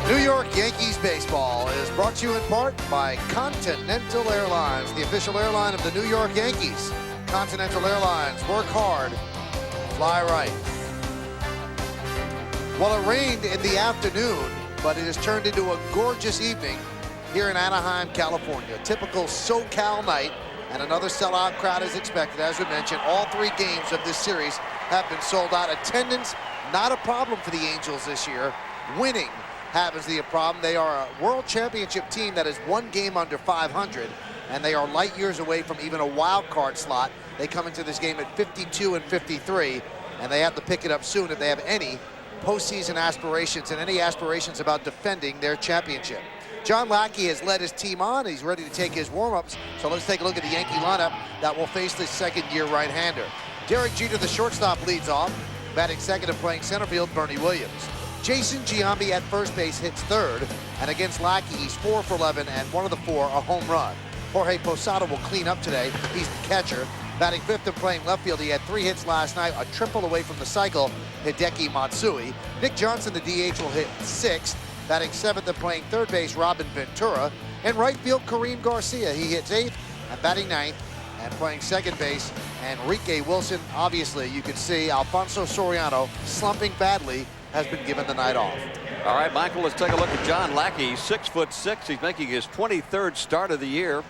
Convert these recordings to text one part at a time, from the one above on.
New York Yankees baseball is brought to you in part by Continental Airlines, the official airline of the New York Yankees. Continental Airlines, work hard, fly right. Well, it rained in the afternoon, but it has turned into a gorgeous evening here in Anaheim, California. Typical SoCal night, and another sellout crowd is expected. As we mentioned, all 3 games of this series have been sold out. Attendance, not a problem for the Angels this year. Winning happens to be a problem. They are a world championship team that is 1 game under 500, and they are light years away from even a wild card slot. They come into this game at 52 and 53, and they have to pick it up soon if they have any postseason aspirations and any aspirations about defending their championship. John Lackey has led his team on. He's ready to take his warm-ups. So let's take a look at the Yankee lineup that will face the second-year right-hander. Derek Jeter, the shortstop, leads off. Batting second and playing center field, Bernie Williams. Jason Giambi at first base hits third, and against Lackey, he's 4 for 11, and 1 of the 4 a home run. Jorge Posada will clean up today. He's the catcher. Batting fifth and playing left field, he had 3 hits last night, a triple away from the cycle, Hideki Matsui. Nick Johnson, the DH, will hit 6th. Batting seventh and playing third base, Robin Ventura. In right field, Kareem Garcia, he hits 8th, and batting 9th, and playing second base, Enrique Wilson. Obviously, you can see Alfonso Soriano, slumping badly, has been given the night off. All right, Michael, let's take a look at John Lackey. 6'6". He's making his 23rd start of the year.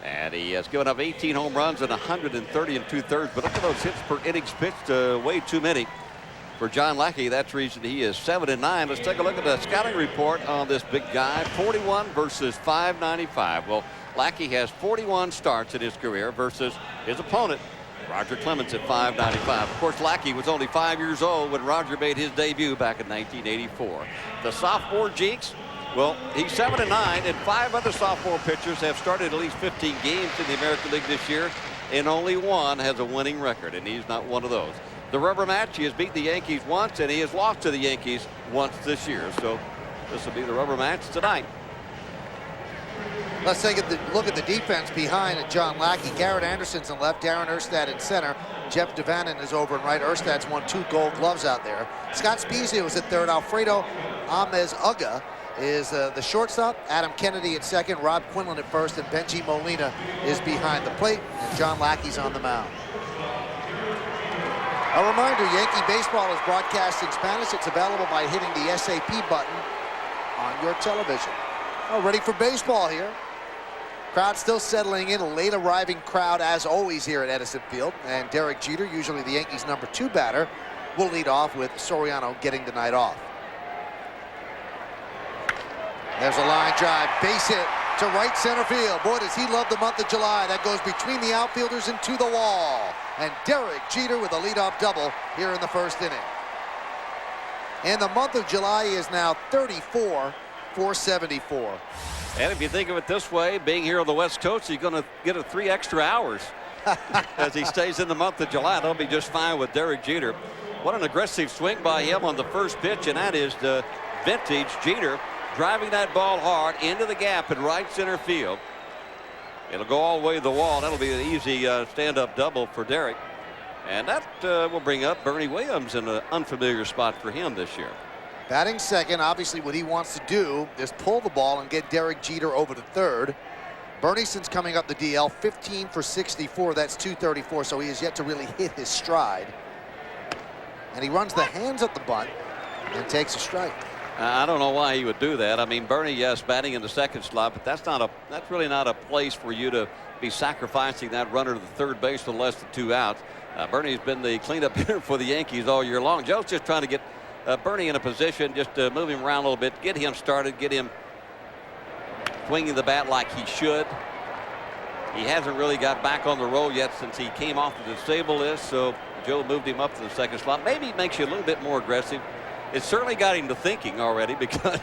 And he has given up 18 home runs and 130 2/3. But look at those hits per innings pitched, way too many for John Lackey. That's the reason he is 7-9. Let's take a look at the scouting report on this big guy. 41 versus 595. Well, Lackey has 41 starts in his career versus his opponent, Roger Clemens, at 595. Of course, Lackey was only 5 years old when Roger made his debut back in 1984. The sophomore jinx, well, he's 7-9, and 5 other sophomore pitchers have started at least 15 games in the American League this year, and only 1 has a winning record, and he's not one of those. The rubber match, he has beat the Yankees once, and he has lost to the Yankees once this year. So this will be the rubber match tonight. Let's take a look at the defense behind John Lackey. Garrett Anderson's in left, Darren Erstad in center. Jeff Devannon is over in right. Erstad's won 2 gold gloves out there. Scott Spezia was at third. Alfredo Amez-Uga is the shortstop. Adam Kennedy at second. Rob Quinlan at first. And Benji Molina is behind the plate. And John Lackey's on the mound. A reminder, Yankee baseball is broadcast in Spanish. It's available by hitting the SAP button on your television. Oh, ready for baseball here. Crowd still settling in. A late arriving crowd as always here at Edison Field. And Derek Jeter, usually the Yankees' number 2 batter, will lead off with Soriano getting the night off. There's a line drive, base hit to right center field. Boy, does he love the month of July. That goes between the outfielders and to the wall. And Derek Jeter with a leadoff double here in the first inning. In the month of July, he is now 34 for 74. And if you think of it this way, being here on the West Coast, he's going to get 3 extra hours as he stays in the month of July. That'll be just fine with Derek Jeter. What an aggressive swing by him on the first pitch, and that is the vintage Jeter driving that ball hard into the gap in right center field. It'll go all the way to the wall. That'll be an easy stand-up double for Derek. And that will bring up Bernie Williams in an unfamiliar spot for him this year. Batting second, obviously what he wants to do is pull the ball and get Derek Jeter over to third. Bernie, since coming up the DL, 15 for 64. That's 234, so he has yet to really hit his stride. And he runs the hands at the bunt and takes a strike. I don't know why he would do that. I mean, Bernie, yes, batting in the second slot, but that's really not a place for you to be sacrificing that runner to the third base with less than 2 outs. Bernie's been the cleanup hitter for the Yankees all year long. Joe's just trying to get Bernie in a position, just move him around a little bit, get him started, get him swinging the bat like he should. He hasn't really got back on the roll yet since he came off the disabled list, so Joe moved him up to the second slot. Maybe it makes you a little bit more aggressive. It certainly got him to thinking already, because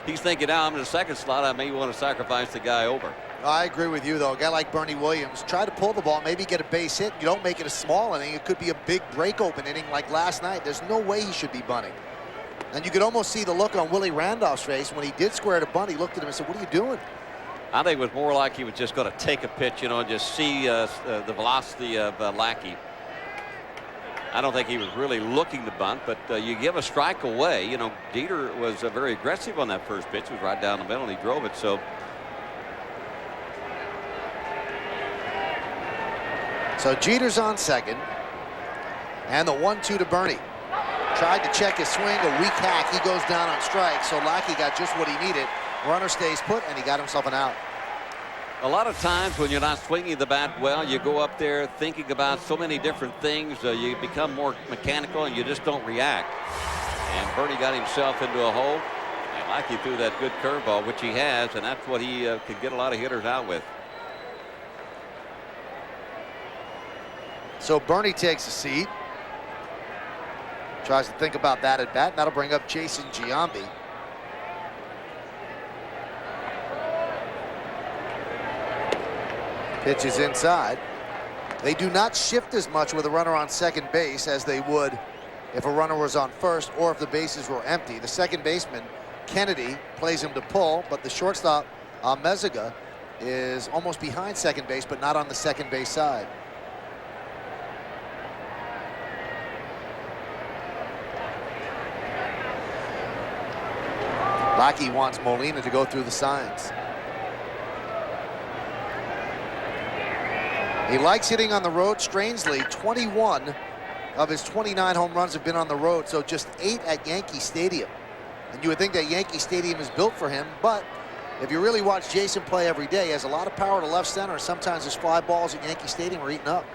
he's thinking, now I'm in the second slot, I may want to sacrifice the guy over. I agree with you, though. A guy like Bernie Williams, try to pull the ball, maybe get a base hit. You don't make it a small inning. It could be a big break-open inning like last night. There's no way he should be bunting. And you could almost see the look on Willie Randolph's face when he did square to bunt. He looked at him and said, what are you doing? I think it was more like he was just going to take a pitch, and just see the velocity of Lackey. I don't think he was really looking to bunt, but you give a strike away. You know, Jeter was very aggressive on that first pitch. It was right down the middle, and he drove it. So Jeter's on second. And the 1-2 to Bernie. Tried to check his swing, a weak hack. He goes down on strike. So Lackey got just what he needed. Runner stays put, and he got himself an out. a lot of times when you're not swinging the bat well, you go up there thinking about so many different things. You become more mechanical and you just don't react. And Bernie got himself into a hole. And Lackey threw that good curveball, which he has, and that's what he could get a lot of hitters out with. So Bernie takes a seat. Tries to think about that at bat. And that'll bring up Jason Giambi. Pitch is inside. They do not shift as much with a runner on second base as they would if a runner was on first or if the bases were empty. The second baseman, Kennedy, plays him to pull, but the shortstop, Mezaga, is almost behind second base, but not on the second base side. Lackey wants Molina to go through the signs. He likes hitting on the road. Strangely, 21 of his 29 home runs have been on the road, so just 8 at Yankee Stadium. And you would think that Yankee Stadium is built for him, but if you really watch Jason play every day, he has a lot of power to left center. Sometimes his fly balls at Yankee Stadium are eaten up.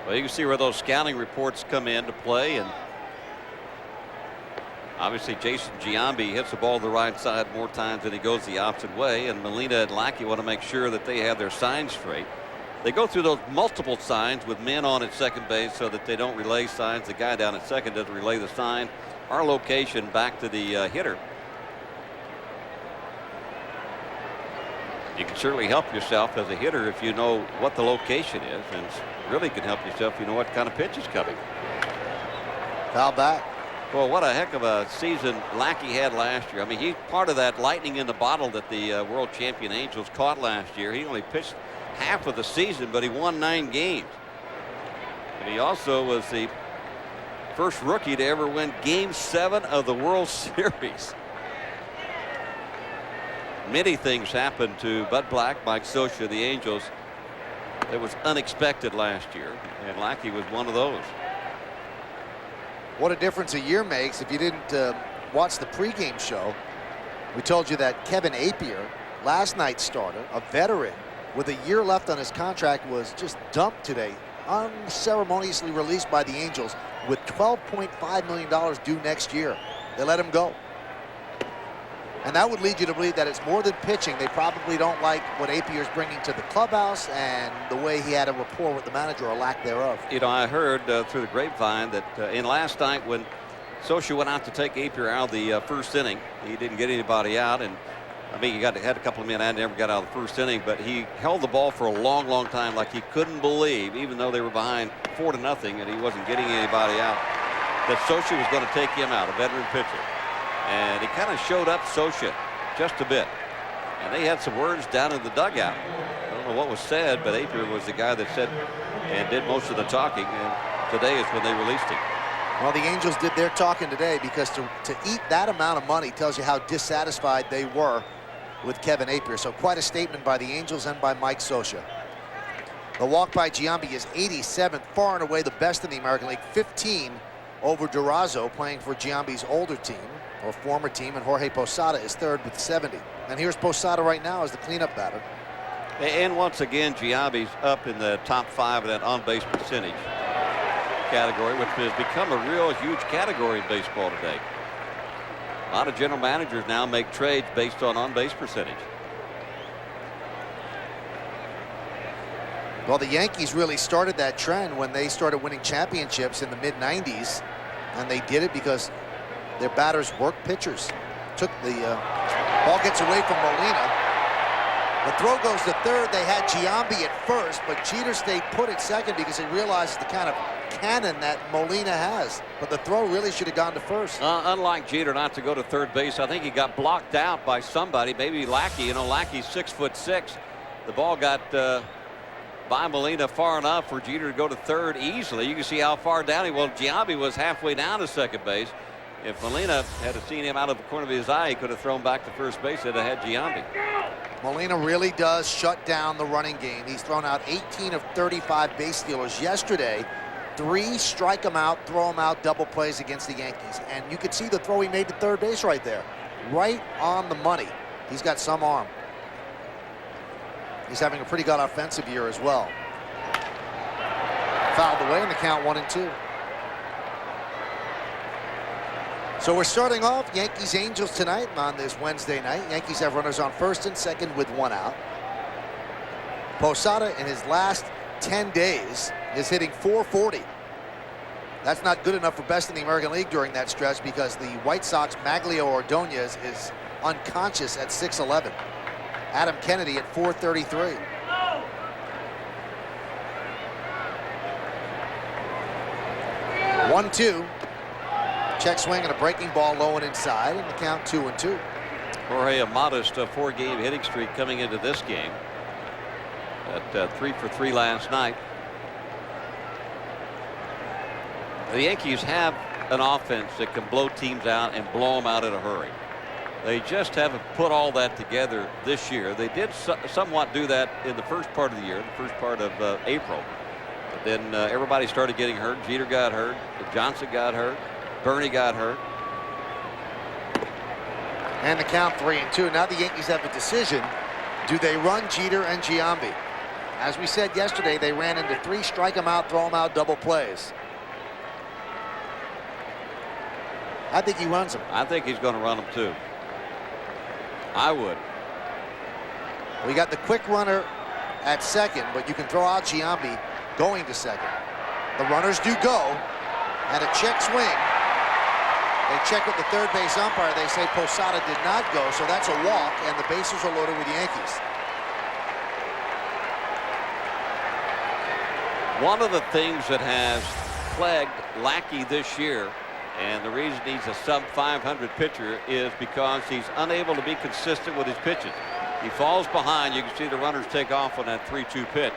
Well, you can see where those scouting reports come into play, and obviously Jason Giambi hits the ball to the right side more times than he goes the opposite way, and Molina and Lackey want to make sure that they have their signs straight. They go through those multiple signs with men on at second base so that they don't relay signs. The guy down at second doesn't relay the sign. Our location back to the hitter. You can certainly help yourself as a hitter if you know what the location is, and really can help yourself if you know what kind of pitch is coming. Foul back. Well, what a heck of a season Lackey had last year. I mean, he's part of that lightning in the bottle that the world champion Angels caught last year. He only pitched half of the season, but he won 9 games. And he also was the first rookie to ever win Game 7 of the World Series. Many things happened to Bud Black, Mike Scioscia, the Angels, that was unexpected last year, and Lackey was one of those. What a difference a year makes. If you didn't watch the pregame show, we told you that Kevin Appier, last night's starter, a veteran with a year left on his contract, was just dumped today, unceremoniously released by the Angels with $12.5 million due next year. They let him go. And that would lead you to believe that it's more than pitching. They probably don't like what Apier's bringing to the clubhouse and the way he had a rapport with the manager, or lack thereof. You know, I heard through the grapevine that in last night when Scioscia went out to take Appier out of the first inning, he didn't get anybody out, and I mean, he had a couple of men out, never got out of the first inning, but he held the ball for a long, long time, like he couldn't believe, even though they were behind 4-0, and he wasn't getting anybody out, that Scioscia was going to take him out, a veteran pitcher. And he kind of showed up Scioscia just a bit. And they had some words down in the dugout. I don't know what was said, but Appier was the guy that said and did most of the talking, and today is when they released him. Well, the Angels did their talking today, because to eat that amount of money tells you how dissatisfied they were with Kevin Appier. So quite a statement by the Angels and by Mike Scioscia. The walk by Giambi is 87th, far and away the best in the American League. 15 over Durazo, playing for Giambi's older team, or former team, and Jorge Posada is third with 70. And here's Posada right now as the cleanup batter. And once again, Giambi's up in the top 5 of that on-base percentage category, which has become a real huge category in baseball today. A lot of general managers now make trades based on-base percentage. Well, the Yankees really started that trend when they started winning championships in the mid-90s, and they did it because their batters worked pitchers. Took the ball gets away from Molina. The throw goes to third. They had Giambi at first, but Jeter stayed put at second because he realizes the kind of cannon that Molina has. But the throw really should have gone to first. Unlike Jeter not to go to third base, I think he got blocked out by somebody, maybe Lackey. You know, Lackey's 6'6". The ball got by Molina far enough for Jeter to go to third easily. You can see how far down he was. Giambi was halfway down to second base. If Molina had seen him out of the corner of his eye, he could have thrown back to first base. It had Giambi. Molina really does shut down the running game. He's thrown out 18 of 35 base stealers yesterday. 3 strike him out, throw him out, double plays against the Yankees. And you could see the throw he made to third base right there. Right on the money. He's got some arm. He's having a pretty good offensive year as well. Fouled away in the count 1-2. So we're starting off Yankees-Angels tonight on this Wednesday night. Yankees have runners on first and second with 1 out. Posada in his last 10 days is hitting .440. That's not good enough for best in the American League during that stretch because the White Sox Maglio Ordonez is unconscious at 6'11". Adam Kennedy at .433. No. 1-2. Check swing and a breaking ball low and inside, and the count 2-2. Jorge, a modest 4-game hitting streak coming into this game. At 3 for 3 last night. The Yankees have an offense that can blow teams out and blow them out in a hurry. They just haven't put all that together this year. They did somewhat do that in the first part of the year, the first part of April. But then everybody started getting hurt. Jeter got hurt. Johnson got hurt. Bernie got hurt. And the count 3-2. Now the Yankees have a decision. Do they run Jeter and Giambi? As we said yesterday, they ran into 3 strike him out, throw him out, double plays. I think he runs them. I think he's going to run them too. I would. We got the quick runner at second, but you can throw out Giambi going to second. The runners do go, and a check swing. They check with the third base umpire. They say Posada did not go, so that's a walk, and the bases are loaded with the Yankees. One of the things that has plagued Lackey this year, and the reason he's a sub-500 pitcher, is because he's unable to be consistent with his pitches. He falls behind. You can see the runners take off on that 3-2 pitch.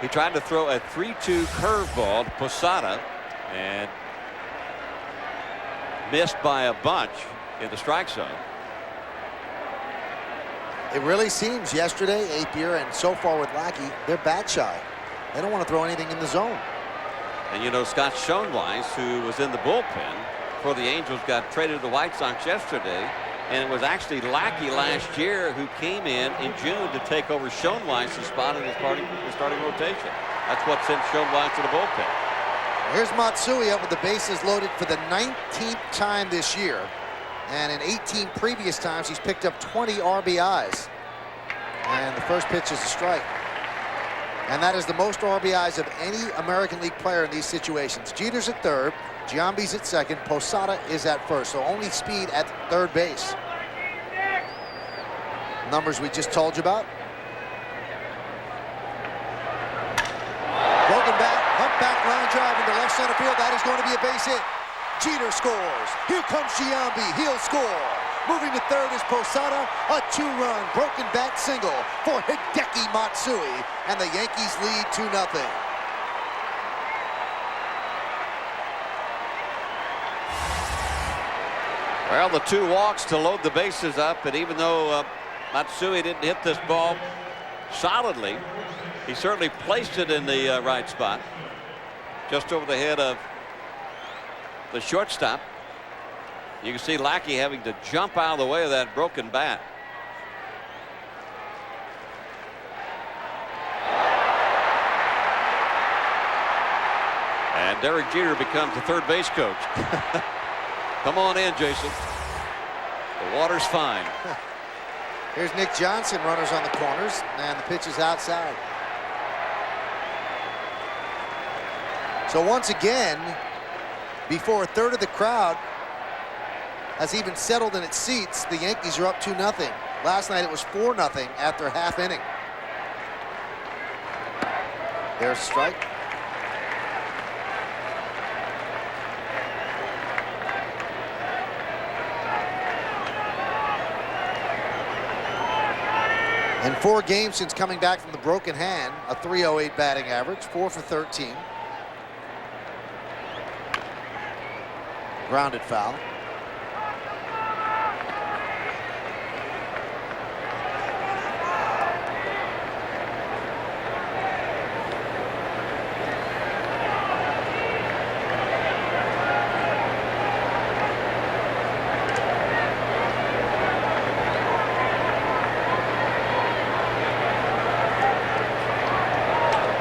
He tried to throw a 3-2 curveball to Posada and missed by a bunch in the strike zone. It really seems yesterday, Apier, and so far with Lackey, they're bat shy. They don't want to throw anything in the zone. And you know, Scott Schoenweiss, who was in the bullpen for the Angels, got traded to the White Sox yesterday. And it was actually Lackey last year who came in June to take over Schoenweiss' spot in the starting rotation. That's what sent Schoenweiss to the bullpen. Here's Matsui up with the bases loaded for the 19th time this year. And in 18 previous times, he's picked up 20 RBIs. And the first pitch is a strike. And that is the most RBIs of any American League player in these situations. Jeter's at third, Giambi's at second, Posada is at first. So only speed at third base. Numbers we just told you about. Broken bat, humpback line drive into left center field. That is going to be a base hit. Jeter scores. Here comes Giambi. He'll score. Moving to third is Posada. A 2-run broken bat single for Hideki Matsui. And the Yankees lead 2-0. Well, the 2 walks to load the bases up. And even though Matsui didn't hit this ball solidly, he certainly placed it in the right spot. Just over the head of the shortstop. You can see Lackey having to jump out of the way of that broken bat. And Derek Jeter becomes the third base coach. Come on in, Jason. The water's fine. Here's Nick Johnson, runners on the corners, and the pitch is outside. So once again, before a third of the crowd has even settled in its seats, the Yankees are up 2-0. Last night it was 4-0 after half inning. There's a strike. In 4 games since coming back from the broken hand, a .308 batting average, 4 for 13. Grounded foul.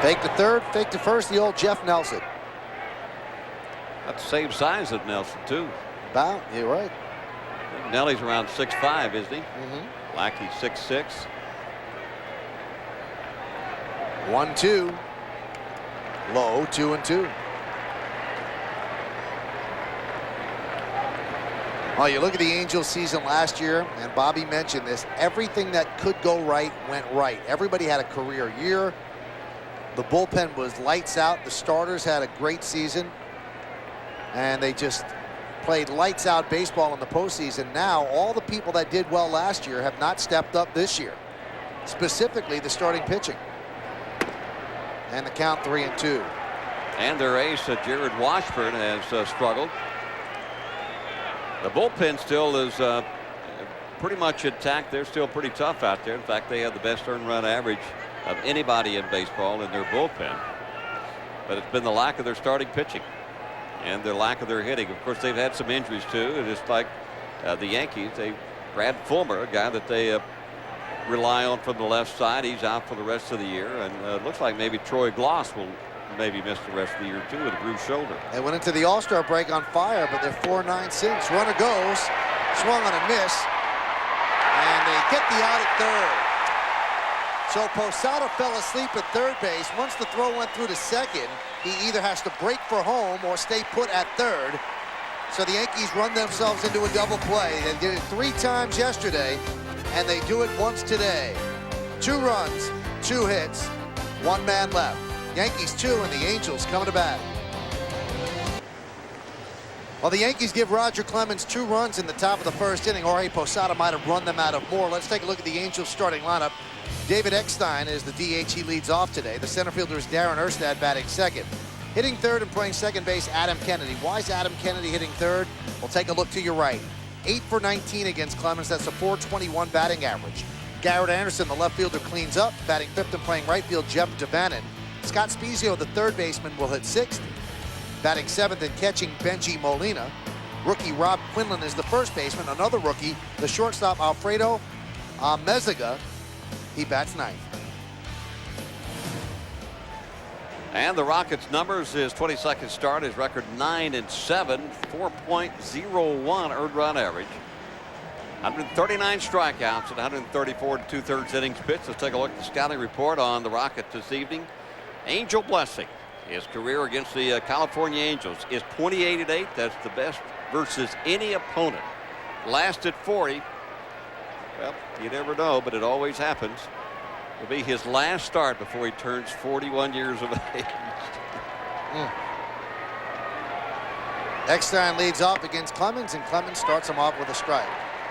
Fake to third, fake to first, the old Jeff Nelson. That's the same size as Nelson, too. About, you're right. Nelly's around 6'5", isn't he? Mm-hmm. Lackey 6'6". 1-2. Low, 2-2. Oh, you look at the Angels season last year, and Bobby mentioned this, everything that could go right went right. Everybody had a career year. The bullpen was lights out. The starters had a great season. And they just played lights out baseball in the postseason. Now, all the people that did well last year have not stepped up this year. Specifically, the starting pitching. And the count 3-2. And their ace, Jared Washburn, has struggled. The bullpen still is pretty much intact. They're still pretty tough out there. In fact, they have the best earned run average of anybody in baseball in their bullpen. But it's been the lack of their starting pitching and the lack of their hitting. Of course, they've had some injuries too. Just like the Yankees, Brad Fulmer, a guy that they rely on from the left side, he's out for the rest of the year. And it looks like maybe Troy Gloss will maybe miss the rest of the year too with a bruised shoulder. They went into the All-Star break on fire, but they're 4-9 since. Runner goes, swung on a miss, and they get the out at third. So Posada fell asleep at third base. Once the throw went through to second, he either has to break for home or stay put at third. So the Yankees run themselves into a double play. They did it 3 times yesterday, and they do it once today. 2 runs, 2 hits, 1 man left. Yankees 2 and the Angels coming to bat. Well, the Yankees give Roger Clemens 2 runs in the top of the first inning. Jorge Posada might have run them out of more. Let's take a look at the Angels starting lineup. David Eckstein is the DH. He leads off today. The center fielder is Darren Erstad batting second. Hitting third and playing second base, Adam Kennedy. Why is Adam Kennedy hitting third? Well, take a look to your right. 8 for 19 against Clemens. That's a .421 batting average. Garrett Anderson, the left fielder, cleans up. Batting fifth and playing right field, Jeff Devannon. Scott Spezio, the third baseman, will hit sixth. Batting seventh and catching, Benji Molina. Rookie Rob Quinlan is the first baseman. Another rookie, the shortstop, Alfredo Mezaga. He bats ninth. And the Rockets' numbers, his 22nd start, his record 9-7, 4.01 earned run average. 139 strikeouts and 134 2/3 innings pitched. Let's take a look at the scouting report on the Rockets this evening. Angel Blessing, his career against the California Angels is 28-8. That's the best versus any opponent. Last at 40. Well, you never know, but it always happens. It'll be his last start before he turns 41 years of age. Eckstein leads off against Clemens, and Clemens starts him off with a strike.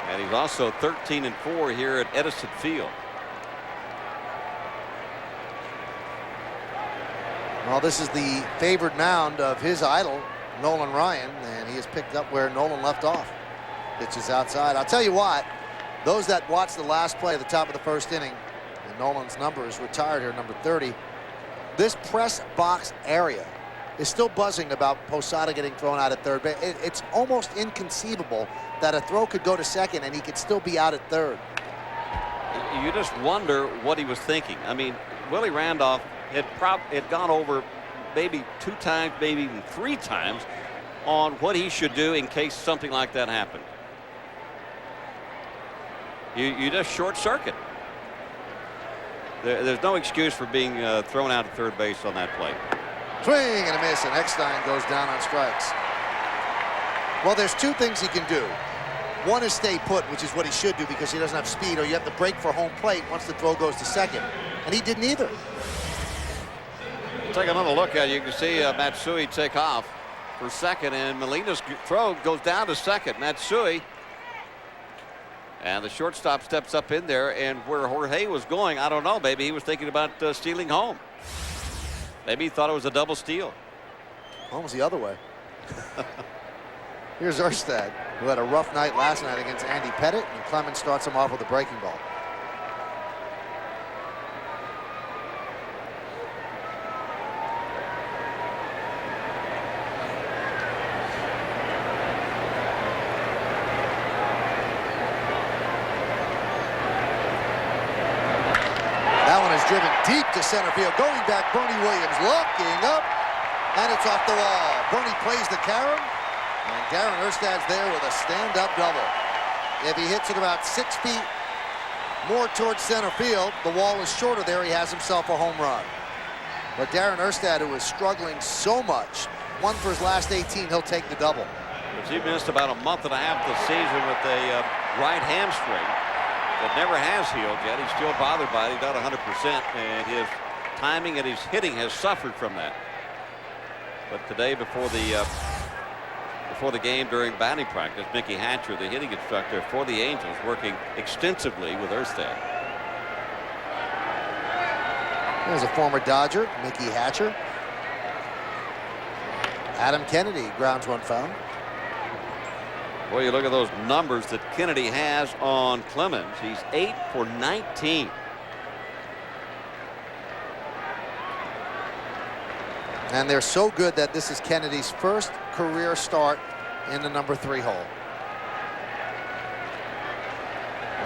And he's also 13-4 here at Edison Field. Well, this is the favored mound of his idol, Nolan Ryan, and he has picked up where Nolan left off. Pitches outside. I'll tell you what, those that watched the last play at the top of the first inning, and Nolan's number is retired here, number 30, this press box area is still buzzing about Posada getting thrown out at third base. It's almost inconceivable that a throw could go to second and he could still be out at third. You just wonder what he was thinking. I mean, Willie Randolph had gone over maybe 2 times, maybe even 3 times on what he should do in case something like that happened. You just short circuit. There's no excuse for being thrown out at third base on that play. Swing and a miss, and Eckstein goes down on strikes. Well, there's 2 things he can do. One is stay put, which is what he should do because he doesn't have speed, or you have to break for home plate once the throw goes to second. And he did neither. Take another look at it. You can see Matsui take off for second, and Molina's throw goes down to second. Matsui And the shortstop steps up in there, and where Jorge was going, I don't know. Maybe he was thinking about stealing home. Maybe he thought it was a double steal. Almost the other way. Here's Erstad, who had a rough night last night against Andy Pettit, and Clemens starts him off with a breaking ball. That one is driven deep to center field. Going back, Bernie Williams looking up, and it's off the wall. Bernie plays the carom, and Darren Erstad's there with a stand-up double. If he hits it about 6 feet more towards center field, the wall is shorter there. He has himself a home run. But Darren Erstad, who is struggling so much, one for his last 18, he'll take the double. He missed about a month and a half this season with a right hamstring that never has healed yet. He's still bothered by it. He's not 100%, and his timing and his hitting has suffered from that. But today, before the game during batting practice, Mickey Hatcher, the hitting instructor for the Angels, working extensively with Erstad. There's a former Dodger, Mickey Hatcher. Adam Kennedy grounds one foul. Boy, you look at those numbers that Kennedy has on Clemens. He's 8 for 19. And they're so good that this is Kennedy's first career start in the number 3 hole.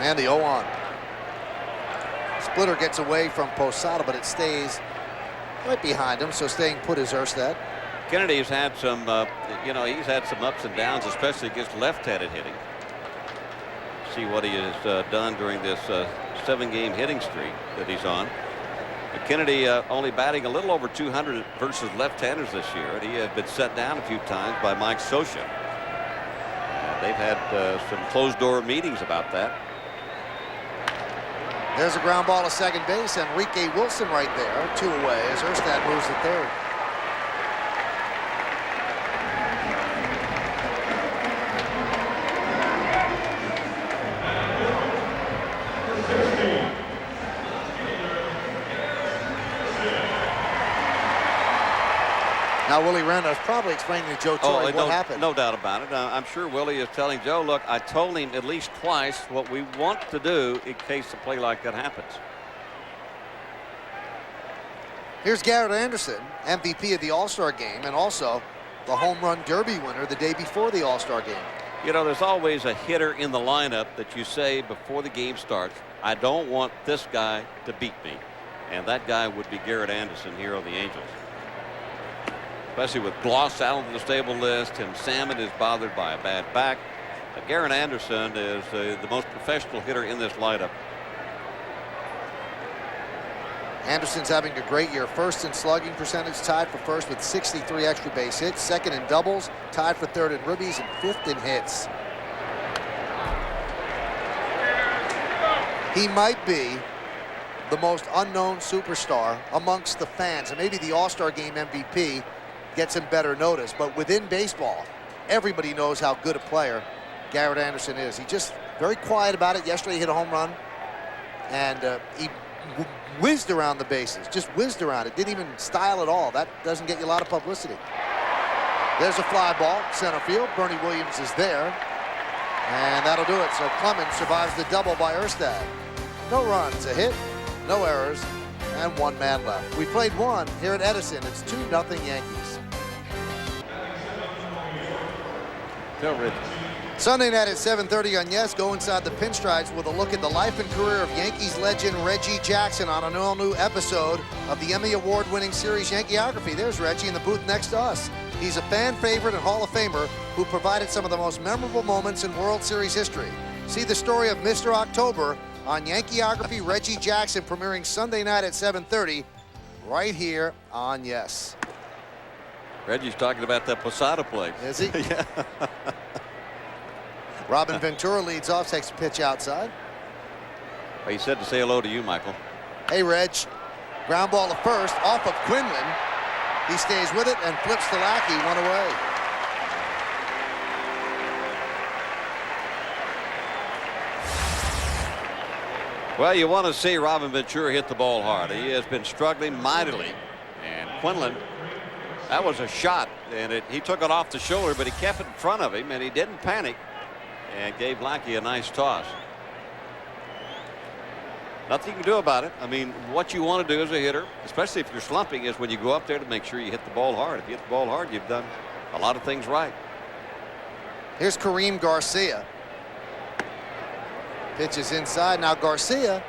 And the 0-1. Splitter gets away from Posada, but it stays right behind him, so staying put is Erstad. Kennedy's had some, he's had some ups and downs, especially against left-handed hitting. See what he has done during this 7-game hitting streak that he's on. But Kennedy only batting a little over 200 versus left-handers this year, and he had been set down a few times by Mike Scioscia. They've had some closed-door meetings about that. There's a ground ball to second base. Enrique Wilson right there, 2 away as Erstad moves to third. Now Willie Randolph's probably explaining to Joe Torre what happened. No doubt about it. I'm sure Willie is telling Joe, look, I told him at least twice what we want to do in case a play like that happens. Here's Garrett Anderson, MVP of the All-Star game, and also the home run derby winner the day before the All-Star game. You know, there's always a hitter in the lineup that you say before the game starts, I don't want this guy to beat me. And that guy would be Garrett Anderson here on the Angels. Especially with Gloss out on the stable list. Tim Salmon is bothered by a bad back. Garrett Anderson is the most professional hitter in this lineup. Anderson's having a great year. First in slugging percentage, tied for first with 63 extra base hits. Second in doubles, tied for third in ribbies, and fifth in hits. He might be the most unknown superstar amongst the fans, and maybe the All-Star Game MVP gets him better notice. But within baseball, everybody knows how good a player Garrett Anderson is. He's just very quiet about it. Yesterday he hit a home run, and he whizzed around the bases, just whizzed around it. Didn't even style at all. That doesn't get you a lot of publicity. There's a fly ball, center field. Bernie Williams is there, and that'll do it. So Clemens survives the double by Erstad. No runs, a hit, no errors, and 1 man left. We played 1 here at Edison. It's 2-0 Yankees. Tell Rich. Sunday night at 7:30 on Yes. Go inside the pinstripes with a look at the life and career of Yankees legend Reggie Jackson on an all-new episode of the Emmy Award-winning series Yankeeography. There's Reggie in the booth next to us. He's a fan favorite and Hall of Famer who provided some of the most memorable moments in World Series history. See the story of Mr. October on Yankeeography Reggie Jackson, premiering Sunday night at 7:30 right here on Yes. Reggie's talking about that Posada play. Is he? Yeah. Robin Ventura leads off, takes a pitch outside. Well, he said to say hello to you, Michael. Hey, Reg. Ground ball to first, off of Quinlan. He stays with it and flips to Lackey, 1 away. Well, you want to see Robin Ventura hit the ball hard. He has been struggling mightily. And Quinlan, that was a shot, and he took it off the shoulder, but he kept it in front of him, and he didn't panic and gave Lackey a nice toss. Nothing you can do about it. I mean, what you want to do as a hitter, especially if you're slumping, is when you go up there to make sure you hit the ball hard. If you hit the ball hard, you've done a lot of things right. Here's Kareem Garcia. Pitches inside. Now Garcia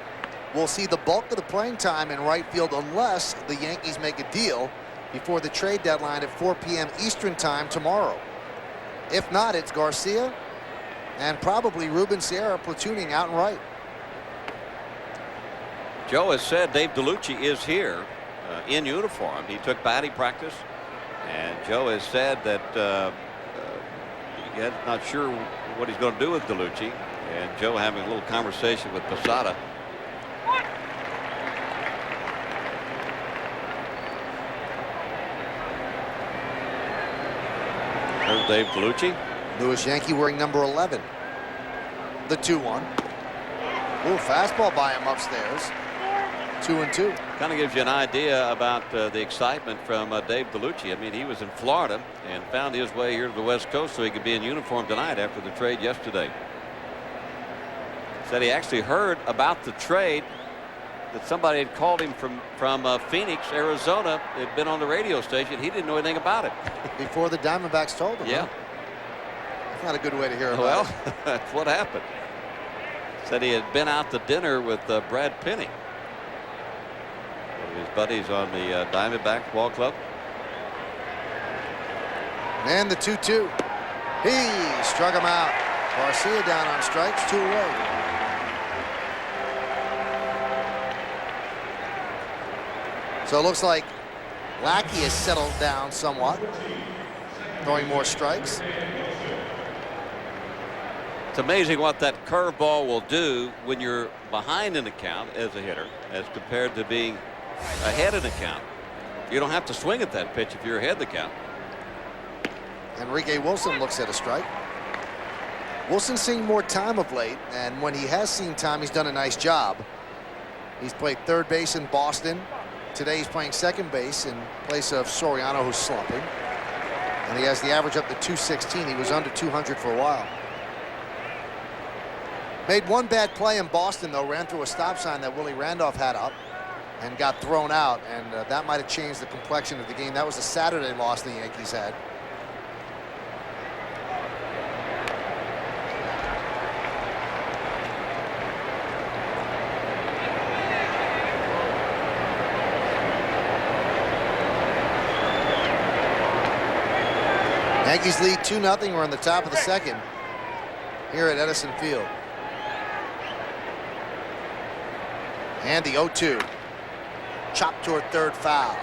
will see the bulk of the playing time in right field unless the Yankees make a deal before the trade deadline at 4 p.m. Eastern time tomorrow. If not, it's Garcia and probably Ruben Sierra platooning out and right. Joe has said Dave DeLucci is here in uniform. He took batting practice, and Joe has said that he's not sure what he's going to do with DeLucci, and Joe having a little conversation with Posada. There's Dave DeLucci. Lewis Yankee wearing number 11. The 2-1. Ooh, fastball by him upstairs. 2-2. Kind of gives you an idea about the excitement from Dave DeLucci. I mean, he was in Florida and found his way here to the West Coast so he could be in uniform tonight after the trade yesterday. Said he actually heard about the trade, that somebody had called him from Phoenix, Arizona. They'd been on the radio station. He didn't know anything about it. Before the Diamondbacks told him. Yeah. Huh? That's not a good way to hear about well, it. that's what happened. Said he had been out to dinner with Brad Penny, one of his buddies on the Diamondbacks ball club. And the 2-2. He struck him out. Garcia down on strikes, 2 away. So it looks like Lackey has settled down somewhat, throwing more strikes. It's amazing what that curveball will do when you're behind in the count as a hitter as compared to being ahead in the count. You don't have to swing at that pitch if you're ahead in the count. Enrique Wilson looks at a strike. Wilson's seeing more time of late, and when he has seen time, he's done a nice job. He's played third base in Boston. Today he's playing second base in place of Soriano, who's slumping. And he has the average up to 216. He was under 200 for a while. Made one bad play in Boston, though. Ran through a stop sign that Willie Randolph had up and got thrown out. And that might have changed the complexion of the game. That was a Saturday loss the Yankees had. Yankees lead 2-0. We're on the top of the second here at Edison Field. And the 0-2. Chopped toward third, foul.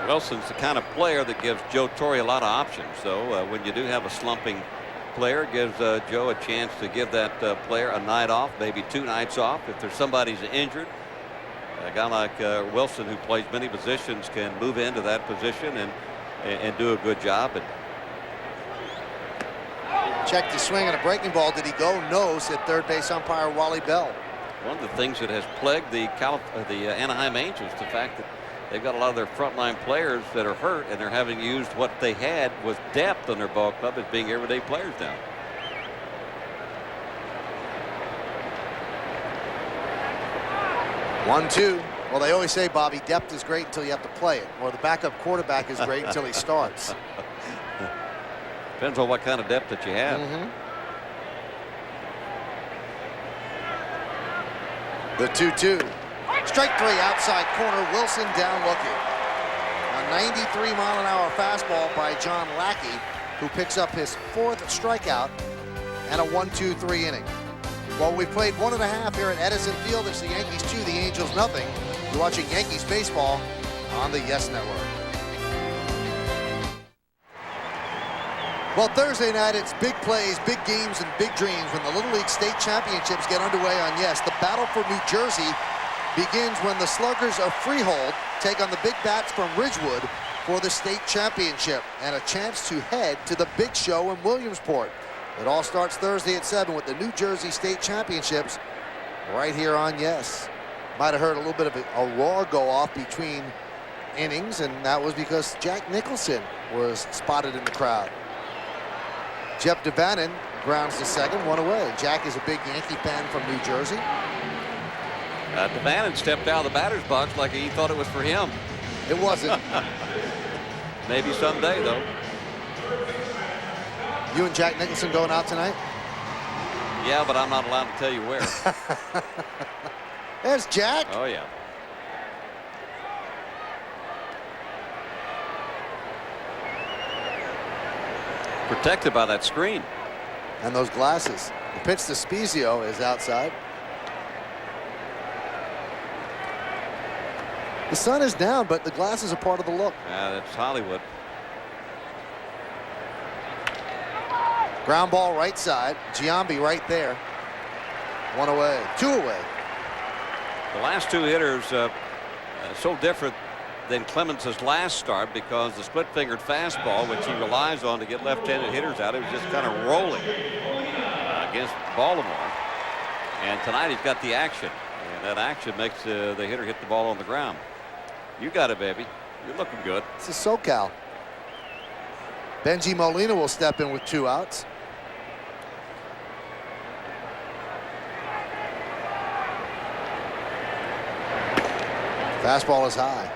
Wilson's the kind of player that gives Joe Torre a lot of options. So when you do have a slumping player, it gives Joe a chance to give that player a night off, maybe 2 nights off. If there's somebody's injured, a guy like Wilson, who plays many positions, can move into that position and do a good job. Checked his swing on a breaking ball. Did he go? No, said third base umpire Wally Bell. One of the things that has plagued the Anaheim Angels, the fact that they've got a lot of their frontline players that are hurt, and they're having used what they had with depth on their ball club as being everyday players now. One, two. Well, they always say, Bobby, depth is great until you have to play it, or the backup quarterback is great until he starts. Depends on what kind of depth that you have. The 2-2. Strike 3, outside corner. Wilson down looking. A 93-mile-an-hour fastball by John Lackey, who picks up his 4th strikeout and a 1-2-3 inning. Well, we played 1.5 here at Edison Field. It's the Yankees 2, the Angels nothing. You're watching Yankees baseball on the Yes Network. Well, Thursday night, it's big plays, big games, and big dreams when the Little League State Championships get underway on Yes. The battle for New Jersey begins when the Sluggers of Freehold take on the Big Bats from Ridgewood for the state championship and a chance to head to the big show in Williamsport. It all starts Thursday at 7 with the New Jersey State Championships right here on Yes. Might have heard a little bit of a roar go off between innings, and that was because Jack Nicholson was spotted in the crowd. Jeff DeVannen grounds to second, one away. Jack is a big Yankee fan from New Jersey. DeVannen stepped out of the batter's box like he thought it was for him. It wasn't. Maybe someday, though. You and Jack Nicholson going out tonight? Yeah, but I'm not allowed to tell you where. There's Jack. Oh, yeah. Protected by that screen. And those glasses. The pitch to Spezio is outside. The sun is down, but the glasses are part of the look. Yeah, that's Hollywood. Ground ball right side. Giambi right there. One away. Two away. The last two hitters so different than Clemens' last start because the split-fingered fastball, which he relies on to get left-handed hitters out, it was just kind of rolling against Baltimore. And tonight he's got the action. And that action makes the hitter hit the ball on the ground. You got it, baby. You're looking good. This is SoCal. Benji Molina will step in with 2 outs. Fastball is high.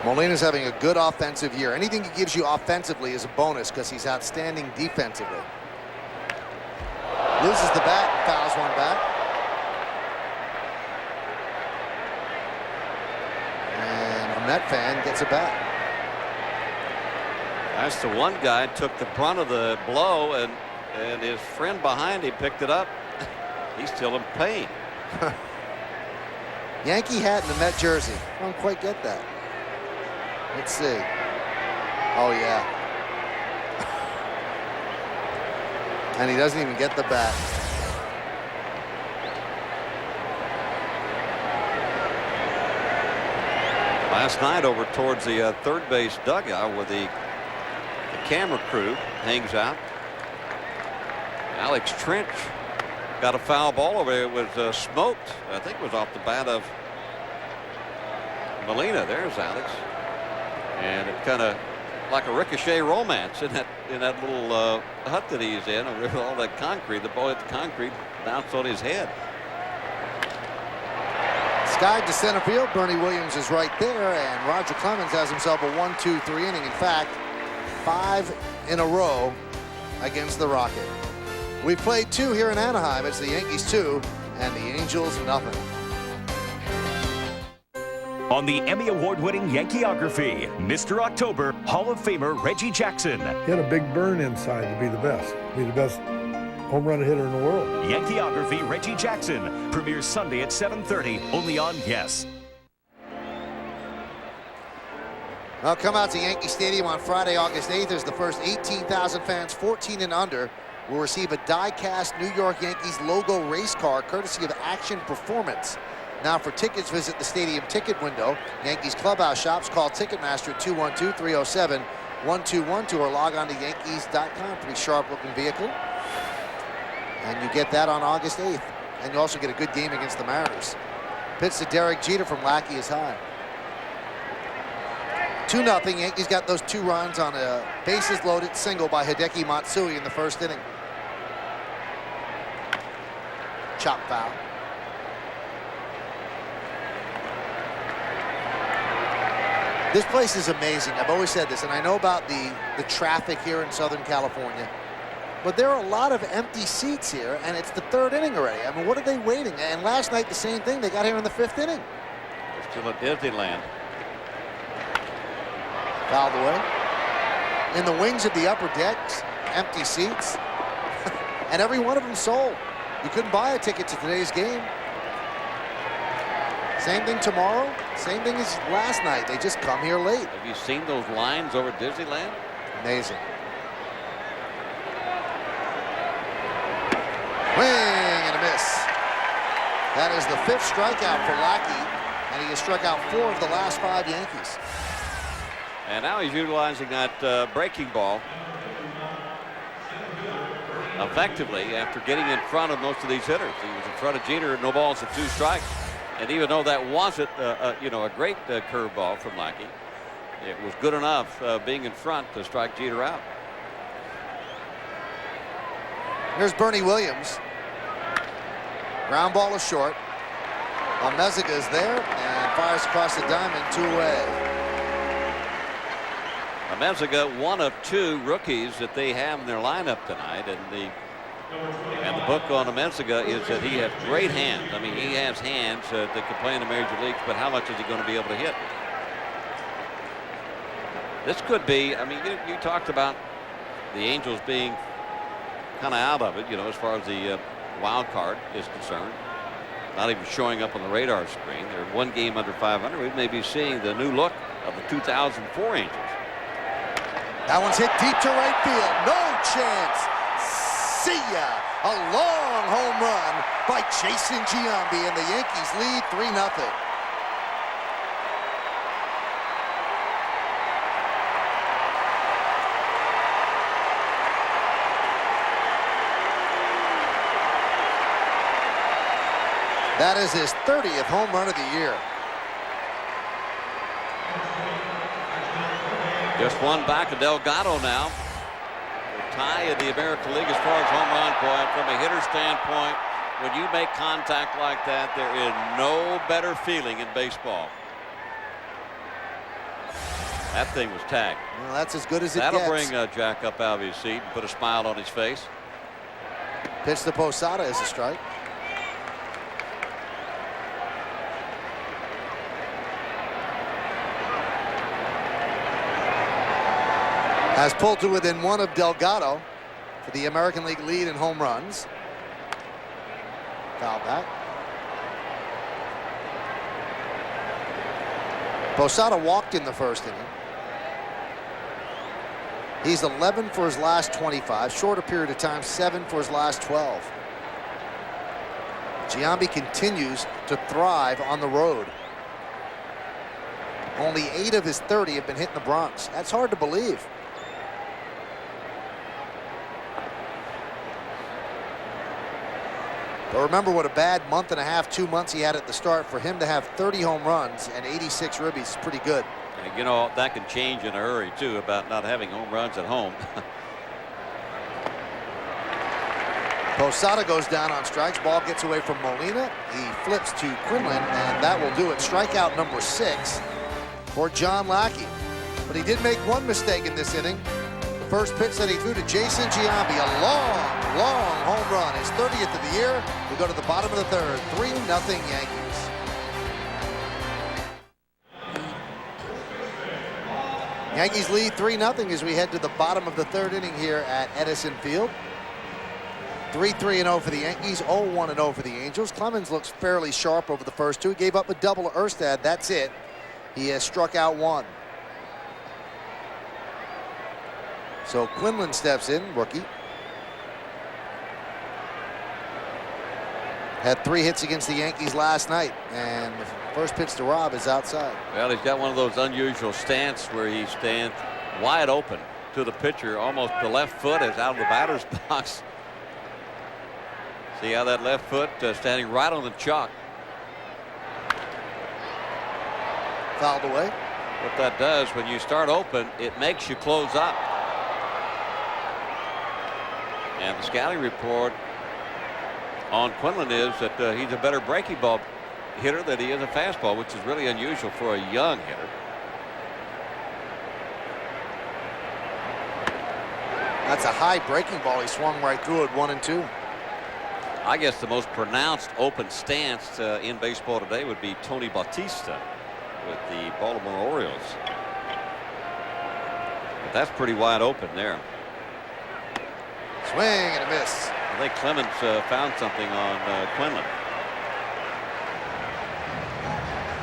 Molina's having a good offensive year. Anything he gives you offensively is a bonus because he's outstanding defensively. Loses the bat, fouls one back. And a Met fan gets a bat. That's the one guy took the brunt of the blow, and his friend behind him picked it up. He's still in pain. Yankee hat and the Met jersey. I don't quite get that. Let's see. Oh, yeah. And he doesn't even get the bat. Last night over towards the third base dugout where the camera crew hangs out. Alex Trench got a foul ball over there. It was smoked. I think it was off the bat of Molina. There's Alex. And it kind of like a ricochet romance in that little hut that he's in. With all that concrete, the ball hit the concrete, bounced on his head. Skied to center field. Bernie Williams is right there, and Roger Clemens has himself a 1-2-3 inning. In fact, 5 in a row against the Rocket. We played 2 here in Anaheim. It's the Yankees 2 and the Angels nothing. On the Emmy Award-winning Yankeeography, Mr. October, Hall of Famer Reggie Jackson. He had a big burn inside to be the best home run hitter in the world. Yankeeography Reggie Jackson premieres Sunday at 7:30 only on Yes. Well, come out to Yankee Stadium on Friday, August 8th as the first 18,000 fans 14 and under will receive a die-cast New York Yankees logo race car courtesy of Action Performance. Now for tickets, visit the stadium ticket window. Yankees clubhouse shops, call Ticketmaster at 212-307-1212 or log on to yankees.com. Pretty sharp-looking vehicle. And you get that on August 8th. And you also get a good game against the Mariners. Pitch to Derek Jeter from Lackey is high. 2-0. Yankees got those 2 runs on a bases-loaded single by Hideki Matsui in the first inning. Chop foul. This place is amazing. I've always said this, and I know about the traffic here in Southern California, but there are a lot of empty seats here, and it's the 3rd inning already. I mean, what are they waiting? And last night, the same thing. They got here in the 5th inning. They're still at Disneyland. Fouled away. In the wings of the upper decks, empty seats, and every one of them sold. You couldn't buy a ticket to today's game. Same thing tomorrow. Same thing as last night. They just come here late. Have you seen those lines over Disneyland? Amazing. Swing and a miss. That is the 5th strikeout for Lackey, and he has struck out 4 of the last 5 Yankees. And now he's utilizing that breaking ball. effectively after getting in front of most of these hitters. He was in front of Jeter, no balls and 2 strikes. And even though that wasn't, a great curveball from Lackey, it was good enough being in front to strike Jeter out. Here's Bernie Williams. Ground ball is short. Almeziga is there and fires across the diamond, 2 away. Almeziga, one of 2 rookies that they have in their lineup tonight, and the book on Almeziga is that he has great hands. I mean, he has hands that can play in the major leagues, but how much is he going to be able to hit? This could be, I mean, you talked about the Angels being kind of out of it, as far as the wild card is concerned. Not even showing up on the radar screen. They're 1 game under 500. We may be seeing the new look of the 2004 Angels. That one's hit deep to right field. No chance. See ya. A long home run by Jason Giambi, and the Yankees lead 3-0. That is his 30th home run of the year. Just one back of Delgado now. The tie in the American League as far as home run point. From a hitter standpoint, when you make contact like that, there is no better feeling in baseball. That thing was tagged. Well, that's as good as it That'll gets. bring Jack up out of his seat and put a smile on his face. Pitch to Posada is a strike. Has pulled to within 1 of Delgado for the American League lead in home runs. Foul back. Posada walked in the first inning. He's 11 for his last 25. Shorter period of time, 7 for his last 12. Giambi continues to thrive on the road. Only 8 of his 30 have been hit in the Bronx. That's hard to believe. But remember what a bad month and a half, 2 months he had at the start. For him to have 30 home runs and 86 ribbies is pretty good. And that can change in a hurry too, about not having home runs at home. Posada goes down on strikes. Ball gets away from Molina. He flips to Quinlan, and that will do it. Strikeout number 6 for John Lackey. But he did make one mistake in this inning. The first pitch that he threw to Jason Giambi, a long home run, his 30th of the year. We go to the bottom of the 3rd, 3-0 Yankees. Yankees lead 3-0 as we head to the bottom of the 3rd inning here at Edison Field. 3-3-0 for the Yankees, 0-1-0 for the Angels. Clemens looks fairly sharp over the first 2. He gave up a double to Erstad. That's it. He has struck out 1. So Quinlan steps in, rookie. Had 3 hits against the Yankees last night, and the first pitch to Rob is outside. Well, he's got one of those unusual stance where he stands wide open to the pitcher. Almost the left foot is out of the batter's box. See how that left foot standing right on the chalk. Fouled away. What that does when you start open, it makes you close up. And the scouting report on Quinlan is that he's a better breaking ball hitter than he is a fastball, which is really unusual for a young hitter. That's a high breaking ball. He swung right through it, 1-2. I guess the most pronounced open stance in baseball today would be Tony Bautista with the Baltimore Orioles. But that's pretty wide open there. Swing and a miss. I think Clemens found something on Quinlan.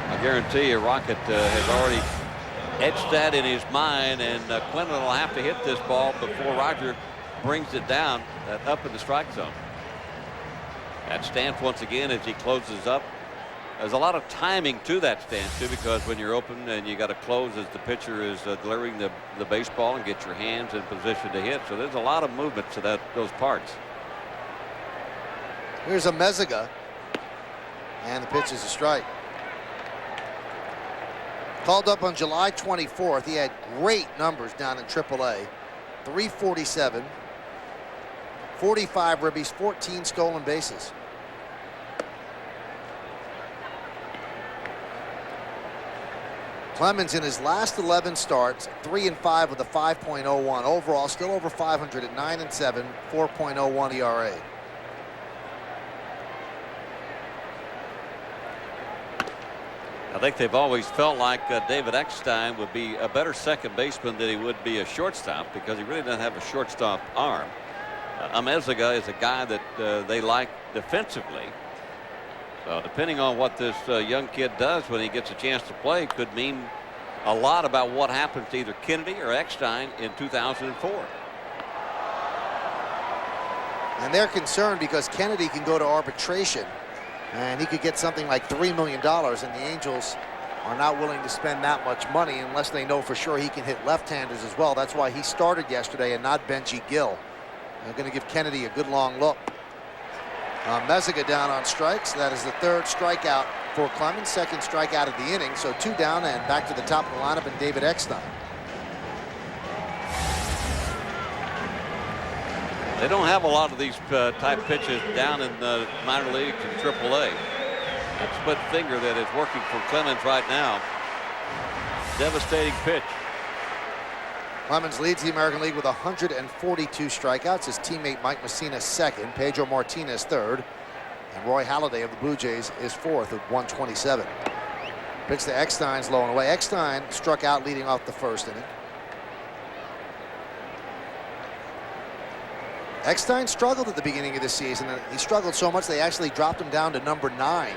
I guarantee you Rocket has already etched that in his mind, and Quinlan will have to hit this ball before Roger brings it down up in the strike zone. That stance once again as he closes up. There's a lot of timing to that stance too, because when you're open and you got to close as the pitcher is delivering the baseball and get your hands in position to hit. So there's a lot of movement to those parts. Here's a Meziga, and the pitch is a strike. Called up on July 24th. He had great numbers down in AAA. 347, 45 ribbies, 14 stolen bases. Clemens in his last 11 starts, 3-5 with a 5.01. Overall, still over 500 at 9-7, 4.01 ERA. I think they've always felt like David Eckstein would be a better second baseman than he would be a shortstop, because he really doesn't have a shortstop arm. Meziga is a guy that they like defensively. So depending on what this young kid does when he gets a chance to play could mean a lot about what happens to either Kennedy or Eckstein in 2004. And they're concerned because Kennedy can go to arbitration and he could get something like $3 million, and the Angels are not willing to spend that much money unless they know for sure he can hit left-handers as well. That's why he started yesterday and not Benji Gill. They're going to give Kennedy a good long look. Meziga down on strikes. That is the third strikeout for Clemens, second strikeout of the inning. So 2 down and back to the top of the lineup, and David Eckstein. They don't have a lot of these type pitches down in the minor leagues and AAA. That split finger that is working for Clemens right now. Devastating pitch. Clemens leads the American League with 142 strikeouts. His teammate Mike Messina second, Pedro Martinez third, and Roy Halladay of the Blue Jays is fourth at 127. Pitch to Eckstein's low and away. Eckstein struck out leading off the first inning. Eckstein struggled at the beginning of the season, and he struggled so much they actually dropped him down to number 9.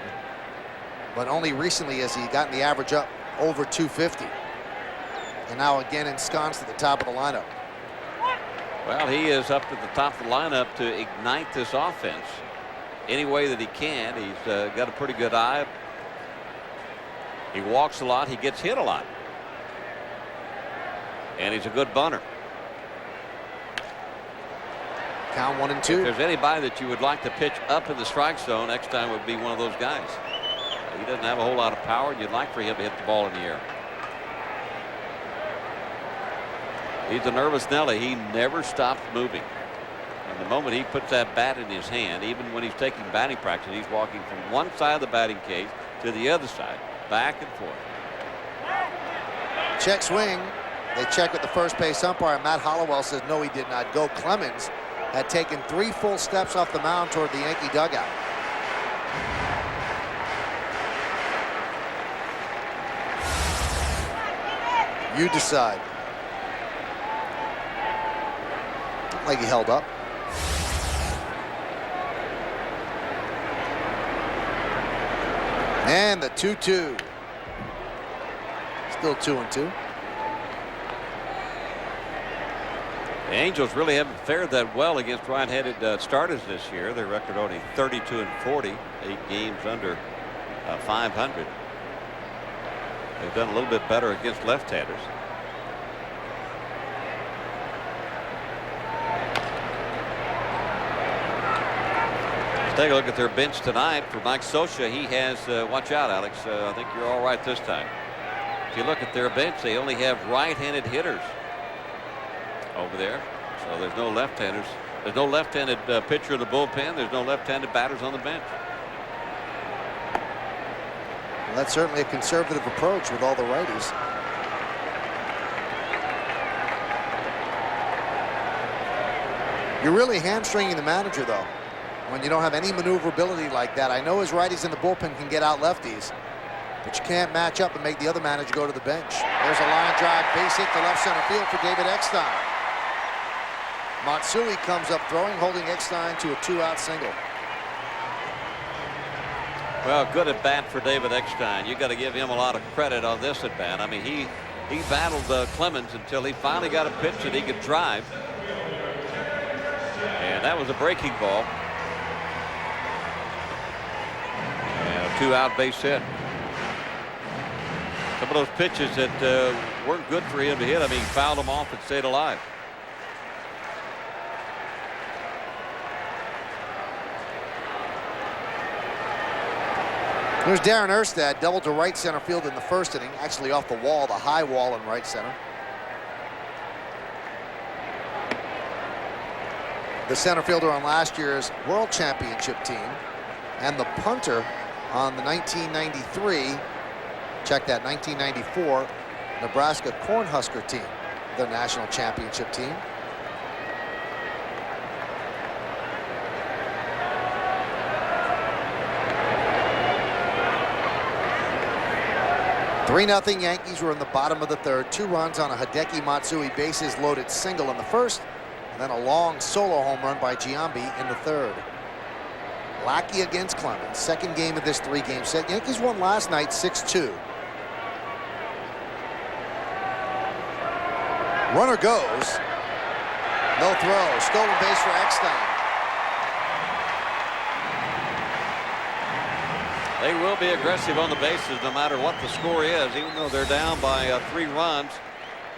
But only recently has he gotten the average up over 250. And now again ensconced at the top of the lineup. Well, he is up at the top of the lineup to ignite this offense any way that he can. He's got a pretty good eye. He walks a lot. He gets hit a lot. And he's a good bunter. Count 1-2. If there's anybody that you would like to pitch up in the strike zone, Eckstein would be one of those guys. He doesn't have a whole lot of power, and you'd like for him to hit the ball in the air. He's a nervous Nelly. He never stops moving. And the moment he puts that bat in his hand, even when he's taking batting practice, he's walking from one side of the batting cage to the other side, back and forth. Check swing. They check with the first base umpire. Matt Hollowell says no, he did not go. Clemens had taken 3 full steps off the mound toward the Yankee dugout. You decide. Like he held up. And the 2-2. Still 2-2. The Angels really haven't fared that well against right-handed starters this year. Their record only 32-40, 8 games under 500. They've done a little bit better against left-handers. Take a look at their bench tonight. For Mike Scioscia, he has, watch out, Alex, I think you're all right this time. If you look at their bench, they only have right-handed hitters over there. So there's no left-handers. There's no left-handed pitcher in the bullpen. There's no left-handed batters on the bench. Well, that's certainly a conservative approach with all the righties. You're really hamstringing the manager, though, when you don't have any maneuverability like that. I know his righties in the bullpen can get out lefties, but you can't match up and make the other manager go to the bench. There's a line drive base hit to left center field for David Eckstein. Matsui comes up throwing, holding Eckstein to a 2-out single. Well, good at bat for David Eckstein. You got to give him a lot of credit on this at bat. I mean, he battled Clemens until he finally got a pitch that he could drive, and that was a breaking ball. 2-out base hit. Some of those pitches that weren't good for him to hit. I mean, he fouled them off and stayed alive. There's Darren Erstad, doubled to right center field in the first inning, actually off the wall, the high wall in right center. The center fielder on last year's World Championship team and the punter on the 1993, check that, 1994 Nebraska Cornhusker team, the national championship team. Three 3-0 Yankees were in the bottom of the third. 2 runs on a Hideki Matsui bases loaded single in the first, and then a long solo home run by Giambi in the third. Lackey against Clemens, second game of this 3-game set. Yankees won last night 6-2. Runner goes. No throw. Stolen base for Eckstein. They will be aggressive on the bases no matter what the score is, even though they're down by 3 runs.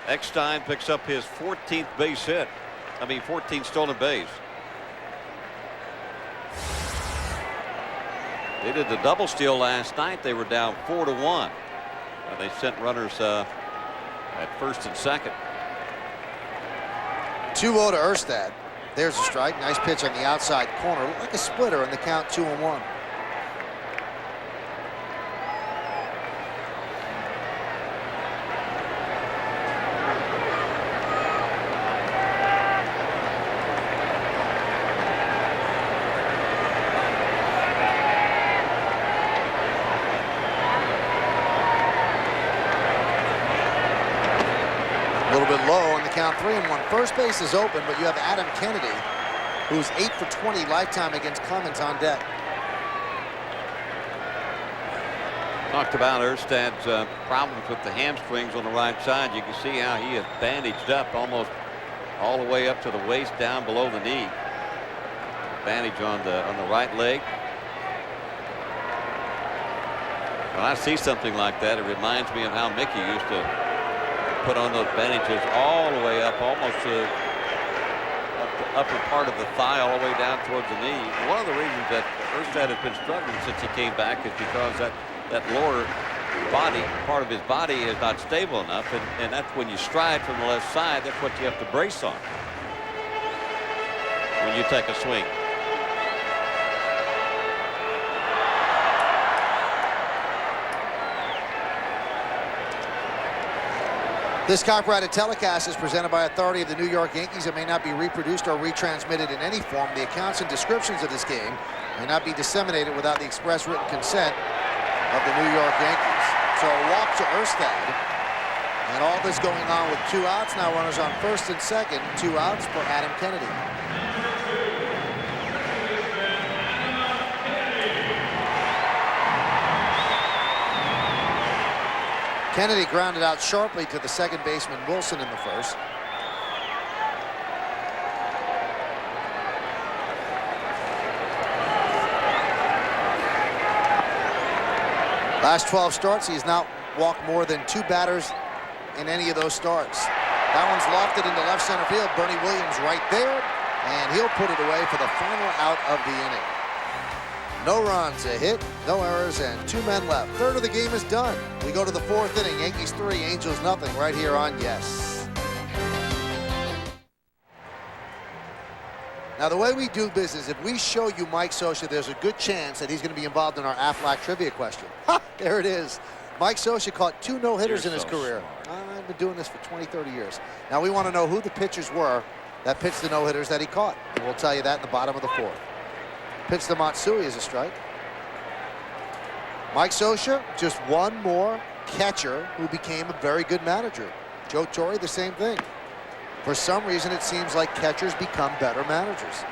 Eckstein picks up his 14th base hit. 14th stolen base. They did the double steal last night. They were down 4-1. They sent runners at first and second. 2-0 to Erstad. There's a strike. Nice pitch on the outside corner. Looked like a splitter, and the count 2-1. A little bit low on the count, 3-1. First base is open, but you have Adam Kennedy, who's 8 for 20 lifetime against Clemens on deck. Talked about Erstad's problems with the hamstrings on the right side. You can see how he is bandaged up almost all the way up to the waist, down below the knee. Bandage on the right leg. When I see something like that, it reminds me of how Mickey used to put on those bandages all the way up, almost to up the upper part of the thigh, all the way down towards the knee. One of the reasons that Erstad has been struggling since he came back is because that lower body, part of his body, is not stable enough, and that's when you stride from the left side. That's what you have to brace on when you take a swing. This copyrighted telecast is presented by authority of the New York Yankees. It may not be reproduced or retransmitted in any form. The accounts and descriptions of this game may not be disseminated without the express written consent of the New York Yankees. So a walk to Erstad. And all this going on with 2 outs. Now runners on first and second. 2 outs for Adam Kennedy. Kennedy grounded out sharply to the second baseman Wilson in the first. Last 12 starts, he's not walked more than 2 batters in any of those starts. That one's lofted into left center field. Bernie Williams right there, and he'll put it away for the final out of the inning. No runs, a hit, no errors, and 2 men left. Third of the game is done. We go to the 4th inning. Yankees 3, Angels nothing, right here on Yes. Now, the way we do business, if we show you Mike Scioscia, there's a good chance that he's going to be involved in our Aflac trivia question. Ha! There it is. Mike Scioscia caught 2 no-hitters in his career. I've been doing this for 20, 30 years. Now, we want to know who the pitchers were that pitched the no-hitters that he caught. And we'll tell you that in the bottom of the 4th. Pitch to Matsui is a strike. Mike Scioscia, just one more catcher who became a very good manager. Joe Torre, the same thing. For some reason, it seems like catchers become better managers.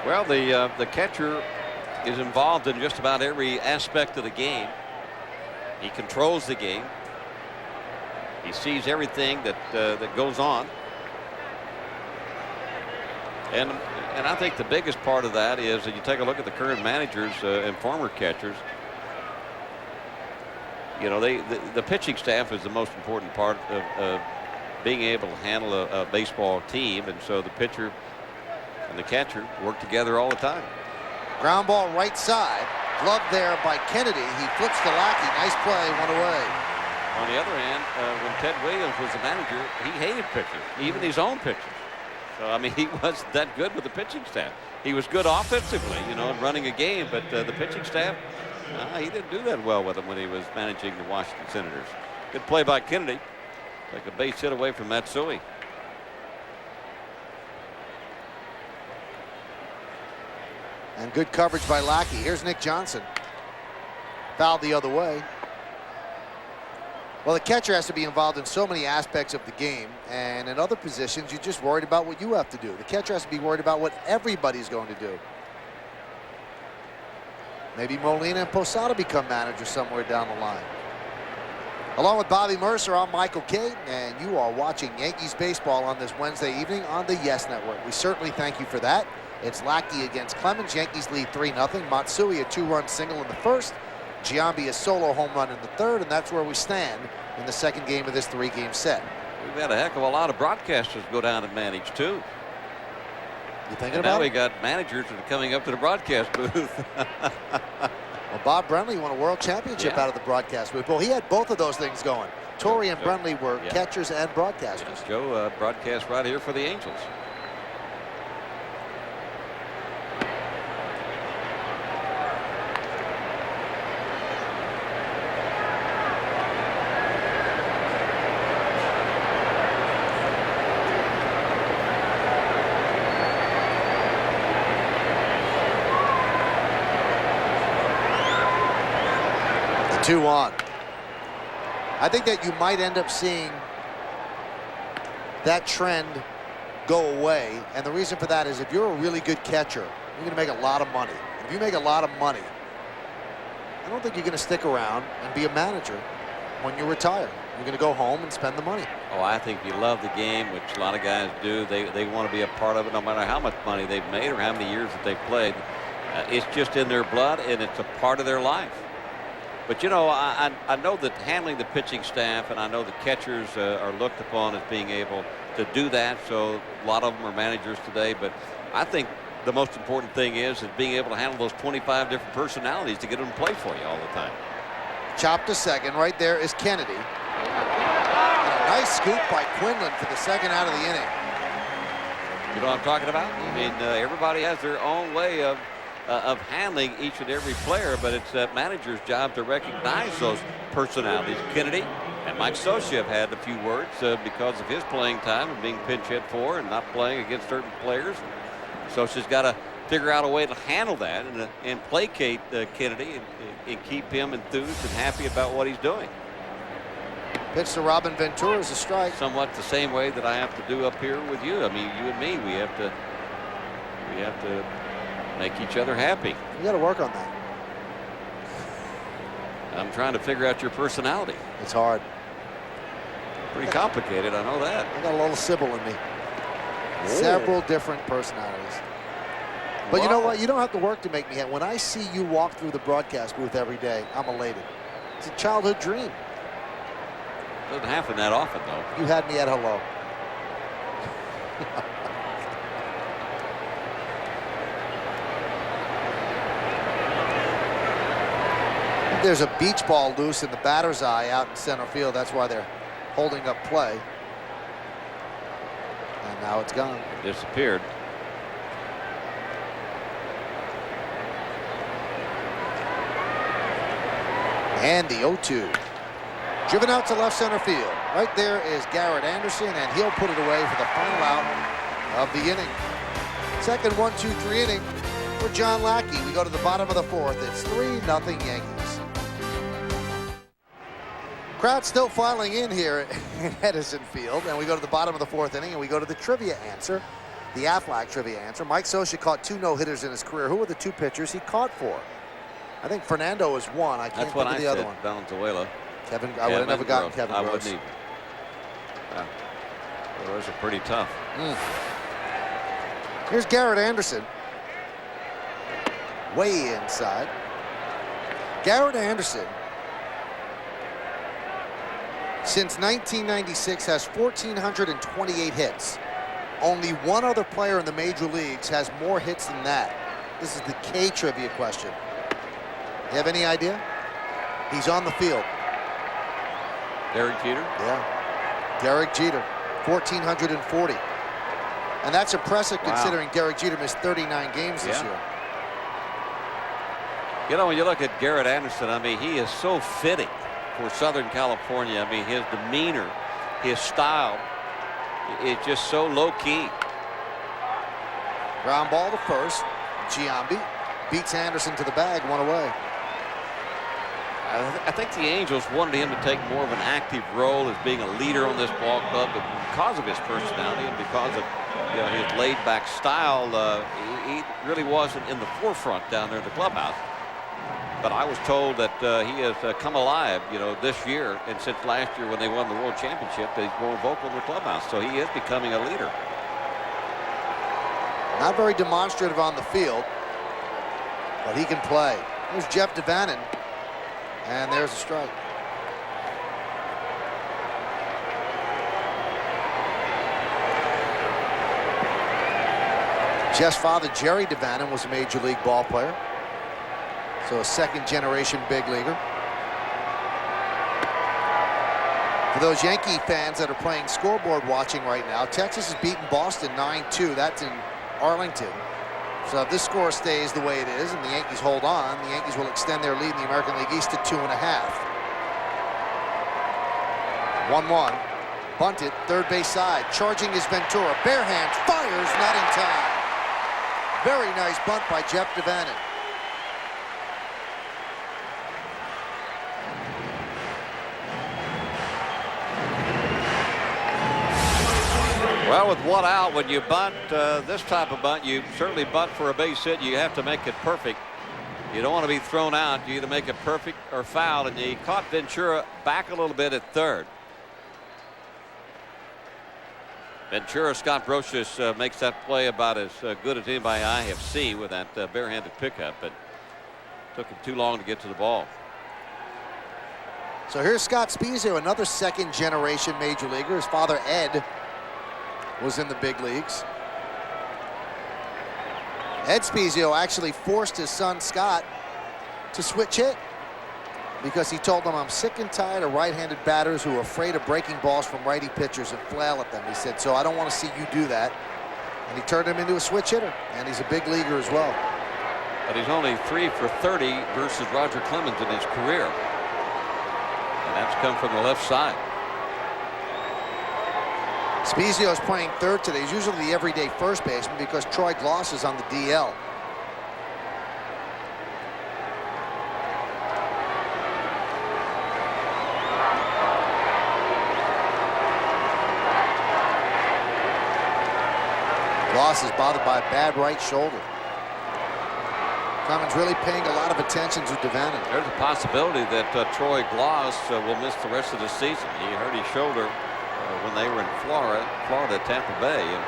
Well, the catcher is involved in just about every aspect of the game. He controls the game. He sees everything that goes on. And I think the biggest part of that is that you take a look at the current managers and former catchers. You know, the pitching staff is the most important part of being able to handle a baseball team, and so the pitcher and the catcher work together all the time. Ground ball right side. Glove there by Kennedy. He flips to Lackey. Nice play, one away. On the other hand, when Ted Williams was the manager, he hated pitchers, even his own pitchers. So, I mean, he wasn't that good with the pitching staff. He was good offensively, you know, in running a game, but the pitching staff, he didn't do that well with them when he was managing the Washington Senators. Good play by Kennedy. Like a base hit away from Matsui. And good coverage by Lackey. Here's Nick Johnson. Fouled the other way. Well, the catcher has to be involved in so many aspects of the game, and in other positions, you're just worried about what you have to do. The catcher has to be worried about what everybody's going to do. Maybe Molina and Posada become managers somewhere down the line. Along with Bobby Mercer, I'm Michael Kay, and you are watching Yankees baseball on this Wednesday evening on the Yes Network. We certainly thank you for that. It's Lackey against Clemens. Yankees lead 3-0. Matsui a 2-run single in the first. Giambi a solo home run in the third, and that's where we stand in the second game of this 3-game set. We've had a heck of a lot of broadcasters go down and manage too. You thinking and about now we it? got managers that are coming up to the broadcast booth. Well, Bob Brenly won a world championship out of the broadcast booth. Well, he had both of those things going. Torrey and Brenly were catchers and broadcasters. Yes, Joe broadcast right here for the Angels. The 2-1. I think that you might end up seeing that trend go away. And the reason for that is if you're a really good catcher, you're going to make a lot of money. If you make a lot of money, I don't think you're going to stick around and be a manager when you retire. You're going to go home and spend the money. Oh, I think you love the game, which a lot of guys do. They want to be a part of it no matter how much money they've made or how many years that they've played. It's just in their blood, and it's a part of their life. But, you know, I know that handling the pitching staff, and I know the catchers are looked upon as being able to do that. So a lot of them are managers today. But I think the most important thing is being able to handle those 25 different personalities to get them to play for you all the time. Chopped to second. Right there is Kennedy. And a nice scoop by Quinlan for the second out of the inning. You know what I'm talking about? I mean, everybody has their own way of handling each and every player, but it's that manager's job to recognize those personalities. Kennedy and Mike Scioscia have had a few words because of his playing time and being pinch hit for and not playing against certain players. Scioscia's got to figure out a way to handle that and placate Kennedy and keep him enthused and happy about what he's doing. Pitch to Robin Ventura is a strike. Somewhat the same way that I have to do up here with you. I mean, you and me, we have to make each other happy. You got to work on that. I'm trying to figure out your personality. It's hard. Pretty complicated, I know that. I got a little Sybil in me. Whoa. Several different personalities. But you know what? You don't have to work to make me happy. When I see you walk through the broadcast booth every day, I'm elated. It's a childhood dream. Doesn't happen that often, though. You had me at hello. There's a beach ball loose in the batter's eye out in center field. That's why they're holding up play. And now it's gone. It disappeared. And the 0-2. Driven out to left center field. Right there is Garrett Anderson, and he'll put it away for the final out of the inning. Second 1-2-3 inning for John Lackey. We go to the bottom of the fourth. It's 3-0 Yankees. Crowd still filing in here in Edison Field, and we go to the bottom of the fourth inning, and we go to the trivia answer, the Aflac trivia answer. Mike Scioscia caught 2 no-hitters in his career. Who were the 2 pitchers he caught for? I think Fernando was one. I can't think of the other one. Valenzuela. Kevin, I would have never gotten Kevin I Gross. wouldn't either. Those are pretty tough. Here's Garrett Anderson. Way inside. Garrett Anderson, since 1996, has 1,428 hits. Only one other player in the major leagues has more hits than that. This is the K trivia question. You have any idea? He's on the field. Derek Jeter? Yeah. Derek Jeter, 1,440. And that's impressive considering Derek Jeter missed 39 games this year. You know, when you look at Garrett Anderson, I mean, he is so fitting for Southern California. I mean, his demeanor, his style is just so low-key. Ground ball to first. Giambi beats Anderson to the bag, 1 away. I think the Angels wanted him to take more of an active role as being a leader on this ball club, but because of his personality and because of his laid-back style, he really wasn't in the forefront down there in the clubhouse. But I was told that he has come alive, this year, and since last year when they won the World Championship, that he's more vocal in the clubhouse. So he is becoming a leader. Not very demonstrative on the field, but he can play. There's Jeff Devannon, and there's a strike. Jeff's father, Jerry Devannon, was a major league ball player. So a second-generation big leaguer. For those Yankee fans that are playing scoreboard watching right now, Texas has beaten Boston 9-2. That's in Arlington. So if this score stays the way it is and the Yankees hold on, the Yankees will extend their lead in the American League East to 2.5. 1-1. Bunted, third base side. Charging is Ventura. Bare hands, fires, not in time. Very nice bunt by Jeff Devannon. Well, with one out, when you bunt this type of bunt, you certainly bunt for a base hit. You have to make it perfect. You don't want to be thrown out. You either make it perfect or foul, and he caught Ventura back a little bit at third. Ventura, Scott Brocious makes that play about as good as anybody I have seen with that barehanded pickup, but took him too long to get to the ball. So here's Scott Spezio, another second-generation major leaguer. His father, Ed, was in the big leagues. Ed Spezio actually forced his son Scott to switch hit because he told him, "I'm sick and tired of right-handed batters who are afraid of breaking balls from righty pitchers and flail at them." He said, "So I don't want to see you do that." And he turned him into a switch hitter, and he's a big leaguer as well. But he's only 3 for 30 versus Roger Clemens in his career, and that's come from the left side. Spezio is playing third today. He's usually the everyday first baseman because Troy Gloss is on the DL. Gloss is bothered by a bad right shoulder. Clemens really paying a lot of attention to Devannon. There's a possibility that Troy Gloss will miss the rest of the season. He hurt his shoulder when they were in Florida, Tampa Bay. And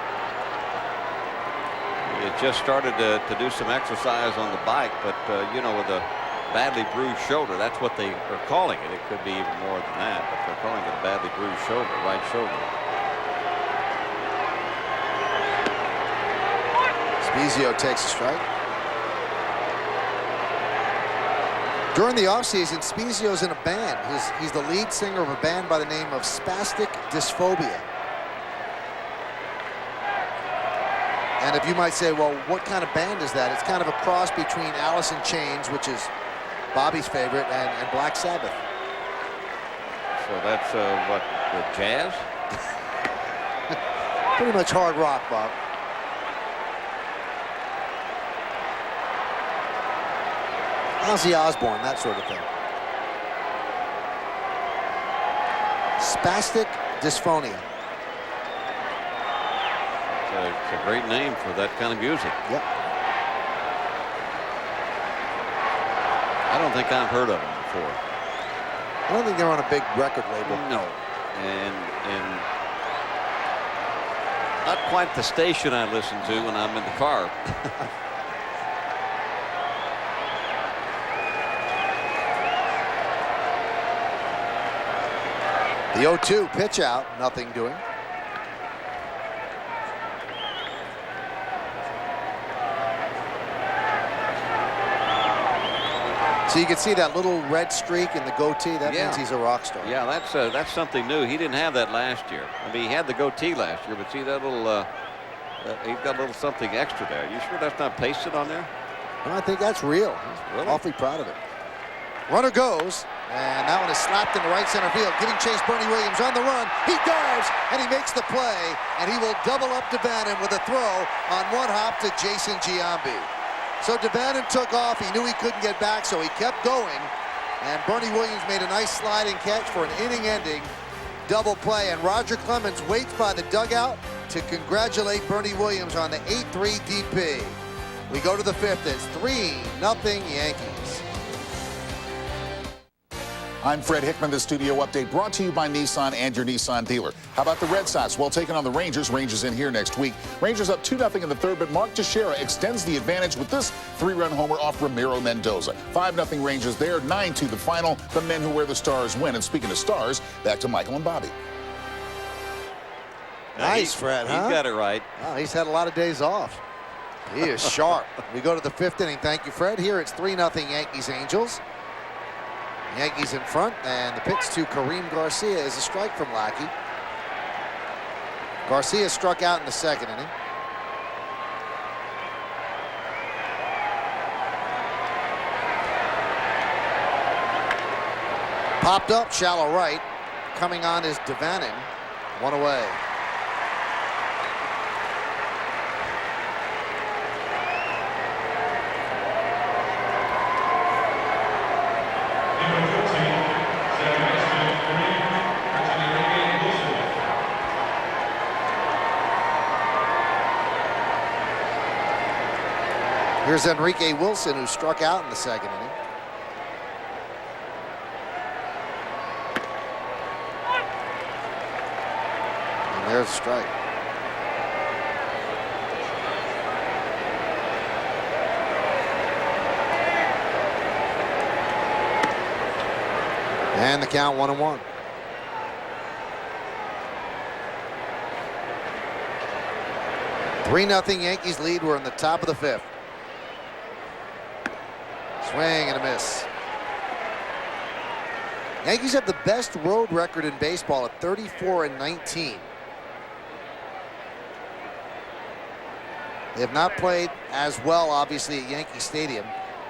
he had just started to do some exercise on the bike, but with a badly bruised shoulder, that's what they are calling it. It could be even more than that, but they're calling it a badly bruised shoulder, right shoulder. Spezio takes a strike. During the offseason, Spezio's in a band. He's the lead singer of a band by the name of Spastic Dysphobia. And if you might say, well, what kind of band is that? It's kind of a cross between Alice in Chains, which is Bobby's favorite, and Black Sabbath. So that's what, the jazz? Pretty much hard rock, Bob. Ozzy Osbourne, that sort of thing. Spastic dysphonia. It's a great name for that kind of music. Yep. I don't think I've heard of them before. I don't think they're on a big record label. No. And not quite the station I listen to when I'm in the car. The 0-2 pitch out, nothing doing. So you can see that little red streak in the goatee. That means he's a rock star. Yeah, that's something new. He didn't have that last year. I mean, he had the goatee last year, but see that little, he's got a little something extra there. You sure that's not pasted on there? Well, I think that's real. He's awfully proud of it. Runner goes, and that one is slapped in the right center field. Giving chase, Bernie Williams on the run. He dives, and he makes the play, and he will double up Devannon with a throw on one hop to Jason Giambi. So Devannon took off. He knew he couldn't get back, so he kept going. And Bernie Williams made a nice sliding catch for an inning-ending double play. And Roger Clemens waits by the dugout to congratulate Bernie Williams on the 8-3 DP. We go to the fifth. It's 3-0 Yankees. I'm Fred Hickman. The studio update brought to you by Nissan and your Nissan dealer. How about the Red Sox? Well, taking on the Rangers. Rangers in here next week. Rangers up 2-0 in the third, but Mark Teixeira extends the advantage with this 3-run homer off Ramiro Mendoza. 5-0 Rangers there. 9-2 the final. The men who wear the stars win. And speaking of stars, back to Michael and Bobby. Nice, Fred, huh? He got it right. Oh, he's had a lot of days off. He is sharp. We go to the fifth inning. Thank you, Fred. Here it's 3-0 Yankees Angels. Yankees in front, and the pitch to Kareem Garcia is a strike from Lackey. Garcia struck out in the second inning. Popped up, shallow right. Coming on is Devannon. One away. Here's Enrique Wilson, who struck out in the second inning. And there's a strike. And the count 1-1. Three-0 Yankees lead. We're in the top of the fifth. Swing and a miss. Yankees have the best road record in baseball at 34-19. They have not played as well, obviously, at Yankee Stadium.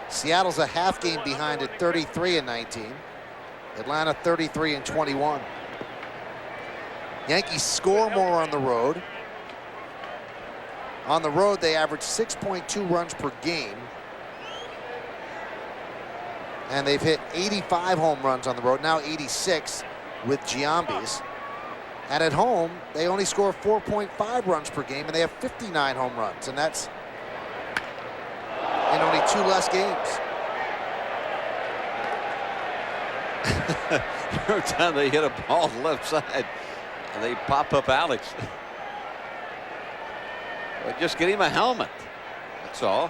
Seattle's a half game behind at 33-19. Atlanta 33-21. Yankees score more on the road. On the road, they average 6.2 runs per game. And they've hit 85 home runs on the road, now 86 with Giambi's. And at home, they only score 4.5 runs per game, and they have 59 home runs, and that's in only 2 less games. Every time they hit a ball left side, and they pop up Alex. Well, just get him a helmet. That's all.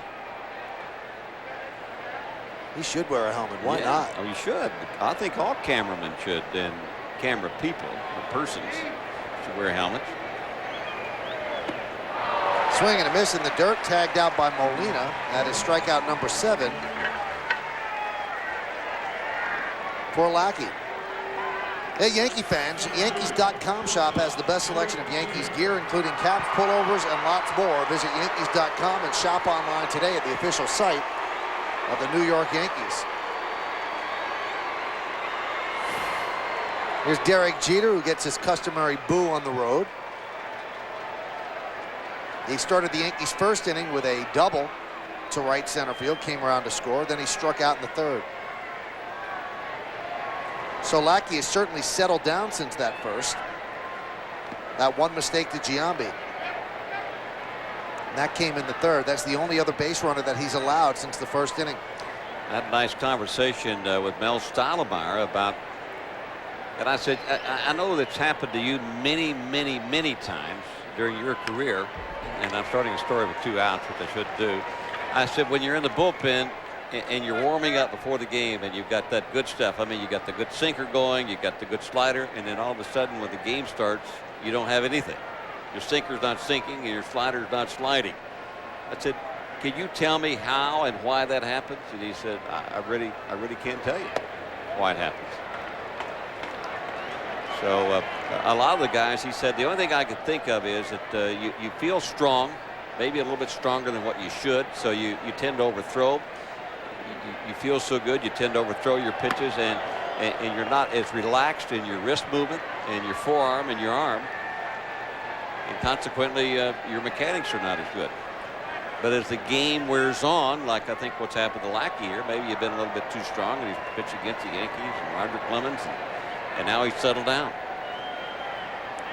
He should wear a helmet. Why not? Oh, you should. I think all cameramen should, and camera people, or persons, should wear helmets. Swing and a miss in the dirt, tagged out by Molina. That is strikeout number 7 for Lackey. Hey, Yankee fans, Yankees.com shop has the best selection of Yankees gear, including caps, pullovers, and lots more. Visit Yankees.com and shop online today at the official site of the New York Yankees. Here's Derek Jeter, who gets his customary boo on the road. He started the Yankees' first inning with a double to right center field, came around to score, then he struck out in the third. So Lackey has certainly settled down since that first. That one mistake to Giambi. And that came in the third. That's the only other base runner that he's allowed since the first inning. Had a nice conversation with Mel Stottlemyre about, and I said, I know that's happened to you many, many, many times during your career, and I'm starting a story with 2 outs, which I should do. I said, when you're in the bullpen and you're warming up before the game and you've got that good stuff, I mean, you got the good sinker going, you got the good slider, and then all of a sudden when the game starts, you don't have anything. Your sinker's not sinking and your slider's not sliding. I said, can you tell me how and why that happens? And he said, I really can't tell you why it happens. So a lot of the guys, he said, the only thing I could think of is that you feel strong, maybe a little bit stronger than what you should, so you tend to overthrow. You feel so good, you tend to overthrow your pitches, and you're not as relaxed in your wrist movement and your forearm and your arm, and consequently your mechanics are not as good. But as the game wears on, like I think what's happened to Lackey here, maybe you've been a little bit too strong, and he's pitched against the Yankees and Roger Clemens, and now he's settled down.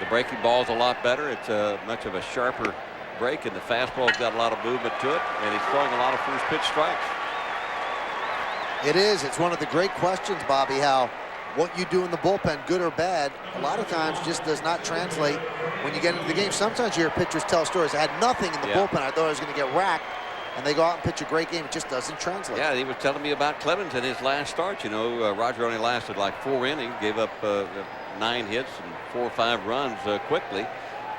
The breaking ball's a lot better. It's much of a sharper break, and the fastball's got a lot of movement to it, and he's throwing a lot of first pitch strikes. It is. It's one of the great questions, Bobby, how what you do in the bullpen, good or bad, a lot of times just does not translate when you get into the game. Sometimes you hear pitchers tell stories. I had nothing in the bullpen. I thought I was going to get racked. And they go out and pitch a great game. It just doesn't translate. Yeah, he was telling me about Clemens in his last start. You know, Roger only lasted like 4 innings, gave up 9 hits and 4 or 5 runs quickly.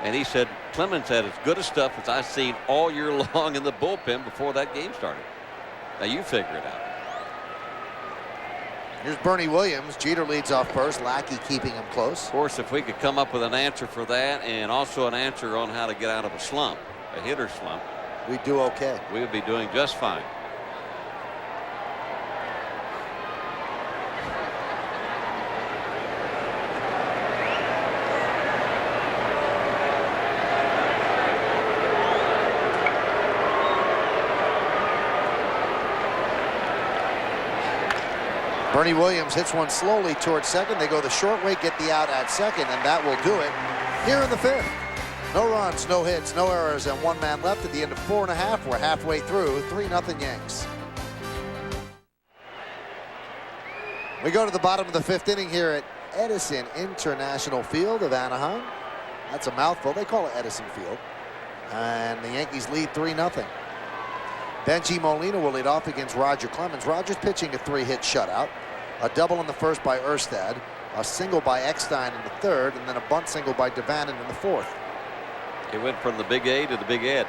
And he said Clemens had as good a stuff as I've seen all year long in the bullpen before that game started. Now you figure it out. Here's Bernie Williams. Jeter leads off first. Lackey keeping him close. Of course, if we could come up with an answer for that, and also an answer on how to get out of a slump, a hitter slump, we'd do okay. We would be doing just fine. Bernie Williams hits one slowly towards second. They go the short way, get the out at second, and that will do it here in the 5th. No runs, no hits, no errors, and 1 man left at the end of 4 1/2. We're halfway through. 3-0 Yanks. We go to the bottom of the 5th inning here at Edison International Field of Anaheim. That's a mouthful. They call it Edison Field. And the Yankees lead 3-0. Benji Molina will lead off against Roger Clemens. Roger's pitching a 3-hit shutout. A double in the first by Erstad, a single by Eckstein in the 3rd, and then a bunt single by Devannon in the 4th. He went from the Big A to the Big Ed.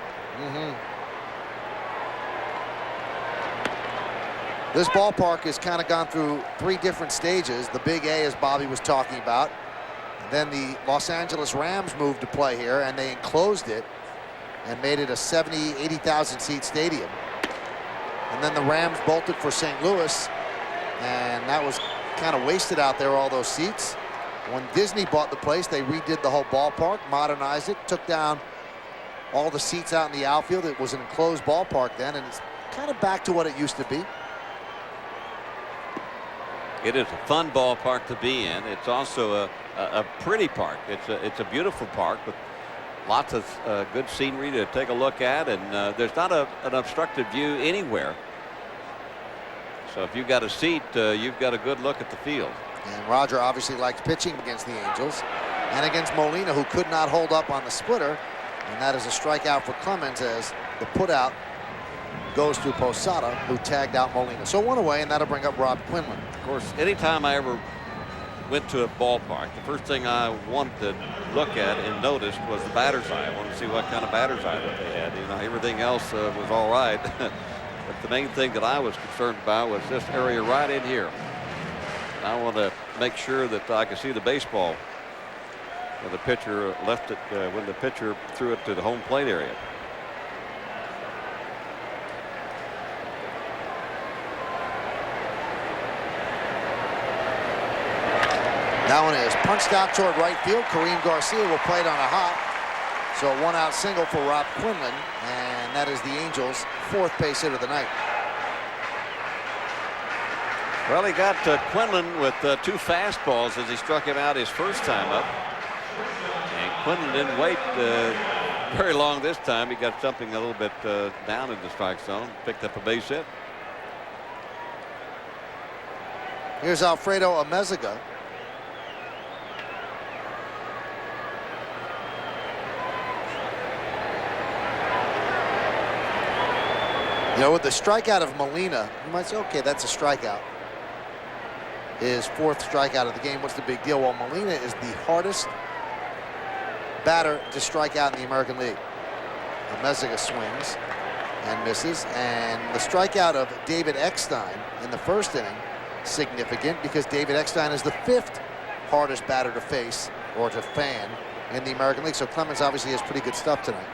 This ballpark has kind of gone through 3 different stages. The Big A, as Bobby was talking about. And then the Los Angeles Rams moved to play here, and they enclosed it and made it a 70,000, 80,000 seat stadium. And then the Rams bolted for St. Louis, and that was kind of wasted out there, all those seats. When Disney bought the place, they redid the whole ballpark, modernized it, took down all the seats out in the outfield. It was an enclosed ballpark then, and it's kind of back to what it used to be. It is a fun ballpark to be in. It's also a pretty park. It's a beautiful park with lots of good scenery to take a look at, and there's not an obstructed view anywhere. So if you've got a seat, you've got a good look at the field. And Roger obviously likes pitching against the Angels and against Molina, who could not hold up on the splitter. And that is a strikeout for Clemens as the putout goes to Posada, who tagged out Molina. So 1 away, and that'll bring up Rob Quinlan. Of course, anytime I ever went to a ballpark, the first thing I wanted to look at and noticed was the batter's eye. I wanted to see what kind of batter's eye that they had. You know, everything else was all right. But the main thing that I was concerned about was this area right in here. And I want to make sure that I can see the baseball when the pitcher left it, when the pitcher threw it to the home plate area. That one is punched out toward right field. Kareem Garcia will play it on a hop. So a 1-out single for Rob Quinlan, and that is the Angels' 4th base hit of the night. Well, he got Quinlan with 2 fastballs as he struck him out his first time up. And Quinlan didn't wait very long this time. He got something a little bit down in the strike zone, picked up a base hit. Here's Alfredo Amezaga. You know, with the strikeout of Molina, you might say, okay, that's a strikeout. His 4th strikeout of the game. What's the big deal? Well, Molina is the hardest batter to strike out in the American League. Amezaga swings. and misses. And the strikeout of David Eckstein in the first inning, significant because David Eckstein is the 5th hardest batter to face or to fan in the American League. So Clemens obviously has pretty good stuff tonight.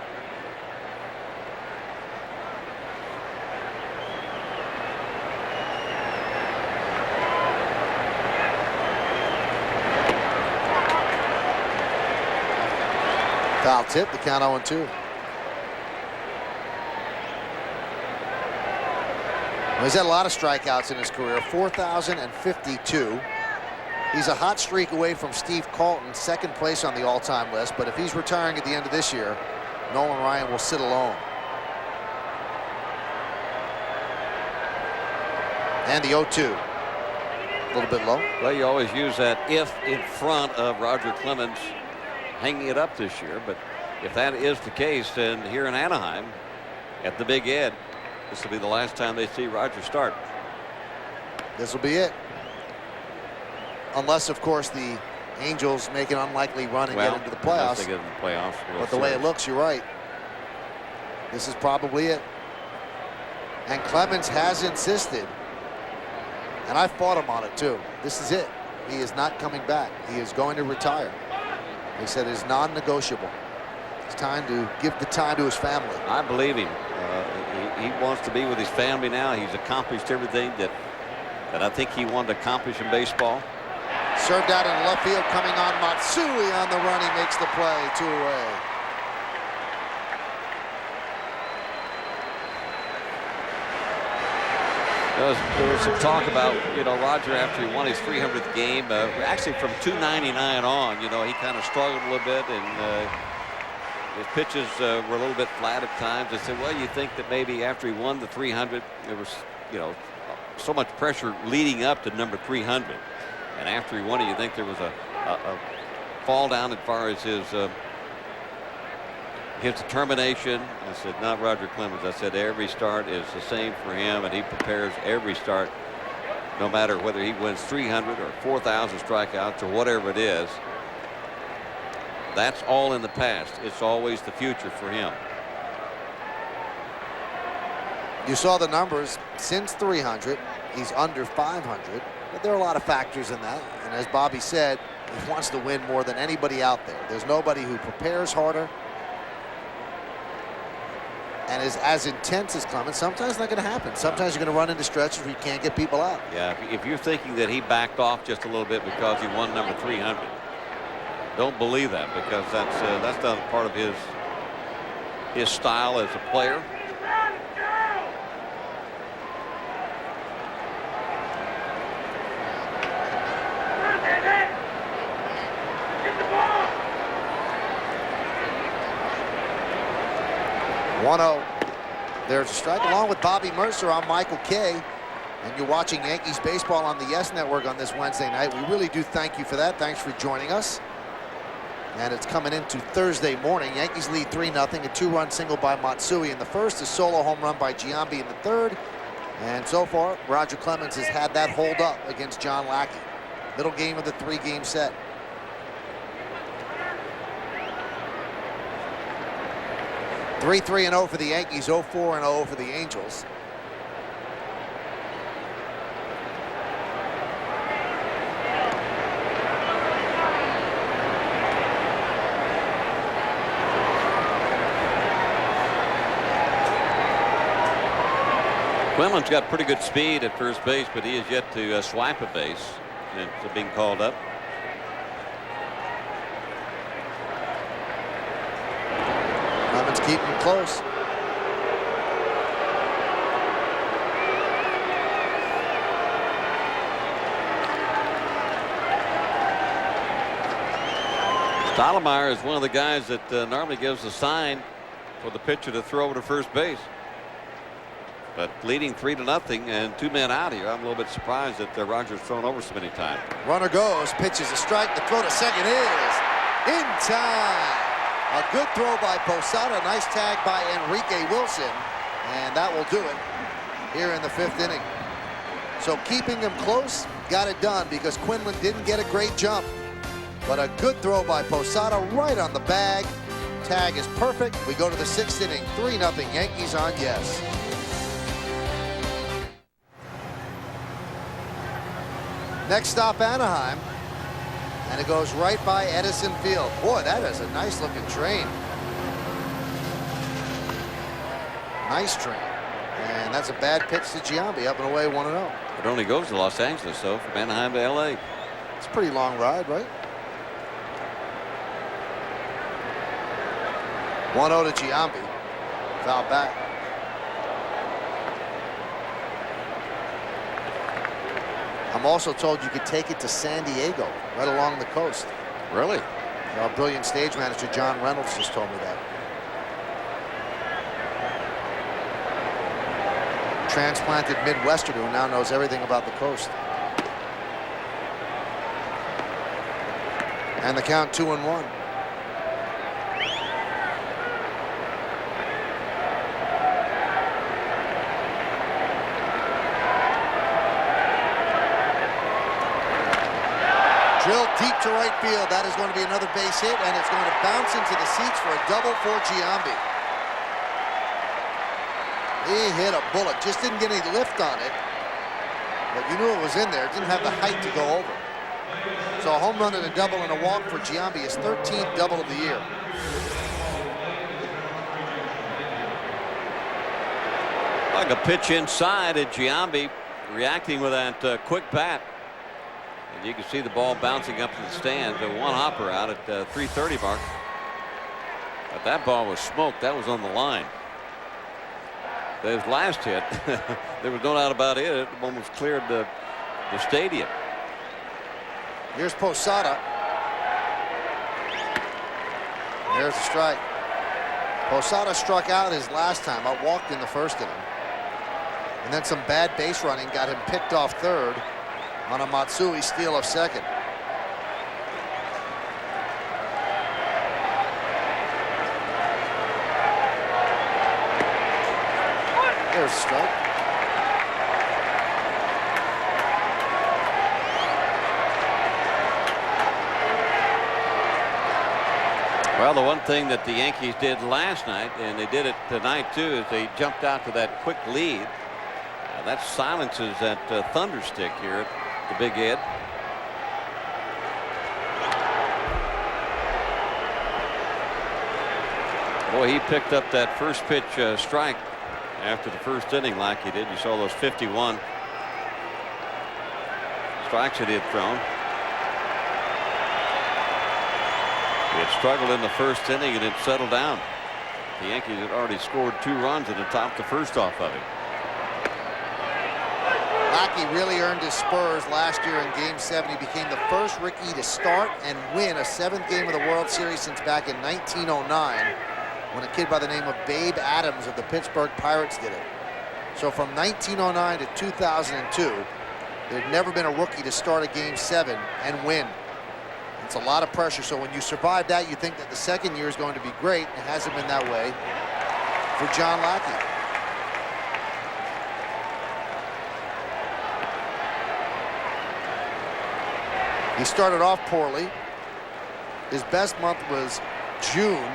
Foul tip, the count 0-2. He's had a lot of strikeouts in his career, 4,052. He's a hot streak away from Steve Carlton, 2nd place on the all-time list. But if he's retiring at the end of this year, Nolan Ryan will sit alone. And the 0-2. A little bit low. Well, you always use that if in front of Roger Clemens hanging it up this year. But if that is the case, then here in Anaheim at the Big Ed, this will be the last time they see Roger start. This will be it. Unless, of course, the Angels make an unlikely run and get into the playoffs. They get into the playoffs. But the way it looks, you're right. This is probably it. And Clemens has insisted, and I fought him on it too. This is it. He is not coming back. He is going to retire. He said it's non-negotiable. It's time to give the time to his family. I believe him. He wants to be with his family now. He's accomplished everything that I think he wanted to accomplish in baseball. Served out in left field, coming on Matsui on the run. He makes the play, 2 away. There was some talk about, Roger after he won his 300th game. Actually, from 299 on, he kind of struggled a little bit, and his pitches were a little bit flat at times. They said, well, you think that maybe after he won the 300, there was, so much pressure leading up to number 300. And after he won it, you think there was a fall down as far as his determination. I said, not Roger Clemens. I said every start is the same for him, and he prepares every start, no matter whether he wins 300 or 4,000 strikeouts or whatever it is. That's all in the past. It's always the future for him. You saw the numbers since 300. He's under 500. But there are a lot of factors in that. And as Bobby said, he wants to win more than anybody out there. There's nobody who prepares harder and is as intense as Clemens. Sometimes it's not going to happen. Sometimes you're going to run into stretches where you can't get people out. Yeah, if you're thinking that he backed off just a little bit because he won number 300, don't believe that, because that's not part of his style as a player. There's a strike along with Bobby Mercer on Michael Kay. And you're watching Yankees baseball on the Yes Network on this Wednesday night. We really do thank you for that. Thanks for joining us. And it's coming into Thursday morning. Yankees lead 3-0. A 2-run single by Matsui in the first. A solo home run by Giambi in the third. And so far, Roger Clemens has had that hold up against John Lackey. Middle game of the 3-game set. Three 3-0 for the Yankees, 0-4-0 for the Angels. Clemens got pretty good speed at first base, but he has yet to swipe a base since being called up. Clemens keeping him close. Stottlemyre is one of the guys that normally gives a sign for the pitcher to throw to first base. But leading 3-0 and 2 men out here, I'm a little bit surprised that Roger's thrown over so many times. Runner goes, pitches a strike. The throw to second is in time. A good throw by Posada. Nice tag by Enrique Wilson. And that will do it here in the 5th inning. So keeping him close, got it done because Quinlan didn't get a great jump. But a good throw by Posada right on the bag. tag is perfect. We go to the 6th inning, 3-0 Yankees on yes. Next stop, Anaheim, and it goes right by Edison Field. Boy, that is a nice looking train. Nice train. And that's a bad pitch to Giambi, up and away 1-0. It only goes to Los Angeles, though, from Anaheim to L.A. It's a pretty long ride, right? 1-0 to Giambi. Foul back. I'm also told you could take it to San Diego, right along the coast. Really? Our brilliant stage manager, John Reynolds, just told me that. Transplanted Midwesterner who now knows everything about the coast. And the count 2-1. Drilled deep to right field. That is going to be another base hit, and it's going to bounce into the seats for a double for Giambi. He hit a bullet, just didn't get any lift on it, but you knew it was in there. It didn't have the height to go over. So a home run and a double and a walk for Giambi, his 13th double of the year. Like a pitch inside, and Giambi reacting with that quick bat. And you can see the ball bouncing up to the stands. One hopper out at 3:30 mark. But that ball was smoked. That was on the line. His last hit, there was no doubt about it. It almost cleared the stadium. Here's Posada. There's the strike. Posada struck out his last time. Walked in the first inning. And then some bad base running got him picked off third on a Matsui steal of second. There's a strike. Well, the one thing that the Yankees did last night, and they did it tonight too, is they jumped out to that quick lead. That silences that thunder stick here at the Big Ed. Boy, he picked up that first pitch strike after the first inning like he did. You saw those 51 strikes that he had thrown. He had struggled in the first inning and it settled down. The Yankees had already scored 2 runs and had topped the first off of him. Lackey really earned his spurs last year in Game 7. He became the first rookie to start and win a 7th game of the World Series since back in 1909, when a kid by the name of Babe Adams of the Pittsburgh Pirates did it. So from 1909 to 2002, there'd never been a rookie to start a Game 7 and win. It's a lot of pressure. So when you survive that, you think that the second year is going to be great. It hasn't been that way for John Lackey. He started off poorly. His best month was June,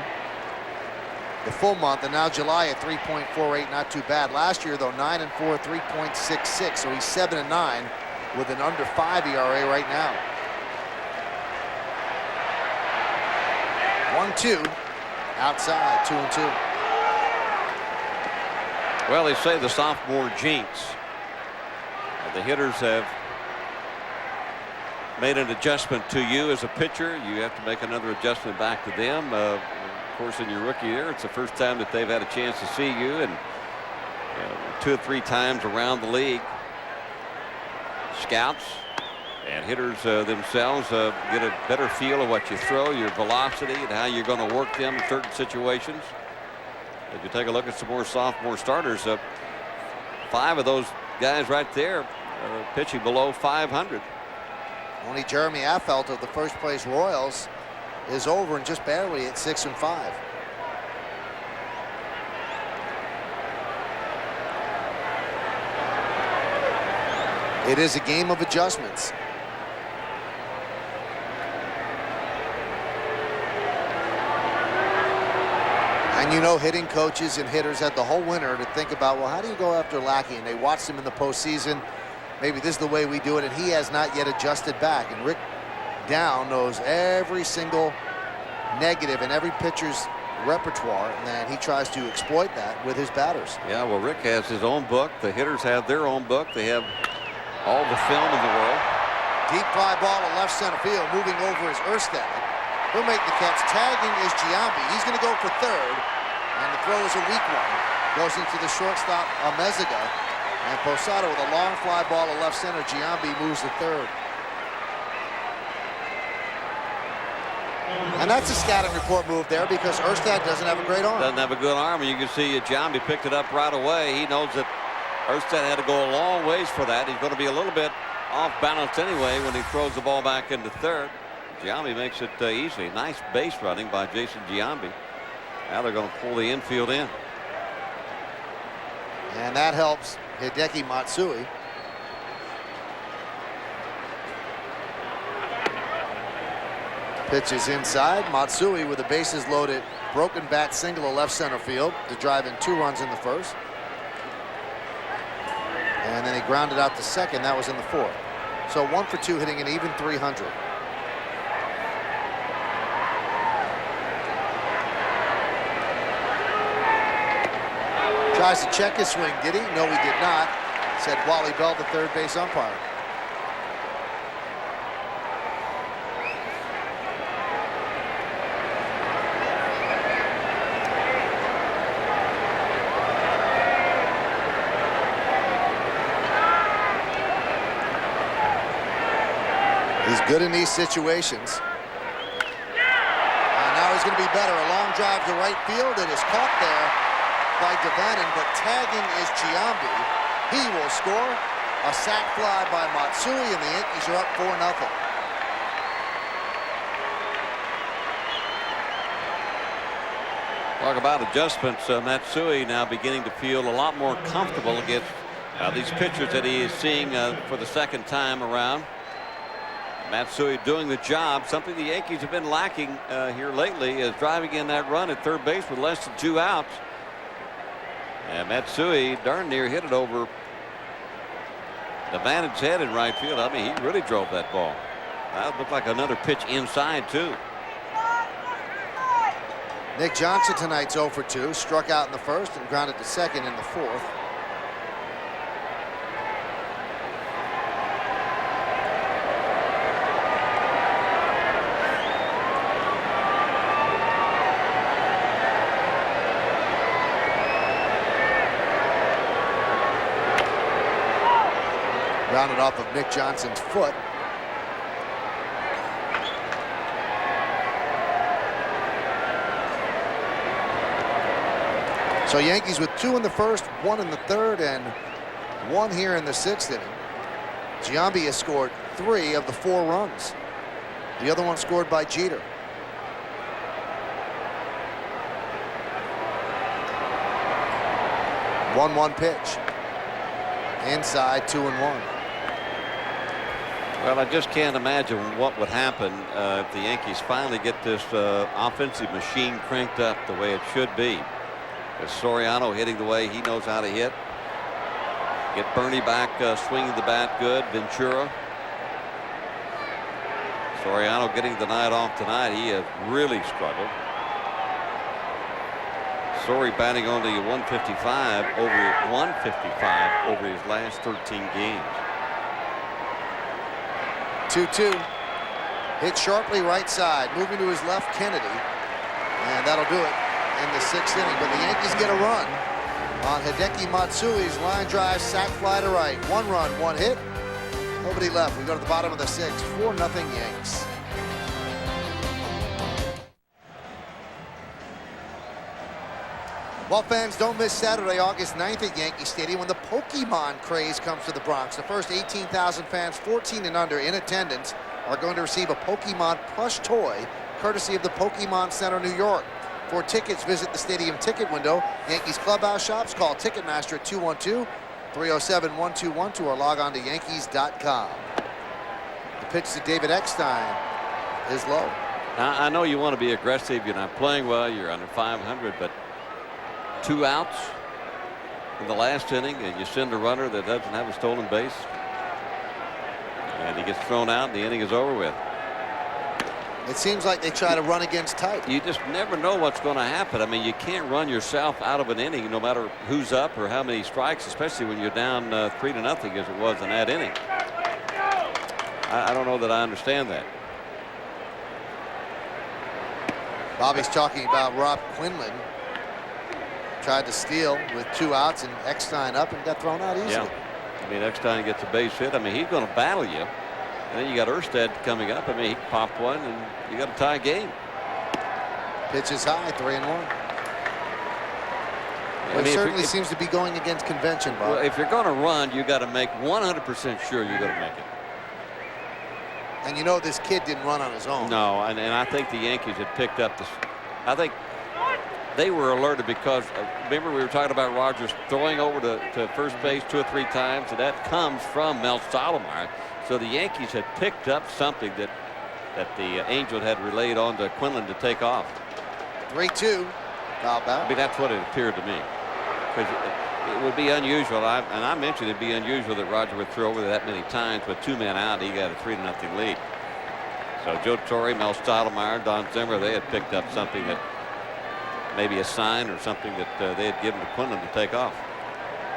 the full month, and now July at 3.48, not too bad. Last year, though, 9-4, 3.66, so he's 7-9 with an under 5 ERA right now. 1-2, outside, 2-2. Well, they say the sophomore jinx. The hitters have made an adjustment to you as a pitcher. You have to make another adjustment back to them. Of course, in your rookie year, it's the first time that they've had a chance to see you, and 2 or 3 times around the league. Scouts and hitters themselves get a better feel of what you throw, your velocity, and how you're going to work them in certain situations. If you take a look at some more sophomore starters, 5 of those guys right there pitching below 500. Only Jeremy Affeldt of the first place Royals is over and just barely at 6-5. It is a game of adjustments. And you know, hitting coaches and hitters had the whole winter to think about, well, how do you go after Lackey? And they watched him in the postseason. Maybe this is the way we do it, and he has not yet adjusted back. And Rick Down knows every single negative in every pitcher's repertoire, and then he tries to exploit that with his batters. Yeah, well, Rick has his own book. The hitters have their own book. They have all the film in the world. Deep fly ball to left center field. Moving over is Erstad. He'll make the catch. Tagging is Giambi. He's going to go for third. And the throw is a weak one. Goes into the shortstop, Amezaga. And Posada with a long fly ball to left center. Giambi moves to third. And that's a scouting report move there because Erstad doesn't have a great arm. Doesn't have a good arm. And you can see Giambi picked it up right away. He knows that Erstad had to go a long ways for that. He's going to be a little bit off balance anyway when he throws the ball back into third. Giambi makes it easy. Nice base running by Jason Giambi. Now they're going to pull the infield in. And that helps Hideki Matsui. Pitch is inside. Matsui with the bases loaded. Broken bat single to left center field to drive in 2 runs in the first. And then he grounded out to second. That was in the fourth. So 1 for 2 hitting an even 300. Tries to check his swing. Did he? No, he did not. Said Wally Bell, the third base umpire. He's good in these situations. And now he's going to be better. A long drive to right field. It is caught there by Devannon, but tagging is Giambi. He will score. A sac fly by Matsui, and the Yankees are up 4-0. Talk about adjustments. Matsui now beginning to feel a lot more comfortable against these pitchers that he is seeing for the second time around. Matsui doing the job. Something the Yankees have been lacking here lately is driving in that run at third base with less than 2 outs. And Matsui darn near hit it over Devannon's head in right field. I mean, he really drove that ball. That looked like another pitch inside, too. Nick Johnson tonight's 0 for 2. Struck out in the first and grounded to second in the fourth. Rounded off of Nick Johnson's foot. So Yankees with 2 in the first, 1 in the third, and 1 here in the 6th inning. Giambi has scored 3 of the 4 runs. The other one scored by Jeter. One pitch. Inside, 2-1. Well, I just can't imagine what would happen if the Yankees finally get this offensive machine cranked up the way it should be. With Soriano hitting the way he knows how to hit. Get Bernie back swinging the bat good. Ventura. Soriano getting the night off tonight. He has really struggled. Sori batting only 155 over his last 13 games. 2-2. Hit sharply right side. Moving to his left, Kennedy. And that'll do it in the 6th inning. But the Yankees get a run on Hideki Matsui's line drive sac fly to right. 1 run, 1 hit. Nobody left. We go to the bottom of the 6th. 4-0 Yanks. Well, fans, don't miss Saturday, August 9th at Yankee Stadium when the Pokemon craze comes to the Bronx. The first 18,000 fans, 14 and under in attendance, are going to receive a Pokemon plush toy courtesy of the Pokemon Center, New York. For tickets, visit the stadium ticket window, Yankees clubhouse shops. Call Ticketmaster at 212-307-1212 or log on to Yankees.com. The pitch to David Eckstein is low. Now, I know you want to be aggressive. You're not playing well. You're under 500, but 2 outs in the last inning, and you send a runner that doesn't have a stolen base, and he gets thrown out, and the inning is over with. It seems like they try to run against type. You just never know what's going to happen. I mean, you can't run yourself out of an inning no matter who's up or how many strikes, especially when you're down 3-0 as it was in that inning. I don't know that I understand that. Bobby's talking about Rob Quinlan. Tried to steal with 2 outs and Eckstein up and got thrown out easily. Yeah. I mean, Eckstein gets a base hit. I mean, he's going to battle you. And then you got Erstad coming up. I mean, he popped one, and you got a tie game. Pitch is high, 3-1. I mean, it certainly seems to be going against convention, Bob. Well, if you're going to run, you got to make 100% sure you're going to make it. And you know this kid didn't run on his own. No, and I think the Yankees had picked up this. I think they were alerted because remember we were talking about Rogers throwing over to first base 2 or 3 times, and that comes from Mel Stottlemyre. So the Yankees had picked up something that the Angels had relayed on to Quinlan to take off. 3-2. I mean, that's what it appeared to me. Because it would be unusual, and I mentioned it'd be unusual that Roger would throw over that many times with 2 men out. He got a 3-0 lead. So Joe Torre, Mel Stottlemyre, Don Zimmer, they had picked up something that maybe a sign or something that they had given to Quinlan to take off.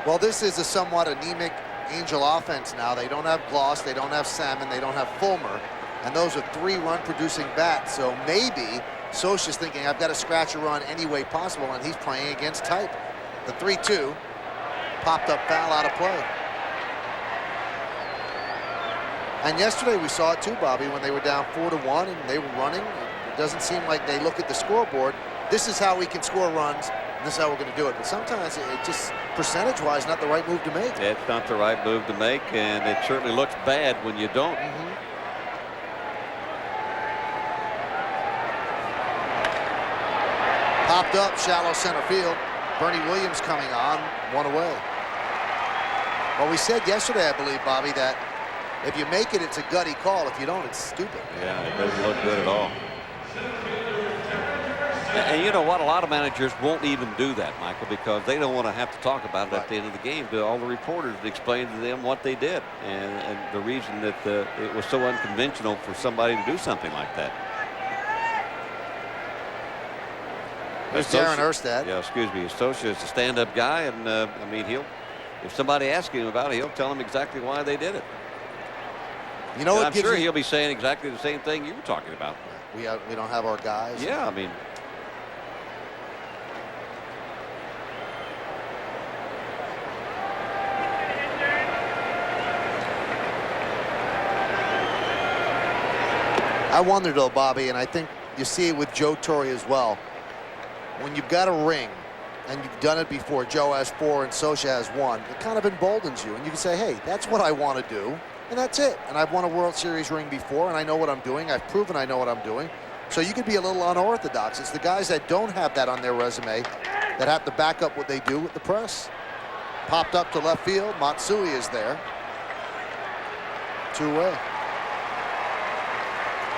Well, this is a somewhat anemic Angel offense now. They don't have Gloss, they don't have Salmon, they don't have Fulmer, and those are 3 run-producing bats. So maybe Scioscia's thinking, I've got to scratch a run any way possible, and he's playing against type. The 3-2 popped up foul out of play. And yesterday we saw it too, Bobby, when they were down 4-1 and they were running. It doesn't seem like they look at the scoreboard. This is how we can score runs. This is how we're going to do it. But sometimes it just percentage-wise not the right move to make. It's not the right move to make, and it certainly looks bad when you don't. Popped up, shallow center field. Bernie Williams coming on, 1 away. Well, we said yesterday, I believe, Bobby, that if you make it, it's a gutty call. If you don't, it's stupid. Yeah, it doesn't look good at all. And you know what? A lot of managers won't even do that, Michael, because they don't want to have to talk about it at the end of the game to all the reporters to explain to them what they did and the reason that it was so unconventional for somebody to do something like that. There's Darren Erstad. Yeah, excuse me. Scioscia is a stand-up guy, and I mean, if somebody asks him about it, he'll tell them exactly why they did it. You know, I'm sure he'll be saying exactly the same thing you were talking about. We don't have our guys. Yeah, I mean. I wonder though, Bobby, and I think you see it with Joe Torre as well. When you've got a ring and you've done it before, Joe has 4 and Scioscia has 1, it kind of emboldens you, and you can say, hey, that's what I want to do, and that's it. And I've won a World Series ring before, and I know what I'm doing. I've proven I know what I'm doing. So you could be a little unorthodox. It's the guys that don't have that on their resume that have to back up what they do with the press. Popped up to left field. Matsui is there. 2 away.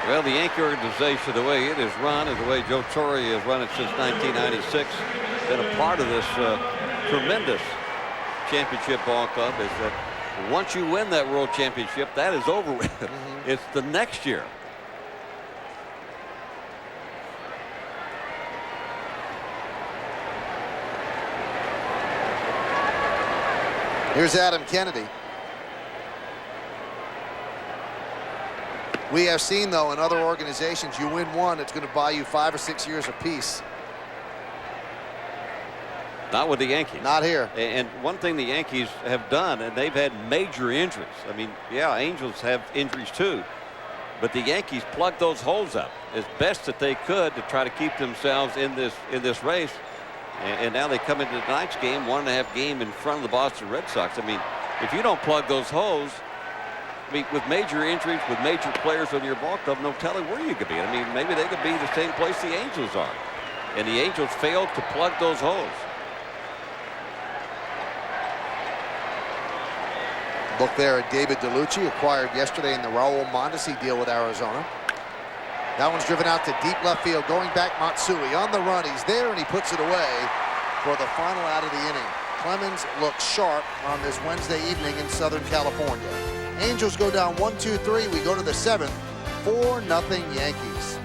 Well, the Yankee organization, the way it is run and the way Joe Torre has run it since 1996, been a part of this tremendous championship ball club, is that once you win that World Championship, that is over with. It's the next year. Here's Adam Kennedy. We have seen, though, in other organizations, you win one, it's going to buy you 5 or 6 years apiece. Not with the Yankees. Not here. And one thing the Yankees have done, and they've had major injuries. I mean, yeah, Angels have injuries too, but the Yankees plugged those holes up as best that they could to try to keep themselves in this race. And now they come into tonight's game, 1.5 game in front of the Boston Red Sox. I mean, if you don't plug those holes, I mean, with major injuries, with major players on your ball club, no telling where you could be. I mean, maybe they could be the same place the Angels are. And the Angels failed to plug those holes. Look there at David DeLucci, acquired yesterday in the Raul Mondesi deal with Arizona. That one's driven out to deep left field. Going back, Matsui on the run. He's there, and he puts it away. for the final out of the inning. Clemens looks sharp on this Wednesday evening in Southern California. Angels go down 1-2-3. We go to the 7th. 4-0 Yankees.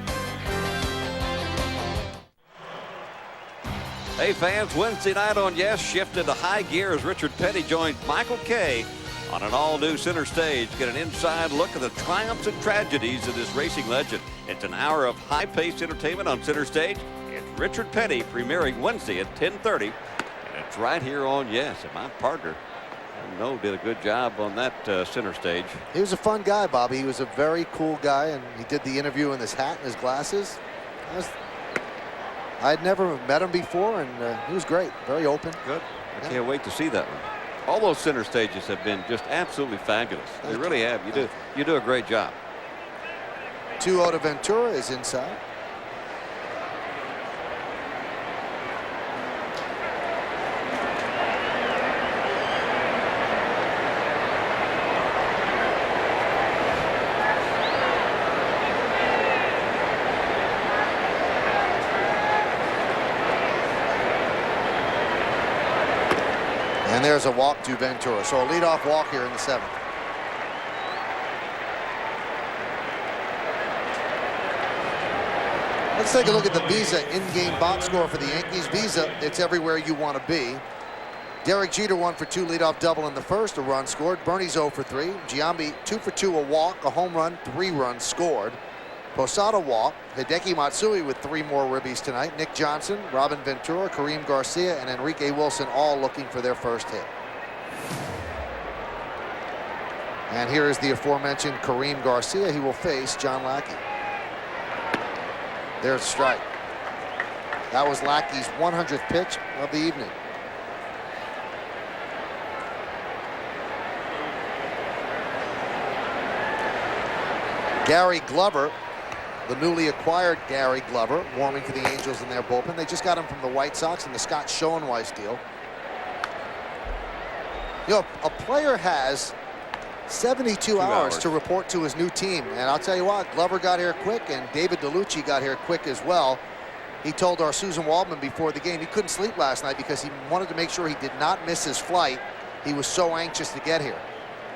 Hey fans, Wednesday night on Yes shifted to high gear as Richard Petty joins Michael Kay on an all-new center stage. Get an inside look at the triumphs and tragedies of this racing legend. It's an hour of high-paced entertainment on center stage. It's Richard Petty premiering Wednesday at 10:30. And it's right here on Yes. And my partner, I know, did a good job on that center stage. He was a fun guy, Bobby. He was a very cool guy, and he did the interview in his hat and his glasses. I'd never met him before, and he was great. Very open. Good. I can't wait to see that one. All those center stages have been just absolutely fabulous. They really have. You do a great job. 2-0 to Ventura is inside. And there's a walk to Ventura. So a leadoff walk here in the 7th. Let's take a look at the Visa in-game box score for the Yankees. Visa, it's everywhere you want to be. Derek Jeter 1 for 2, leadoff double in the first, a run scored. Bernie's 0 for 3. Giambi 2 for 2, a walk, a home run, 3 runs scored. Posada walk. Hideki Matsui with 3 more ribbies tonight. Nick Johnson, Robin Ventura, Kareem Garcia, and Enrique Wilson all looking for their first hit. And here is the aforementioned Kareem Garcia. He will face John Lackey. There's a strike. That was Lackey's 100th pitch of the evening. Gary Glover, the newly acquired Gary Glover, warming to the Angels in their bullpen. They just got him from the White Sox in the Scott Schoenweiss deal. You know, a player has 72 hours to report to his new team. And I'll tell you what, Glover got here quick, and David DeLucci got here quick as well. He told our Susan Waldman before the game he couldn't sleep last night because he wanted to make sure he did not miss his flight. He was so anxious to get here.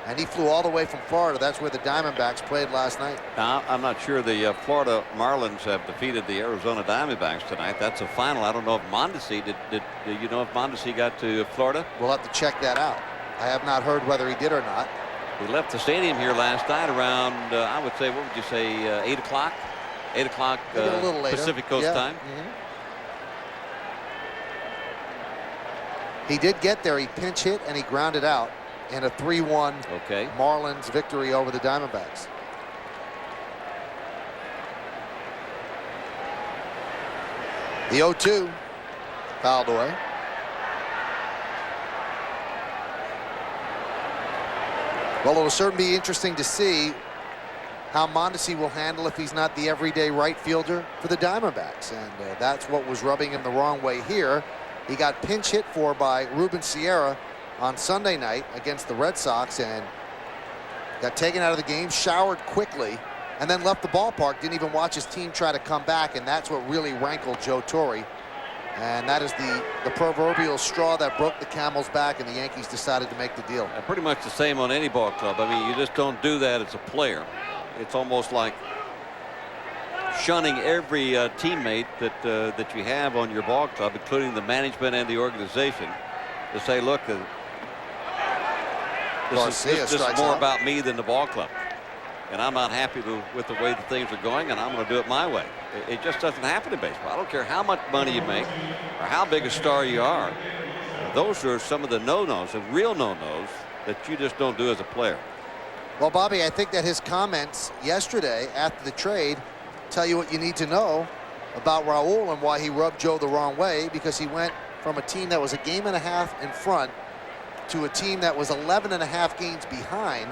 And he flew all the way from Florida. That's where the Diamondbacks played last night. Now, I'm not sure the Florida Marlins have defeated the Arizona Diamondbacks tonight. That's a final. I don't know if Mondesi did you know if Mondesi got to Florida? We'll have to check that out. I have not heard whether he did or not. He left the stadium here last night around, I would say, what would you say, 8 o'clock? 8 o'clock a little later. Pacific Coast time. He did get there. He pinch hit and he grounded out in a 3-1 Marlins victory over the Diamondbacks. The 0-2 fouled away. Well, it'll certainly be interesting to see how Mondesi will handle if he's not the everyday right fielder for the Diamondbacks. And that's what was rubbing him the wrong way here. He got pinch hit for by Ruben Sierra on Sunday night against the Red Sox and got taken out of the game, showered quickly, and then left the ballpark. Didn't even watch his team try to come back, and that's what really rankled Joe Torre. And that is the proverbial straw that broke the camel's back, and the Yankees decided to make the deal. Pretty much the same on any ball club. I mean, you just don't do that as a player. It's almost like shunning every teammate that you have on your ball club, including the management and the organization, to say, look, this is more about me than the ball club. And I'm not happy with the way that things are going, and I'm going to do it my way. It just doesn't happen in baseball. I don't care how much money you make or how big a star you are. Those are some of the no-nos, the real no-nos that you just don't do as a player. Well, Bobby, I think that his comments yesterday after the trade tell you what you need to know about Raul and why he rubbed Joe the wrong way, because he went from a team that was a game and a half in front to a team that was 11.5 games behind,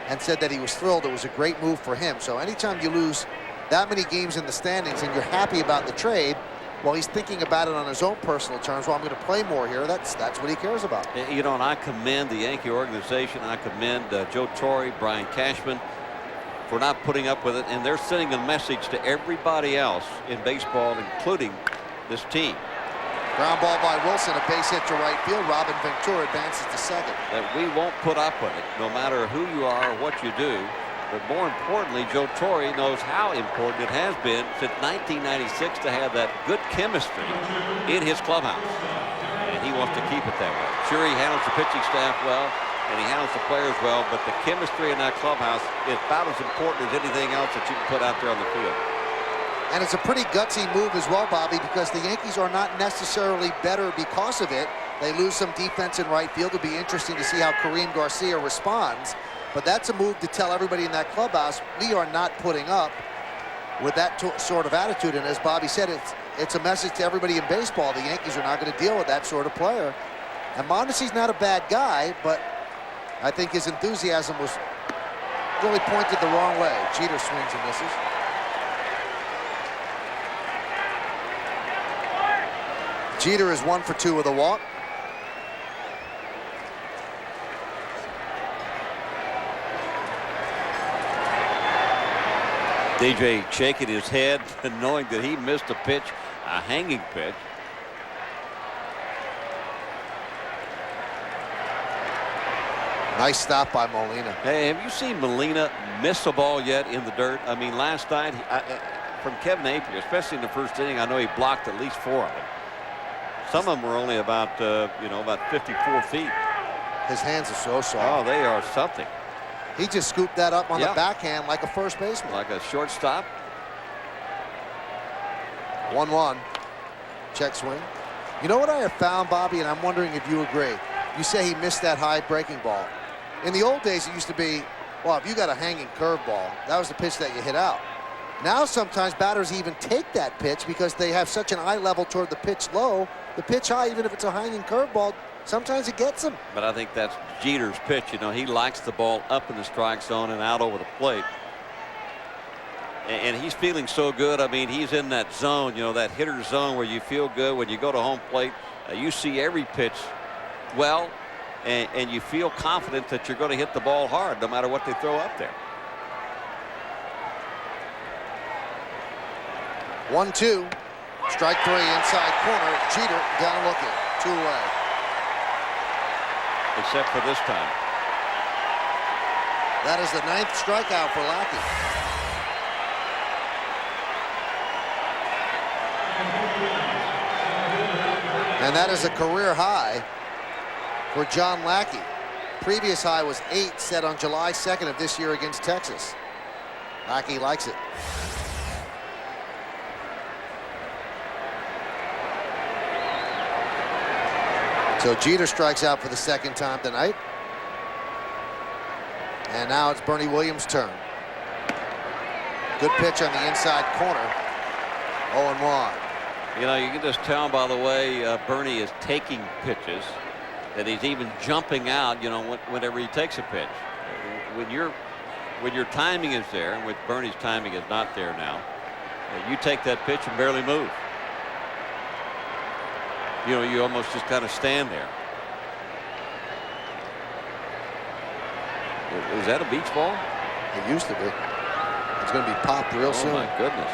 and said that he was thrilled. It was a great move for him. So anytime you lose that many games in the standings and you're happy about the trade, well, he's thinking about it on his own personal terms. Well, I'm going to play more here. That's what he cares about. You know, and I commend the Yankee organization. I commend Joe Torre, Brian Cashman for not putting up with it. And they're sending a message to everybody else in baseball, including this team. Ground ball by Wilson, a base hit to right field. Robin Ventura advances to second. That we won't put up with it, no matter who you are or what you do. But more importantly, Joe Torre knows how important it has been since 1996 to have that good chemistry in his clubhouse. And he wants to keep it that way. Sure, he handles the pitching staff well, and he handles the players well, but the chemistry in that clubhouse is about as important as anything else that you can put out there on the field. And it's a pretty gutsy move as well, Bobby, because the Yankees are not necessarily better because of it. They lose some defense in right field. It'll be interesting to see how Kareem Garcia responds. But that's a move to tell everybody in that clubhouse, we are not putting up with that sort of attitude. And as Bobby said, it's a message to everybody in baseball. The Yankees are not going to deal with that sort of player. And Mondesi's not a bad guy, but I think his enthusiasm was really pointed the wrong way. Jeter swings and misses. Jeter is 1 for 2 with a walk. DJ shaking his head and knowing that he missed a pitch, a hanging pitch. Nice stop by Molina. Hey, have you seen Molina miss a ball yet in the dirt? I mean, last night from Kevin Napier, especially in the first inning, I know he blocked at least 4 of them. Some of them were only about, about 54 feet. His hands are so soft. Oh, they are something. He just scooped that up on the backhand like a first baseman. Like a shortstop. 1-1. Check swing. You know what I have found, Bobby, and I'm wondering if you agree. You say he missed that high breaking ball. In the old days, it used to be, well, if you got a hanging curveball, that was the pitch that you hit out. Now sometimes batters even take that pitch because they have such an eye level toward the pitch low. The pitch high, even if it's a hanging curveball, sometimes it gets him. But I think that's Jeter's pitch. You know, he likes the ball up in the strike zone and out over the plate. And he's feeling so good. I mean, he's in that zone, that hitter zone where you feel good when you go to home plate. You see every pitch well, and you feel confident that you're going to hit the ball hard no matter what they throw up there. 1-2. Strike 3 inside corner. Jeter down looking. 2 away. Except for this time. That is the 9th strikeout for Lackey. And that is a career high for John Lackey. Previous high was 8, set on July 2nd of this year against Texas. Lackey likes it. So Jeter strikes out for the 2nd time tonight. And now it's Bernie Williams' turn. Good pitch on the inside corner. 0-1. You can just tell by the way Bernie is taking pitches that he's even jumping out, whenever he takes a pitch. When your timing is there, and with Bernie's timing is not there now, you take that pitch and barely move. You almost just kind of stand there. Is that a beach ball? It used to be. It's going to be popped real soon. Oh, my goodness.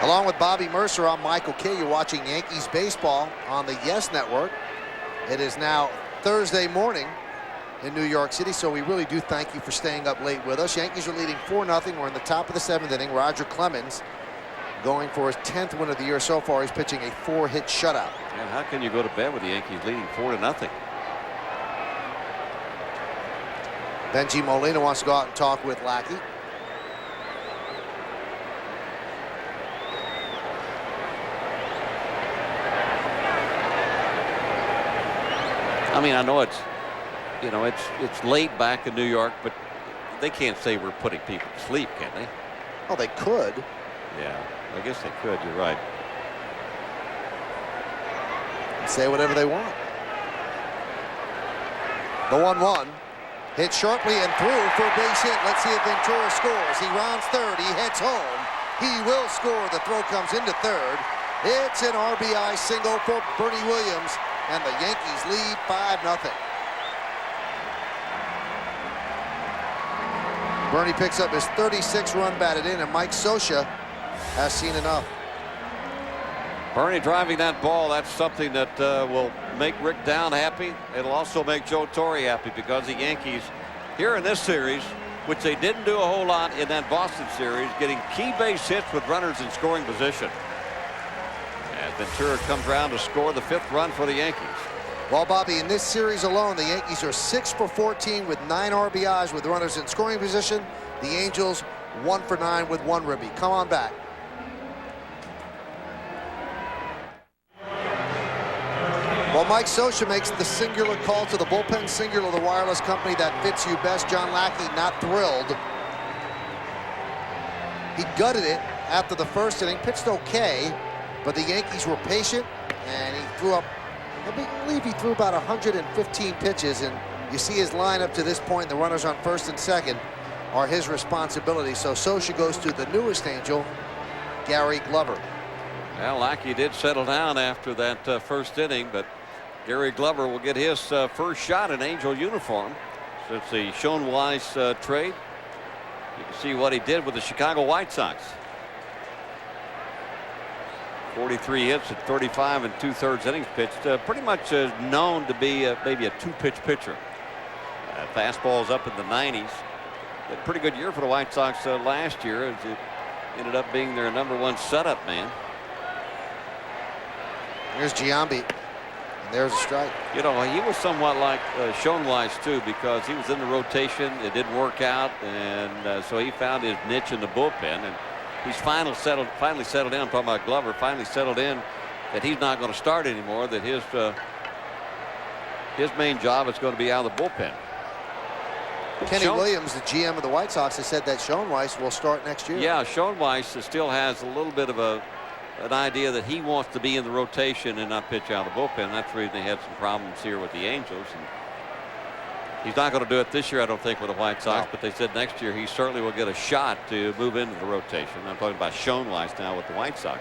Along with Bobby Mercer, I'm Michael Kay. You're watching Yankees baseball on the Yes Network. It is now Thursday morning in New York City, so we really do thank you for staying up late with us. Yankees are leading 4-0. We're in the top of the 7th inning. Roger Clemens going for his 10th win of the year so far. He's pitching a 4-hit shutout. And how can you go to bed with the Yankees leading 4-0? Benji Molina wants to go out and talk with Lackey. I mean, I know it's late back in New York, but they can't say we're putting people to sleep, can they? Oh, they could. Yeah, I guess they could. You're right. Say whatever they want. The 1-1. Hit sharply and through for a base hit. Let's see if Ventura scores. He rounds third. He heads home. He will score. The throw comes into third. It's an RBI single for Bernie Williams, and the Yankees lead 5-0. Bernie picks up his 36th run batted in, and Mike Scioscia has seen enough. Bernie driving that ball, that's something that will make Rick Down happy. It'll also make Joe Torre happy because the Yankees here in this series, which they didn't do a whole lot in that Boston series, getting key base hits with runners in scoring position. And Ventura comes around to score the 5th run for the Yankees. Well, Bobby, in this series alone, the Yankees are 6 for 14 with 9 RBIs with runners in scoring position. The Angels 1 for 9 with 1 ribby. Come on back. Well, Mike Scioscia makes the singular call to the bullpen, singular the wireless company that fits you best. John Lackey not thrilled. He gutted it after the first inning, pitched okay, but the Yankees were patient, and he threw up, I believe he threw about 115 pitches, and you see his lineup to this point. The runners on first and second are his responsibility. So Scioscia goes to the newest Angel, Gary Glover. Well, Lackey did settle down after that first inning, but Gary Glover will get his first shot in Angel uniform since the Sean Weiss trade. You can see what he did with the Chicago White Sox. 43 hits at 35 and 2/3 innings pitched. Pretty much known to be maybe a 2-pitch pitcher. Fastballs up in the 90s. Had a pretty good year for the White Sox last year, as it ended up being their #1 setup man. Here's Giambi. There's a strike. You know, he was somewhat like Sean Weiss too, because he was in the rotation. It didn't work out, and so he found his niche in the bullpen, and he's finally settled in. I'm talking about Glover. Finally settled in that he's not going to start anymore. That his main job is going to be out of the bullpen. Kenny Williams, the GM of the White Sox, has said that Sean Weiss will start next year. Yeah, Sean Weiss still has a little bit of an idea that he wants to be in the rotation and not pitch out of the bullpen. That's the reason they had some problems here with the Angels. And he's not going to do it this year, I don't think, with the White Sox, but they said next year he certainly will get a shot to move into the rotation. I'm talking about Sean Weiss now with the White Sox.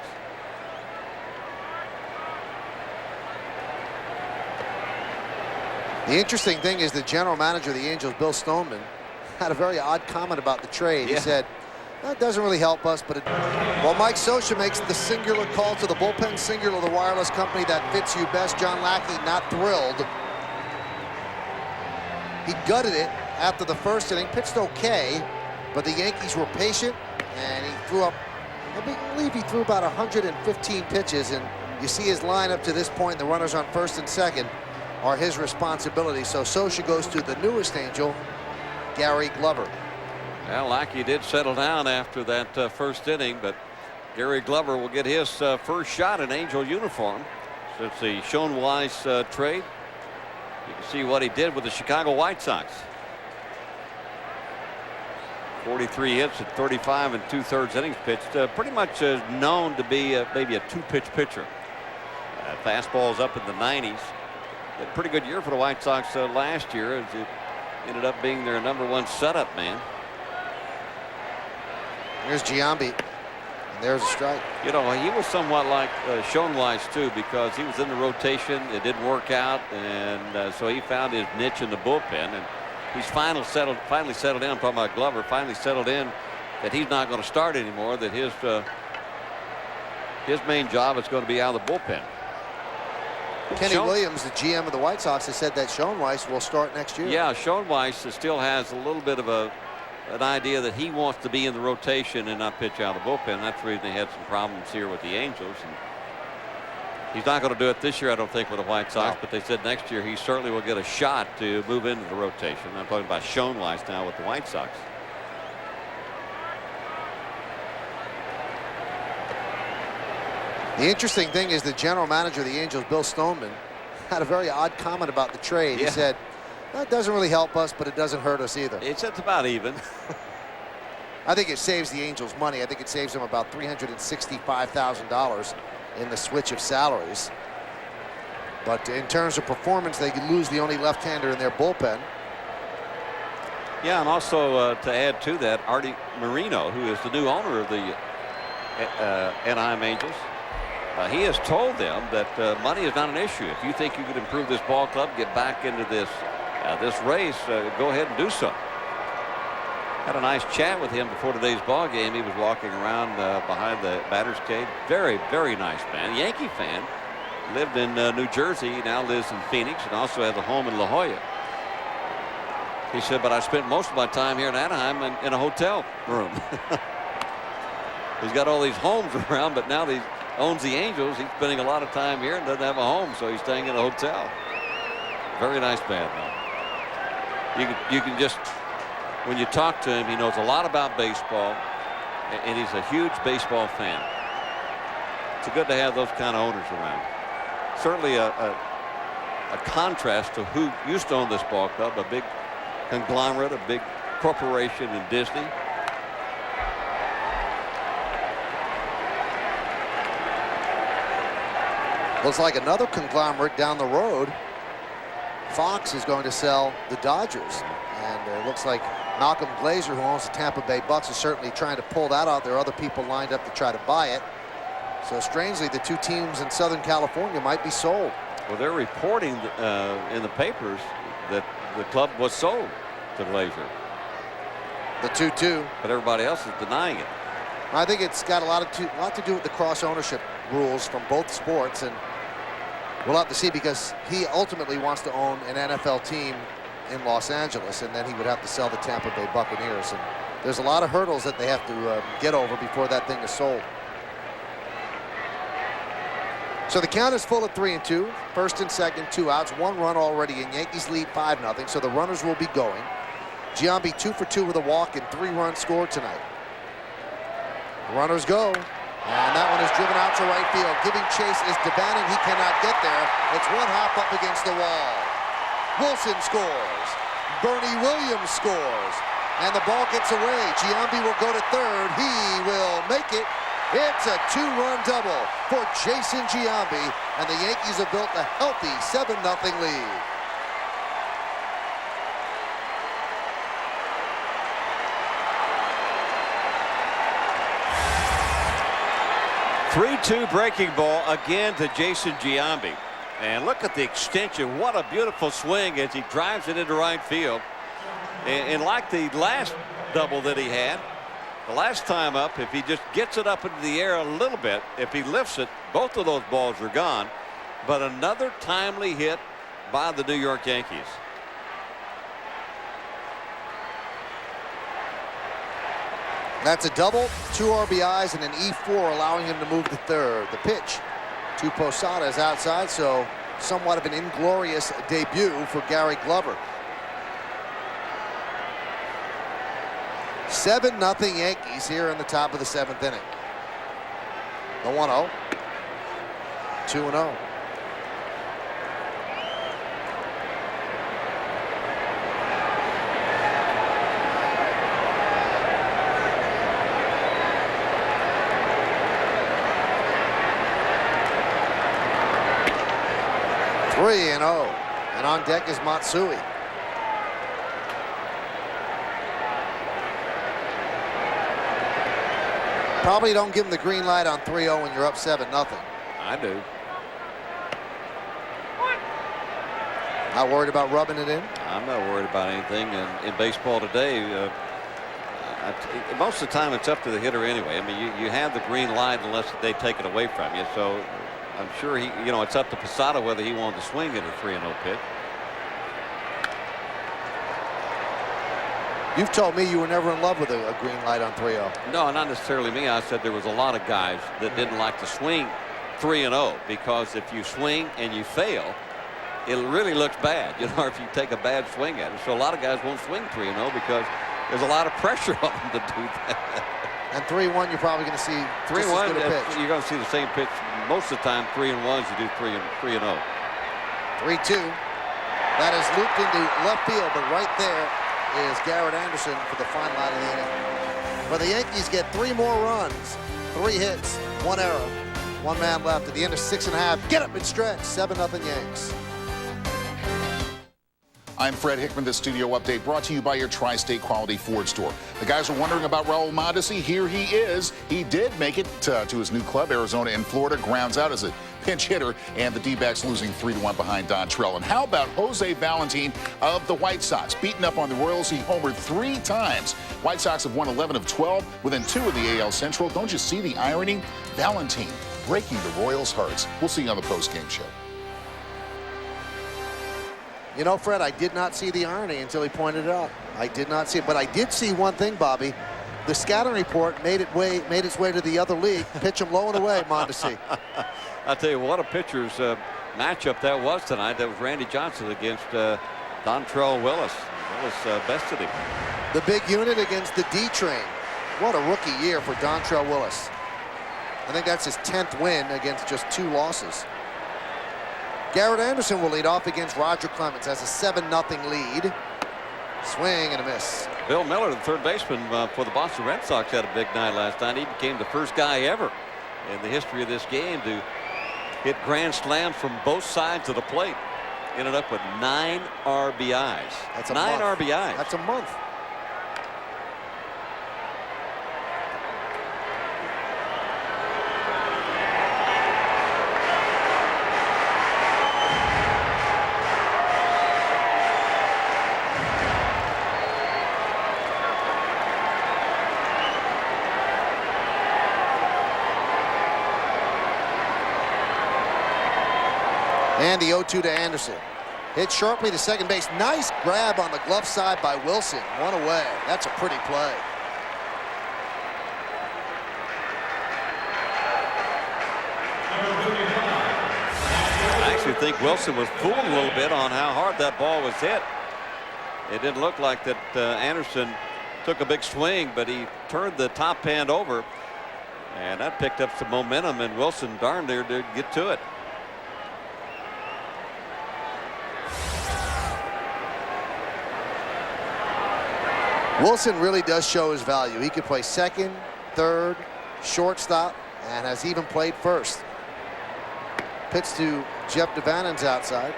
The interesting thing is the general manager of the Angels, Bill Stoneman, had a very odd comment about the trade. He said, that doesn't really help us, but well, Mike Scioscia makes the singular call to the bullpen, singular the wireless company that fits you best. John Lackey not thrilled. He gutted it after the first inning, pitched okay, but the Yankees were patient, and he threw up, I believe he threw about 115 pitches, and you see his lineup to this point. The runners on first and second are his responsibility. So Scioscia goes to the newest Angel, Gary Glover. Well, Lackey did settle down after that first inning, but Gary Glover will get his first shot in Angel uniform since the Sean Weiss trade. You can see what he did with the Chicago White Sox. 43 hits at 35 and 2/3 innings pitched. Pretty much known to be maybe a 2-pitch pitcher. Fastballs up in the 90s. Had a pretty good year for the White Sox last year, as it ended up being their #1 setup man. Here's Giambi, and there's a strike. You know, he was somewhat like Sean Weiss too, because he was in the rotation. It didn't work out, and so he found his niche in the bullpen, and he's finally settled in. I'm talking about Glover. Finally settled in that he's not going to start anymore. That his main job is going to be out of the bullpen. Kenny Williams, the GM of the White Sox, has said that Sean Weiss will start next year. Yeah, Sean Weiss still has a little bit of an idea that he wants to be in the rotation and not pitch out of the bullpen. That's the reason they had some problems here with the Angels. And he's not going to do it this year, I don't think, with the White Sox, but they said next year he certainly will get a shot to move into the rotation. I'm talking about Sean Weiss now with the White Sox. The interesting thing is the general manager of the Angels, Bill Stoneman, had a very odd comment about the trade. He said, that doesn't really help us, but it doesn't hurt us either. It's about even. I think it saves the Angels money. I think it saves them about $365,000 in the switch of salaries. But in terms of performance, they could lose the only left-hander in their bullpen. Yeah, and also to add to that, Artie Moreno, who is the new owner of the Anahiem Angels, he has told them that money is not an issue. If you think you could improve this ball club, get back into this race, go ahead and do so. Had a nice chat with him before today's ball game. He was walking around behind the batter's cage. Very, very nice man. Yankee fan. Lived in New Jersey. He now lives in Phoenix and also has a home in La Jolla. He said, but I spent most of my time here in Anaheim in a hotel room. He's got all these homes around, but now that he owns the Angels, he's spending a lot of time here and doesn't have a home, so he's staying in a hotel. Very nice man, though. You can just, when you talk to him, he knows a lot about baseball, and he's a huge baseball fan. It's good to have those kind of owners around. Certainly a contrast to who used to own this ball club, a big conglomerate, a big corporation in Disney. Looks like another conglomerate down the road. Fox is going to sell the Dodgers. And it looks like Malcolm Glazer, who owns the Tampa Bay Bucks, is certainly trying to pull that out. There are other people lined up to try to buy it. So strangely, the two teams in Southern California might be sold. Well, they're reporting in the papers that the club was sold to Glazer. The 2-2. But everybody else is denying it. I think it's got a lot to do with the cross ownership rules from both sports, and we'll have to see, because he ultimately wants to own an NFL team in Los Angeles, and then he would have to sell the Tampa Bay Buccaneers. And there's a lot of hurdles that they have to get over before that thing is sold. So the count is full at 3-2. First and second, 2 outs, 1 run already in. Yankees lead 5-0, so the runners will be going. Giambi 2 for 2 with a walk and 3 runs scored tonight. The runners go, and that one is driven out to right field. Giving chase is Devannon. He cannot get there. It's 1 hop up against the wall. Wilson scores. Bernie Williams scores. And the ball gets away. Giambi will go to third. He will make it. It's a 2-run double for Jason Giambi, and the Yankees have built a healthy 7-0 lead. (3-2) breaking ball again to Jason Giambi. And look at the extension. What a beautiful swing as he drives it into right field. And like the last double that he had, the last time up, if he just gets it up into the air a little bit, if he lifts it, both of those balls are gone. But another timely hit by the New York Yankees. That's a double, 2 RBIs, and an E4, allowing him to move to third. The pitch to Posada is outside, so somewhat of an inglorious debut for Gary Glover. 7-0 Yankees here in the top of the 7th inning. The 1-0. 2-0. And on deck is Matsui. Probably don't give him the green light on 3-0 when you're up 7-0. I do. Not worried about rubbing it in? I'm not worried about anything in baseball today. Most of the time it's up to the hitter anyway. I mean, you have the green light unless they take it away from you. So I'm sure it's up to Posada whether he wanted to swing at a 3-0 pitch. You've told me you were never in love with a green light on 3-0. No, not necessarily me. I said there was a lot of guys that didn't like to swing 3-0 because if you swing and you fail, it really looks bad, if you take a bad swing at it. So a lot of guys won't swing 3-0 because there's a lot of pressure on them to do that. And 3-1, you're probably going to see 3-1. You're going to see the same pitch most of the time. 3-1s, you do 3-0. 3-2. That is looped into left field, but right there is Garrett Anderson for the final out of the inning. But the Yankees get 3 more runs, 3 hits, 1 error, 1 man left at the end of 6 1/2. Get up and stretch. 7-0 Yanks. I'm Fred Hickman. This studio update brought to you by your Tri-State Quality Ford store. The guys are wondering about Raul Mondesi. Here he is. He did make it to his new club, Arizona and Florida. Grounds out as a pinch hitter, and the D-backs losing 3-1 behind Dontrelle. And how about Jose Valentin of the White Sox? Beaten up on the Royals, he homered 3 times. White Sox have won 11 of 12, within 2 of the AL Central. Don't you see the irony? Valentin breaking the Royals' hearts. We'll see you on the post-game show. You know, Fred, I did not see the irony until he pointed it out. I did not see it, but I did see one thing, Bobby. The scouting report made its way to the other league. Pitch him low and away, Mondesi. I'll tell you what a pitcher's matchup that was tonight. That was Randy Johnson against Dontrelle Willis. Willis bested him. The big unit against the D train. What a rookie year for Dontrelle Willis. I think that's his 10th win against just 2 losses. Garrett Anderson will lead off against Roger Clemens. Has a 7-0 lead. Swing and a miss. Bill Miller, the third baseman for the Boston Red Sox, had a big night last night. He became the first guy ever in the history of this game to hit grand slams from both sides of the plate. Ended up with 9 RBIs. That's a 9 month. RBIs. That's a month. And the 0-2 to Anderson. Hit sharply to second base. Nice grab on the glove side by Wilson. 1 away. That's a pretty play. I actually think Wilson was fooled a little bit on how hard that ball was hit. It didn't look like that Anderson took a big swing, but he turned the top hand over, and that picked up some momentum, and Wilson darn near did get to it. Wilson really does show his value. He could play second, third, shortstop, and has even played first. Pitch to Jeff DeVannon's outside.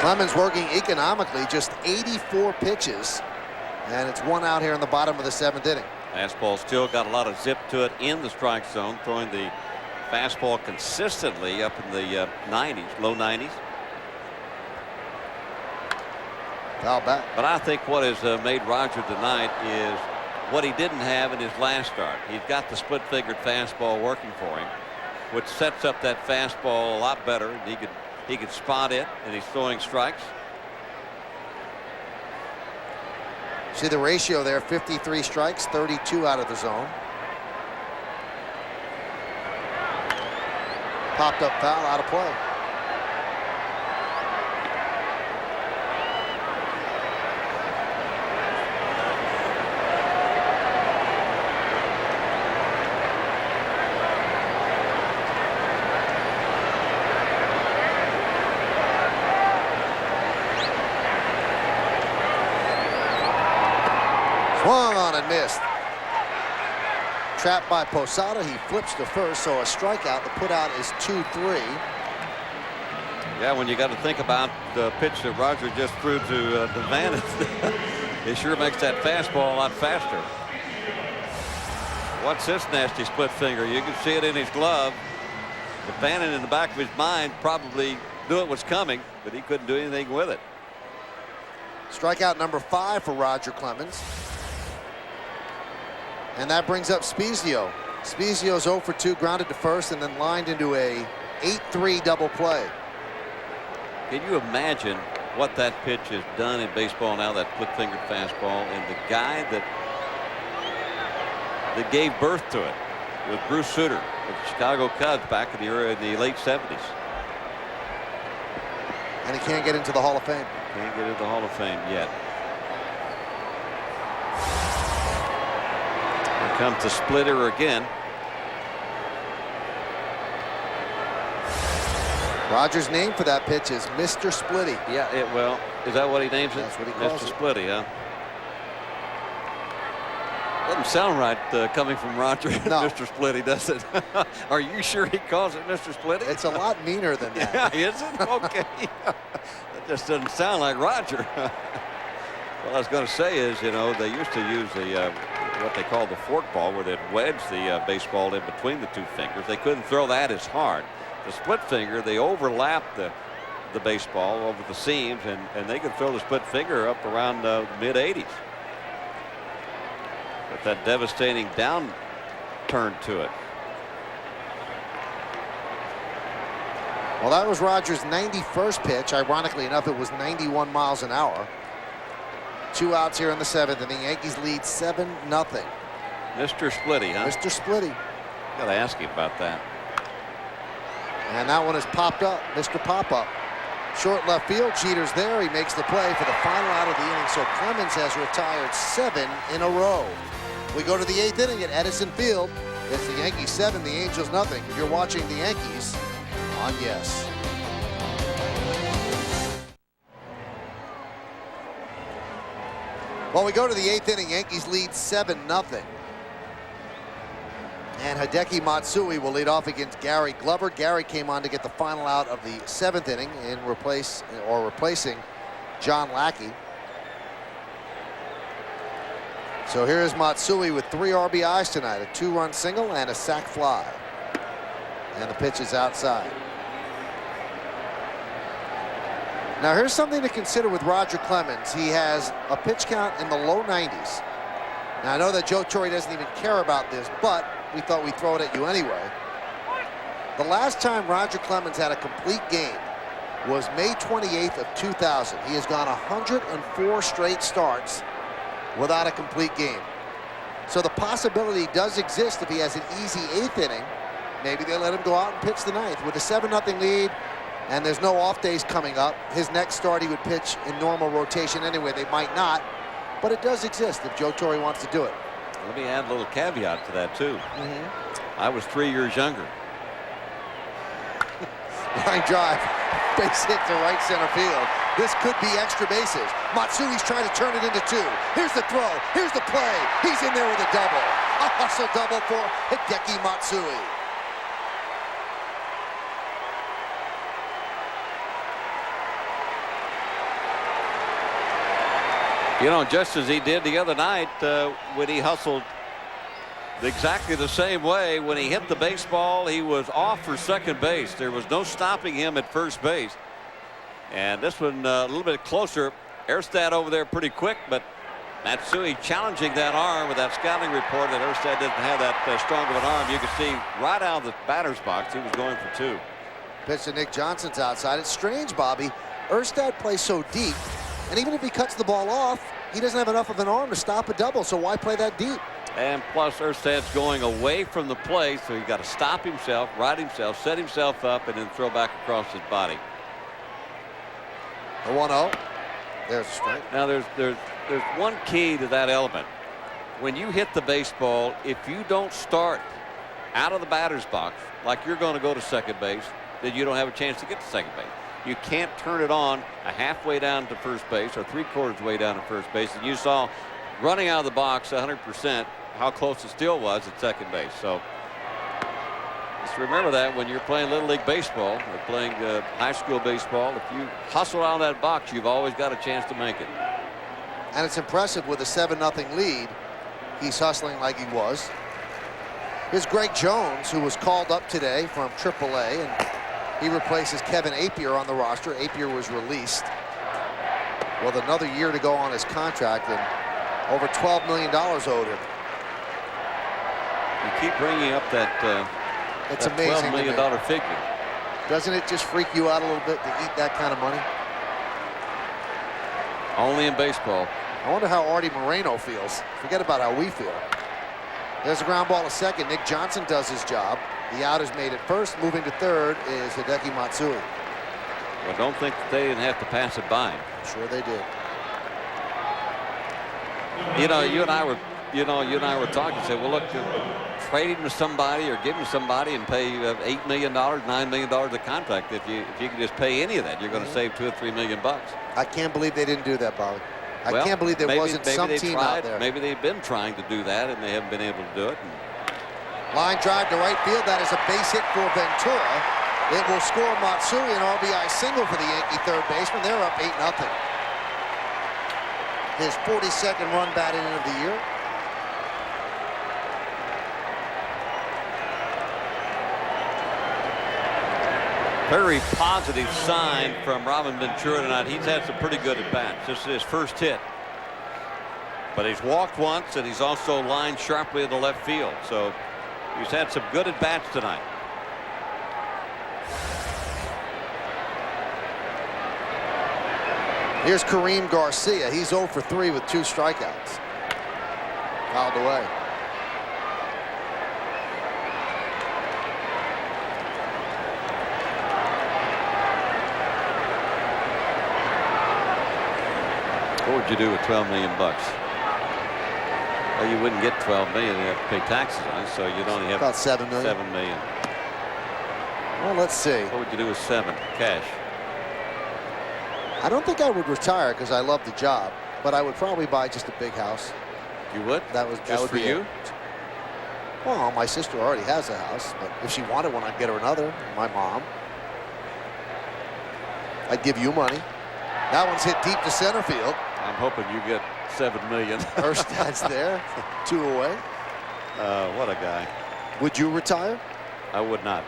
Clemens working economically, just 84 pitches, and it's 1 out here in the bottom of the 7th inning. Fastball still got a lot of zip to it in the strike zone, throwing the fastball consistently up in the 90s, low 90s. Foul back. But I think what has made Roger tonight is what he didn't have in his last start. He's got the split-fingered fastball working for him, which sets up that fastball a lot better. He could spot it, and he's throwing strikes. See the ratio there, 53 strikes, 32 out of the zone. Popped up foul, out of play. Swung on and missed. Trapped by Posada. He flips to first, so a strikeout. The put out is 2-3. Yeah, when you got to think about the pitch that Roger just threw to DeVannon, it sure makes that fastball a lot faster. What's this nasty split finger? You can see it in his glove. DeVannon, in the back of his mind, probably knew it was coming, but he couldn't do anything with it. Strikeout number 5 for Roger Clemens. And that brings up Spezio. Spezio's 0 for 2, grounded to first, and then lined into a 8-3 double play. Can you imagine what that pitch has done in baseball now, that split-fingered fastball, and the guy that gave birth to it was Bruce Sutter of the Chicago Cubs back in the late 70s. And he can't get into the Hall of Fame. Can't get into the Hall of Fame yet. Here comes the splitter again. Roger's name for that pitch is Mr. Splitty. Yeah, well, is that what he names it? That's what he calls Mr. it. Splitty, huh? Doesn't sound right coming from Roger. No. Mr. Splitty, does it? Are you sure he calls it Mr. Splitty? It's a lot meaner than that. Yeah, is it? Okay. That just doesn't sound like Roger. What I was going to say is, you know, they used to use the what they call the fork ball, where they'd wedge the baseball in between the two fingers. They couldn't throw that as hard. The split finger, they overlap the baseball over the seams, and they could throw the split finger up around the mid-80s. With that devastating down turn to it. Well, that was Rogers' 91st pitch. Ironically enough, it was 91 miles an hour. 2 outs here in the 7th, and the Yankees lead 7-0. Mr. Splitty, huh? Mr. Splitty. Got to ask him about that. And that one is popped up. Mr. Pop-Up. Short left field. Jeter's there. He makes the play for the final out of the inning. So Clemens has retired 7 in a row. We go to the 8th inning at Edison Field. It's the Yankees 7, the Angels nothing. You're watching the Yankees on Yes. Well, we go to the 8th inning. Yankees lead 7-0. And Hideki Matsui will lead off against Gary Glover. Gary came on to get the final out of the 7th inning in replacing John Lackey. So here is Matsui with 3 RBIs tonight, a 2-run single and a sac fly. And the pitch is outside. Now here's something to consider with Roger Clemens. He has a pitch count in the low 90s. Now I know that Joe Torre doesn't even care about this, but we thought we'd throw it at you anyway. The last time Roger Clemens had a complete game was May 28th of 2000. He has gone 104 straight starts without a complete game. So the possibility does exist if he has an easy 8th inning. Maybe they let him go out and pitch the 9th. With a 7-0 lead and there's no off days coming up, his next start he would pitch in normal rotation anyway. They might not, but it does exist if Joe Torre wants to do it. Let me add a little caveat to that, too. I was 3 years younger. Line drive, base hit to right center field. This could be extra bases. Matsui's trying to turn it into 2. Here's the throw. Here's the play. He's in there with a double. A hustle double for Hideki Matsui. You know, just as he did the other night when he hustled exactly the same way. When he hit the baseball, he was off for second base. There was no stopping him at first base. And this one a little bit closer. Erstad over there pretty quick, but Matsui challenging that arm with that scouting report that Erstad didn't have that strong of an arm. You can see right out of the batter's box he was going for 2. Pitch to Nick Johnson's outside. It's strange, Bobby. Erstad plays so deep, and even if he cuts the ball off, he doesn't have enough of an arm to stop a double, so why play that deep? And plus Erstad's going away from the plate, so you got to stop himself, ride himself, set himself up, and then throw back across his body. The 1-0. There's a strike. Now there's one key to that element. When you hit the baseball, if you don't start out of the batter's box like you're going to go to second base, then you don't have a chance to get to second base. You can't turn it on a halfway down to first base or 3/4 way down to first base. And you saw running out of the box 100% how close it still was at second base. So just remember that when you're playing Little League Baseball or playing high school baseball, if you hustle out of that box, you've always got a chance to make it. And it's impressive with a 7-0 lead. He's hustling like he was. Here's Greg Jones, who was called up today from AAA, and he replaces Kevin Apier on the roster. Apier was released with another year to go on his contract and over $12 million owed him. You keep bringing up that, it's that amazing $12 million figure. Doesn't it just freak you out a little bit to eat that kind of money? Only in baseball. I wonder how Artie Moreno feels. Forget about how we feel. There's a ground ball to second. Nick Johnson does his job. The out is made at first. Moving to third is Hideki Matsui. Well, don't think that they didn't have to pass it by him. Sure they did. You know, you and I were talking. Said, well, look, trade him to somebody or give him to somebody and pay $8 million, $9 million a contract. If you can just pay any of that, you're going to save $2 or $3 million. I can't believe they didn't do that, Bobby. I can't believe there wasn't some team out there. Maybe they've been trying to do that, and they haven't been able to do it. Line drive to right field. That is a base hit for Ventura. It will score Matsui an RBI single for the Yankee third baseman. They're up 8-0. His 42nd run batted in of the year. Very positive sign from Robin Ventura tonight. He's had some pretty good at-bats. This is his first hit. But he's walked once, and he's also lined sharply to the left field. So he's had some good at-bats tonight. Here's Kareem Garcia. He's 0 for 3 with 2 strikeouts. Fouled away. What would you do with $12 million? Well, you wouldn't get $12 million. You have to pay taxes on it, so you'd only have about $7 million. $7 million. Well, let's see. What would you do with 7 cash? I don't think I would retire because I love the job, but I would probably buy just a big house. You would? That would for be you? It. Well, my sister already has a house, but if she wanted one, I'd get her another. My mom. I'd give you money. That one's hit deep to center field. I'm hoping you get $7 million. Erstad's there, 2 away. What a guy. Would you retire? I would not.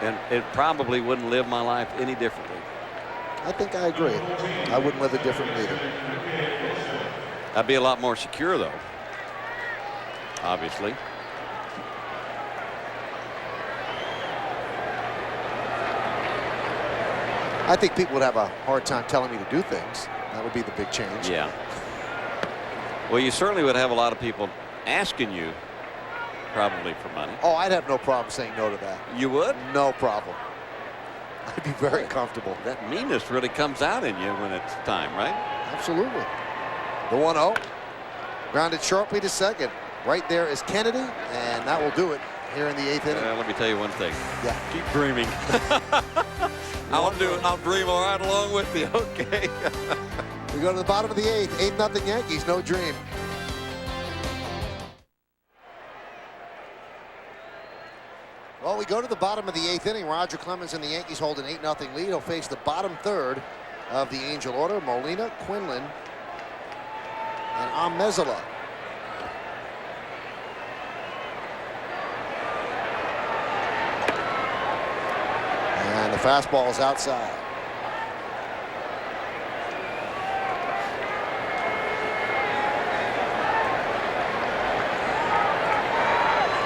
And it probably wouldn't live my life any differently. I think I agree. I wouldn't live it differently either. I'd be a lot more secure, though. Obviously. I think people would have a hard time telling me to do things. That would be the big change. Yeah. Well, you certainly would have a lot of people asking you probably for money. Oh, I'd have no problem saying no to that. You would? No problem. I'd be very comfortable. That meanness really comes out in you when it's time, right? Absolutely. The 1-0. Grounded sharply to second. Right there is Kennedy, and that will do it here in the 8th inning. Let me tell you one thing. Yeah. Keep dreaming. I'll do it. I'll dream right along with you. Okay. We go to the bottom of the 8th. 8-0 Yankees. No dream. Well, we go to the bottom of the 8th inning. Roger Clemens and the Yankees hold an 8-0 lead. He'll face the bottom third of the Angel order. Molina, Quinlan, and Amezola. And the fastball is outside.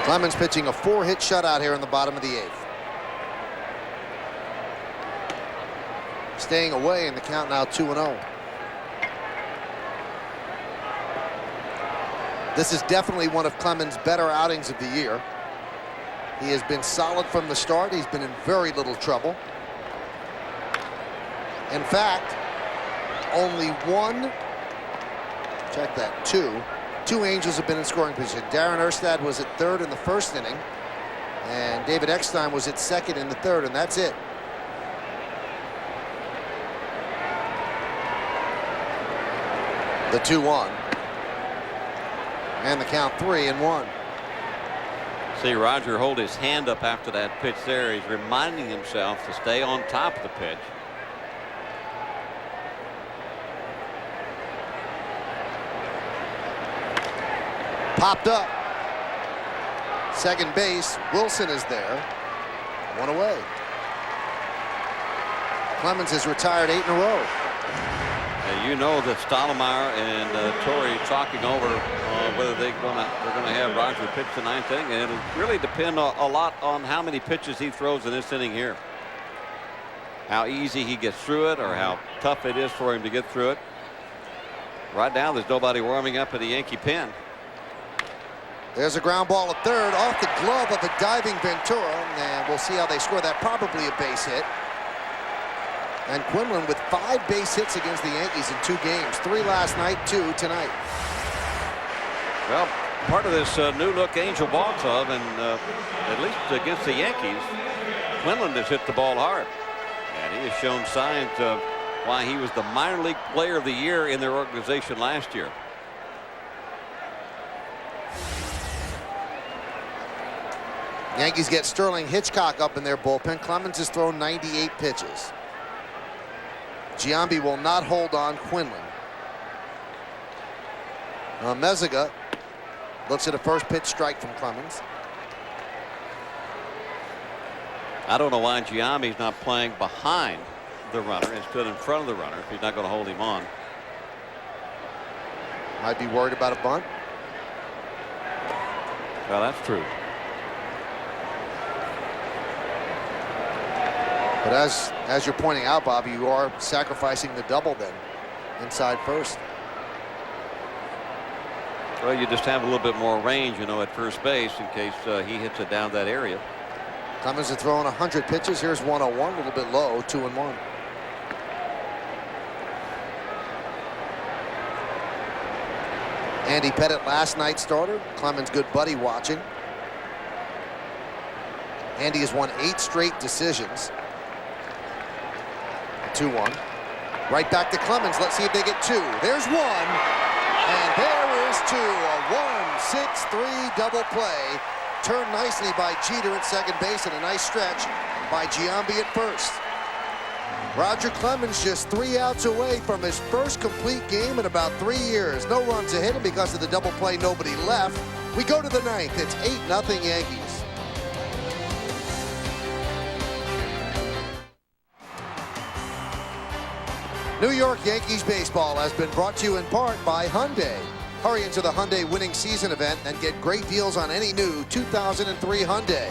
Clemens pitching a 4-hit shutout here in the bottom of the 8th. Staying away in the count now 2-0. This is definitely one of Clemens' better outings of the year. He has been solid from the start. He's been in very little trouble. In fact, only two Angels have been in scoring position. Darren Erstad was at third in the first inning, and David Eckstein was at second in the third, and that's it. The 2-1. And the count 3-1. See Roger hold his hand up after that pitch there. He's reminding himself to stay on top of the pitch. Popped up. Second base. Wilson is there. 1 away. Clemens has retired 8 in a row. You know that Stottlemyre and Torrey talking over whether they're going to have Roger pitch the 9th inning, and it'll really depend a lot on how many pitches he throws in this inning here. How easy he gets through it, or how tough it is for him to get through it. Right now, there's nobody warming up at the Yankee pen. There's a ground ball at third off the glove of a diving Ventura, and we'll see how they score that. Probably a base hit. And Quinlan with 5 base hits against the Yankees in 2 games. 3 last night, 2 tonight. Well, part of this new look Angel ball club, and at least against the Yankees, Quinlan has hit the ball hard, and he has shown signs of why he was the minor league player of the year in their organization last year. Yankees get Sterling Hitchcock up in their bullpen. Clemens has thrown 98 pitches. Giambi will not hold on Quinlan. Meziga looks at a first pitch strike from Clemens. I don't know why Giambi's not playing behind the runner instead in front of the runner if he's not going to hold him on. Might be worried about a bunt. Well, that's true. But as you're pointing out, Bobby, you are sacrificing the double then inside first. Well, you just have a little bit more range, you know, at first base in case he hits it down that area. Clemens has thrown 100 pitches. Here's 101, a little bit low, 2-1. Andy Pettit, last night's starter. Clemens' good buddy watching. Andy has won 8 straight decisions. 2-1. Right back to Clemens. Let's see if they get 2. There's 1. And there is 2. A 1-6-3 double play. Turned nicely by Jeter at second base, and a nice stretch by Giambi at first. Roger Clemens just 3 outs away from his first complete game in about 3 years. No runs to hit him because of the double play, nobody left. We go to the 9th. It's 8-0 Yankees. New York Yankees baseball has been brought to you in part by Hyundai. Hurry into the Hyundai winning season event and get great deals on any new 2003 Hyundai.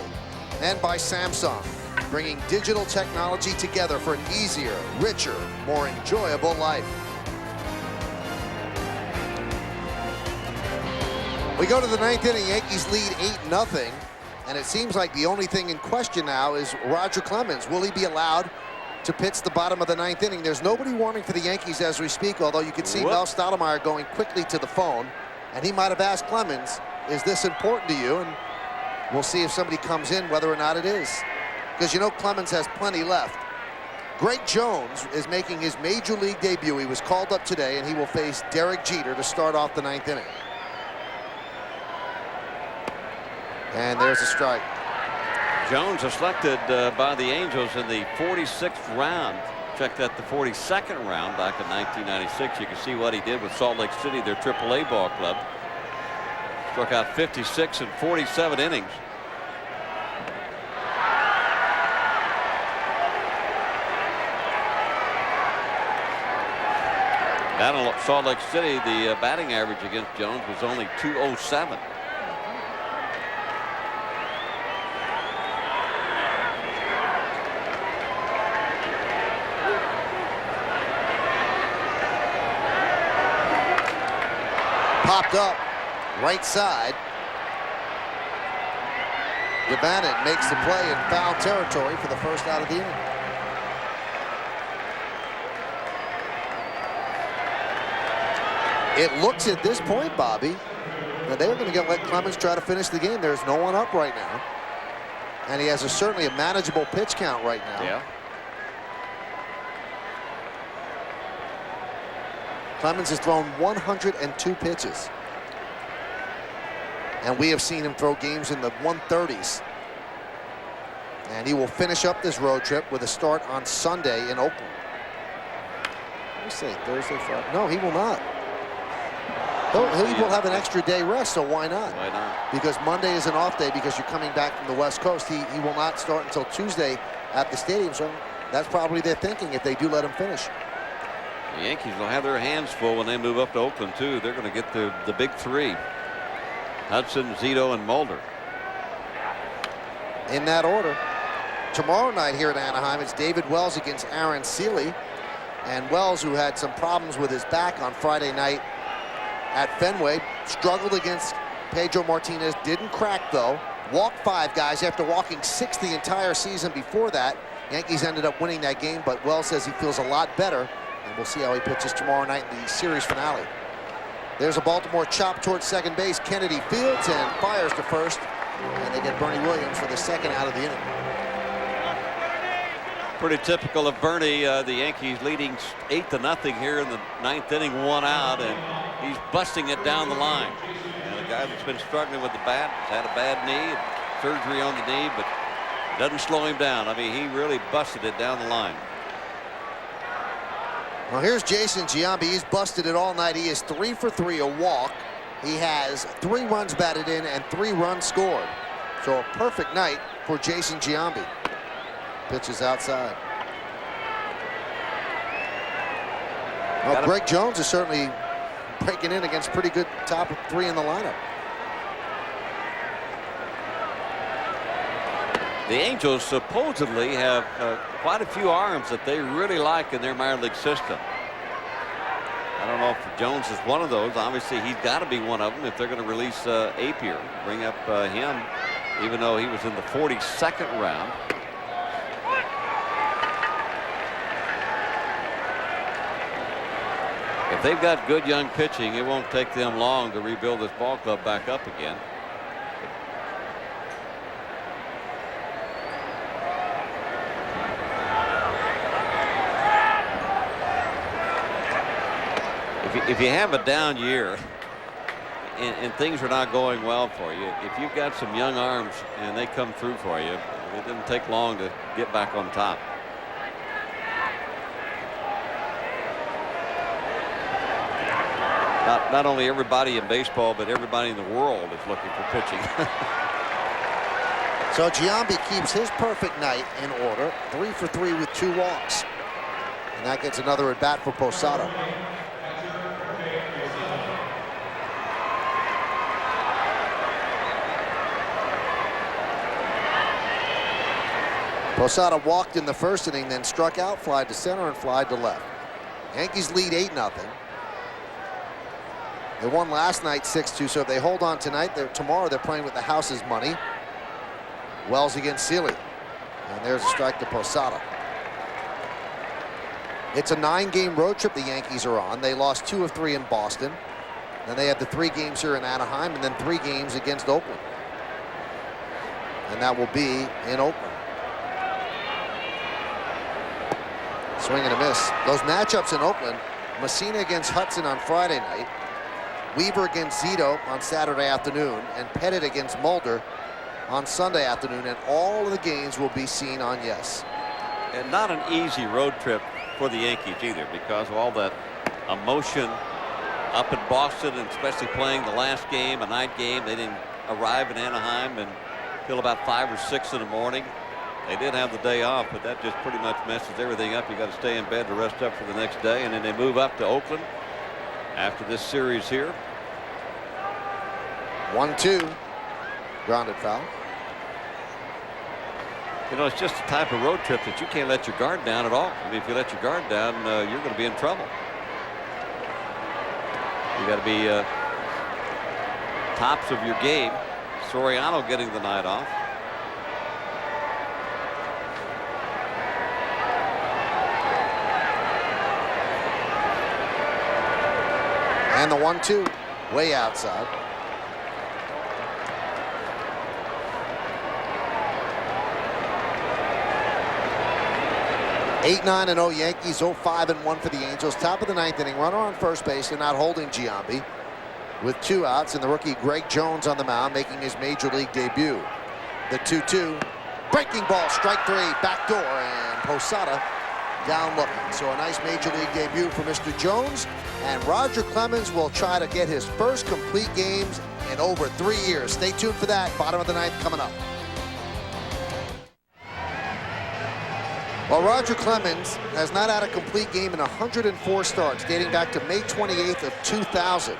And by Samsung, bringing digital technology together for an easier, richer, more enjoyable life. We go to the 9th inning. Yankees lead 8-0. And it seems like the only thing in question now is Roger Clemens. Will he be allowed to pitch the bottom of the 9th inning? There's nobody warming for the Yankees as we speak, although you can see Mel Stottlemyre going quickly to the phone, and he might have asked Clemens, is this important to you? And we'll see if somebody comes in, whether or not it is, because you know Clemens has plenty left. Greg Jones is making his major league debut. He was called up today, and he will face Derek Jeter to start off the 9th inning. And there's a strike. Jones is selected by the Angels in the 46th round. Check that, the 42nd round back in 1996. You can see what he did with Salt Lake City, their AAA ball club. Struck out 56 in 47 innings. Down in Salt Lake City, the batting average against Jones was only .207. Popped up right side. Gabanin makes the play in foul territory for the first out of the inning. It looks at this point, Bobby, that they're going to let Clemens try to finish the game. There's no one up right now. And he has certainly a manageable pitch count right now. Yeah. Clemens has thrown 102 pitches. And we have seen him throw games in the 130s. And he will finish up this road trip with a start on Sunday in Oakland. Let me say Thursday, Friday. No, he will not. He will have an extra day rest, so why not? Why not? Because Monday is an off day because you're coming back from the West Coast. He will not start until Tuesday at the stadium, so that's probably their thinking if they do let him finish. The Yankees will have their hands full when they move up to Oakland, too. They're going to get the big 3. Hudson, Zito, and Mulder. In that order. Tomorrow night here at Anaheim, it's David Wells against Aaron Seeley. And Wells, who had some problems with his back on Friday night at Fenway, struggled against Pedro Martinez. Didn't crack, though. Walked 5 guys after walking 6 the entire season before that. Yankees ended up winning that game, but Wells says he feels a lot better. And we'll see how he pitches tomorrow night in the series finale. There's a Baltimore chop towards second base. Kennedy fields and fires to first. And they get Bernie Williams for the second out of the inning. Pretty typical of Bernie. The Yankees leading 8-0 here in the 9th inning, 1 out, and he's busting it down the line. And a guy that's been struggling with the bat, has had a bad knee, surgery on the knee, but it doesn't slow him down. I mean, he really busted it down the line. Well, here's Jason Giambi. He's busted it all night. He is 3 for 3, a walk. He has 3 runs batted in and 3 runs scored. So a perfect night for Jason Giambi. Pitches outside. Well, Greg Jones is certainly breaking in against pretty good top 3 in the lineup. The Angels supposedly have quite a few arms that they really like in their minor league system. I don't know if Jones is one of those. Obviously, he's got to be one of them if they're going to release Apier, bring up him, even though he was in the 42nd round. If they've got good young pitching, it won't take them long to rebuild this ball club back up again. If you have a down year and things are not going well for you, if you've got some young arms and they come through for you, it doesn't take long to get back on top. Not only everybody in baseball, but everybody in the world is looking for pitching. So Giambi keeps his perfect night in order, 3 for 3 with 2 walks. And that gets another at bat for Posada. Posada walked in the first inning, then struck out, flied to center, and flied to left. Yankees lead 8-0. They won last night 6-2, so if they hold on tonight, tomorrow they're playing with the house's money. Wells against Sealy. And there's a strike to Posada. It's a 9-game road trip the Yankees are on. They lost 2 of 3 in Boston. Then they have the 3 games here in Anaheim, and then 3 games against Oakland. And that will be in Oakland. Swing and a miss. Those matchups in Oakland, Messina against Hudson on Friday night, Weaver against Zito on Saturday afternoon, and Pettit against Mulder on Sunday afternoon, and all of the games will be seen on Yes. And not an easy road trip for the Yankees either, because of all that emotion up in Boston, and especially playing the last game, a night game. They didn't arrive in Anaheim until about 5 or 6 in the morning. They did have the day off, but that just pretty much messes everything up. You got to stay in bed to rest up for the next day, and then they move up to Oakland after this series here. 1-2. Grounded foul. You know, it's just the type of road trip that you can't let your guard down at all. I mean, if you let your guard down, you're going to be in trouble. You got to be tops of your game. Soriano getting the night off. And the 1-2 way outside. Eight 9-0 Yankees, 0-5-1 for the Angels. Top of the 9th inning, runner on first base. They're not holding Giambi with 2 outs, and the rookie Greg Jones on the mound making his major league debut. The 2-2, breaking ball, strike 3, backdoor, and Posada down looking. So a nice major league debut for Mr. Jones, and Roger Clemens will try to get his first complete games in over 3 years. Stay tuned for that. Bottom of the 9th coming up. Well, Roger Clemens has not had a complete game in 104 starts, dating back to May 28th of 2000.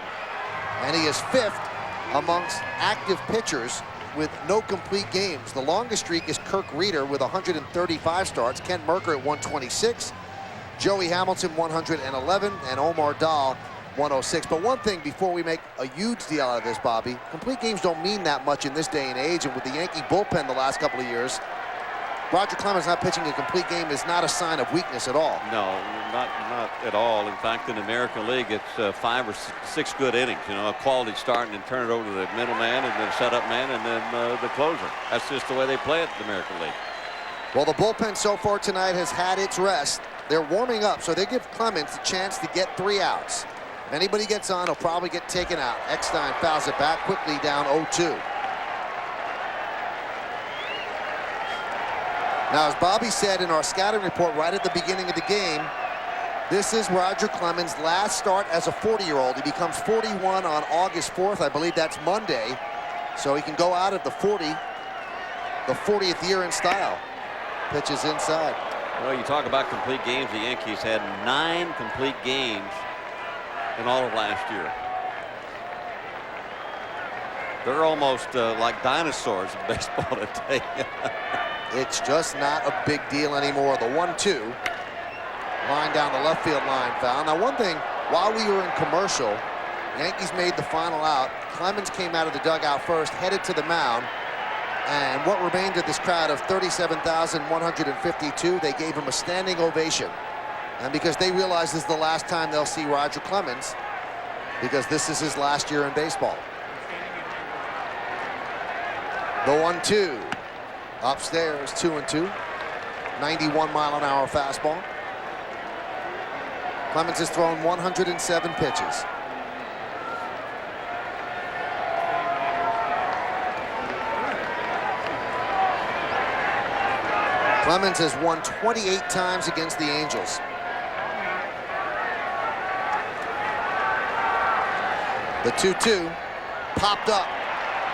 And he is 5th amongst active pitchers with no complete games. The longest streak is Kirk Reeder with 135 starts, Kent Merker at 126, Joey Hamilton 111, and Omar Dahl 106. But one thing before we make a huge deal out of this, Bobby, complete games don't mean that much in this day and age, and with the Yankee bullpen the last couple of years, Roger Clemens not pitching a complete game is not a sign of weakness at all. No, not at all. In fact, in the American League, it's 5 or 6 good innings. You know, a quality start and then turn it over to the middleman and then setup man and then the closer. That's just the way they play it in the American League. Well, the bullpen so far tonight has had its rest. They're warming up, so they give Clemens a chance to get 3 outs. If anybody gets on, he'll probably get taken out. Eckstein fouls it back quickly, down 0-2. Now, as Bobby said in our scouting report right at the beginning of the game, this is Roger Clemens' last start as a 40-year-old. He becomes 41 on August 4th. I believe that's Monday. So he can go out of the 40th year in style. Pitches inside. Well, you talk about complete games. The Yankees had 9 complete games in all of last year. They're almost like dinosaurs in baseball today. It's just not a big deal anymore. The 1-2. Line down the left field line foul. Now, one thing, while we were in commercial, Yankees made the final out. Clemens came out of the dugout first, headed to the mound. And what remained of this crowd of 37,152, they gave him a standing ovation. And because they realize this is the last time they'll see Roger Clemens, because this is his last year in baseball. The 1-2. Upstairs, 2-2. 91-mile-an-hour fastball. Clemens has thrown 107 pitches. Clemens has won 28 times against the Angels. The 2-2 popped up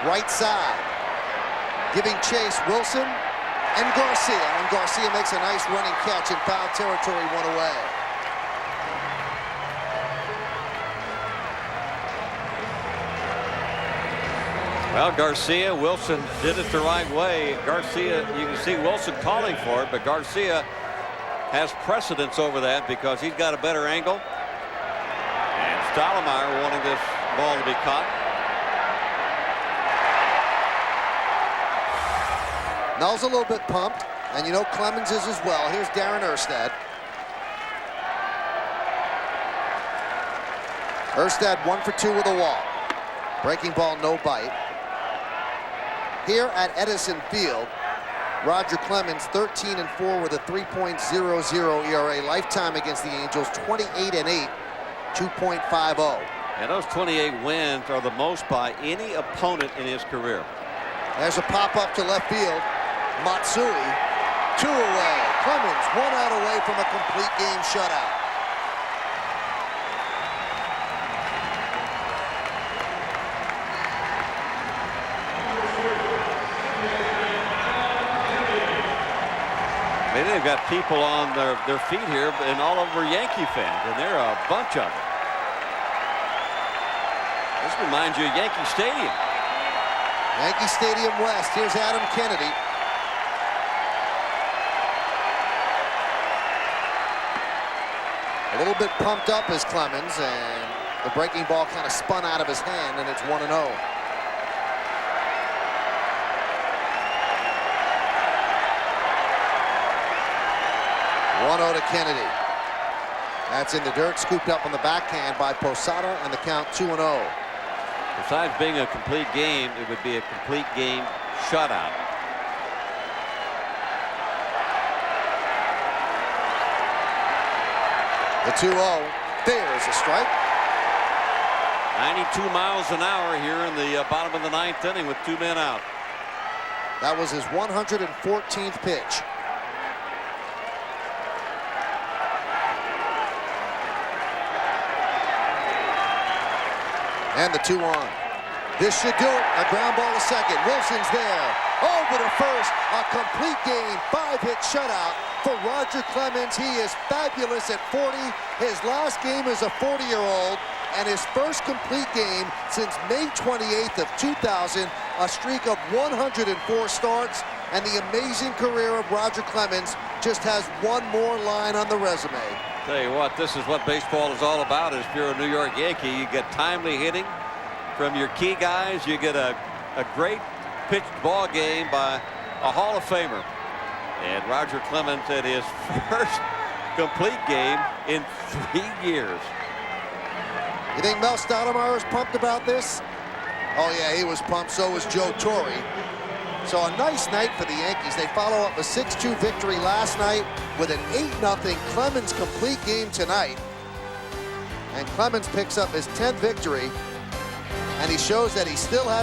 right side, giving chase Wilson and Garcia. And Garcia makes a nice running catch in foul territory, 1 away. Well, Garcia, Wilson did it the right way. Garcia, you can see Wilson calling for it, but Garcia has precedence over that because he's got a better angle. And Stottlemyre wanting this ball to be caught. Mel's a little bit pumped, and you know Clemens is as well. Here's Darren Erstad. Erstad 1 for 2 with a walk. Breaking ball, no bite. Here at Edison Field, Roger Clemens 13-4 with a 3.00 ERA. Lifetime against the Angels 28-8, 2.50. And those 28 wins are the most by any opponent in his career. There's a pop-up to left field. Matsui, 2 away. Clemens 1 out away from a complete game shutout. They've got people on their feet here and all over Yankee fans, and there are a bunch of them. This reminds you of Yankee Stadium. Yankee Stadium West. Here's Adam Kennedy. A little bit pumped up is Clemens, and the breaking ball kind of spun out of his hand, and it's 1-0. To Kennedy. That's in the dirt, scooped up on the backhand by Posada, and the count 2-0. Besides being a complete game, it would be a complete game shutout. The 2-0. There's a strike. 92 miles an hour here in the bottom of the 9th inning with 2 men out. That was his 114th pitch. And the 2-1. This should do it. A ground ball to second. Wilson's there. Over to first. A complete game. 5-hit shutout for Roger Clemens. He is fabulous at 40. His last game as a 40-year-old. And his first complete game since May 28th of 2000. A streak of 104 starts. And the amazing career of Roger Clemens just has one more line on the resume. Tell you what, this is what baseball is all about. If you're a New York Yankee, you get timely hitting from your key guys. You get a great pitched ball game by a Hall of Famer. And Roger Clemens had his first complete game in 3 years. You think Mel Stottlemyre is pumped about this? Oh, yeah, he was pumped. So was Joe Torre. So a nice night for the Yankees. They follow up a 6-2 victory last night with an 8-0 Clemens complete game tonight. And Clemens picks up his 10th victory, and he shows that he still has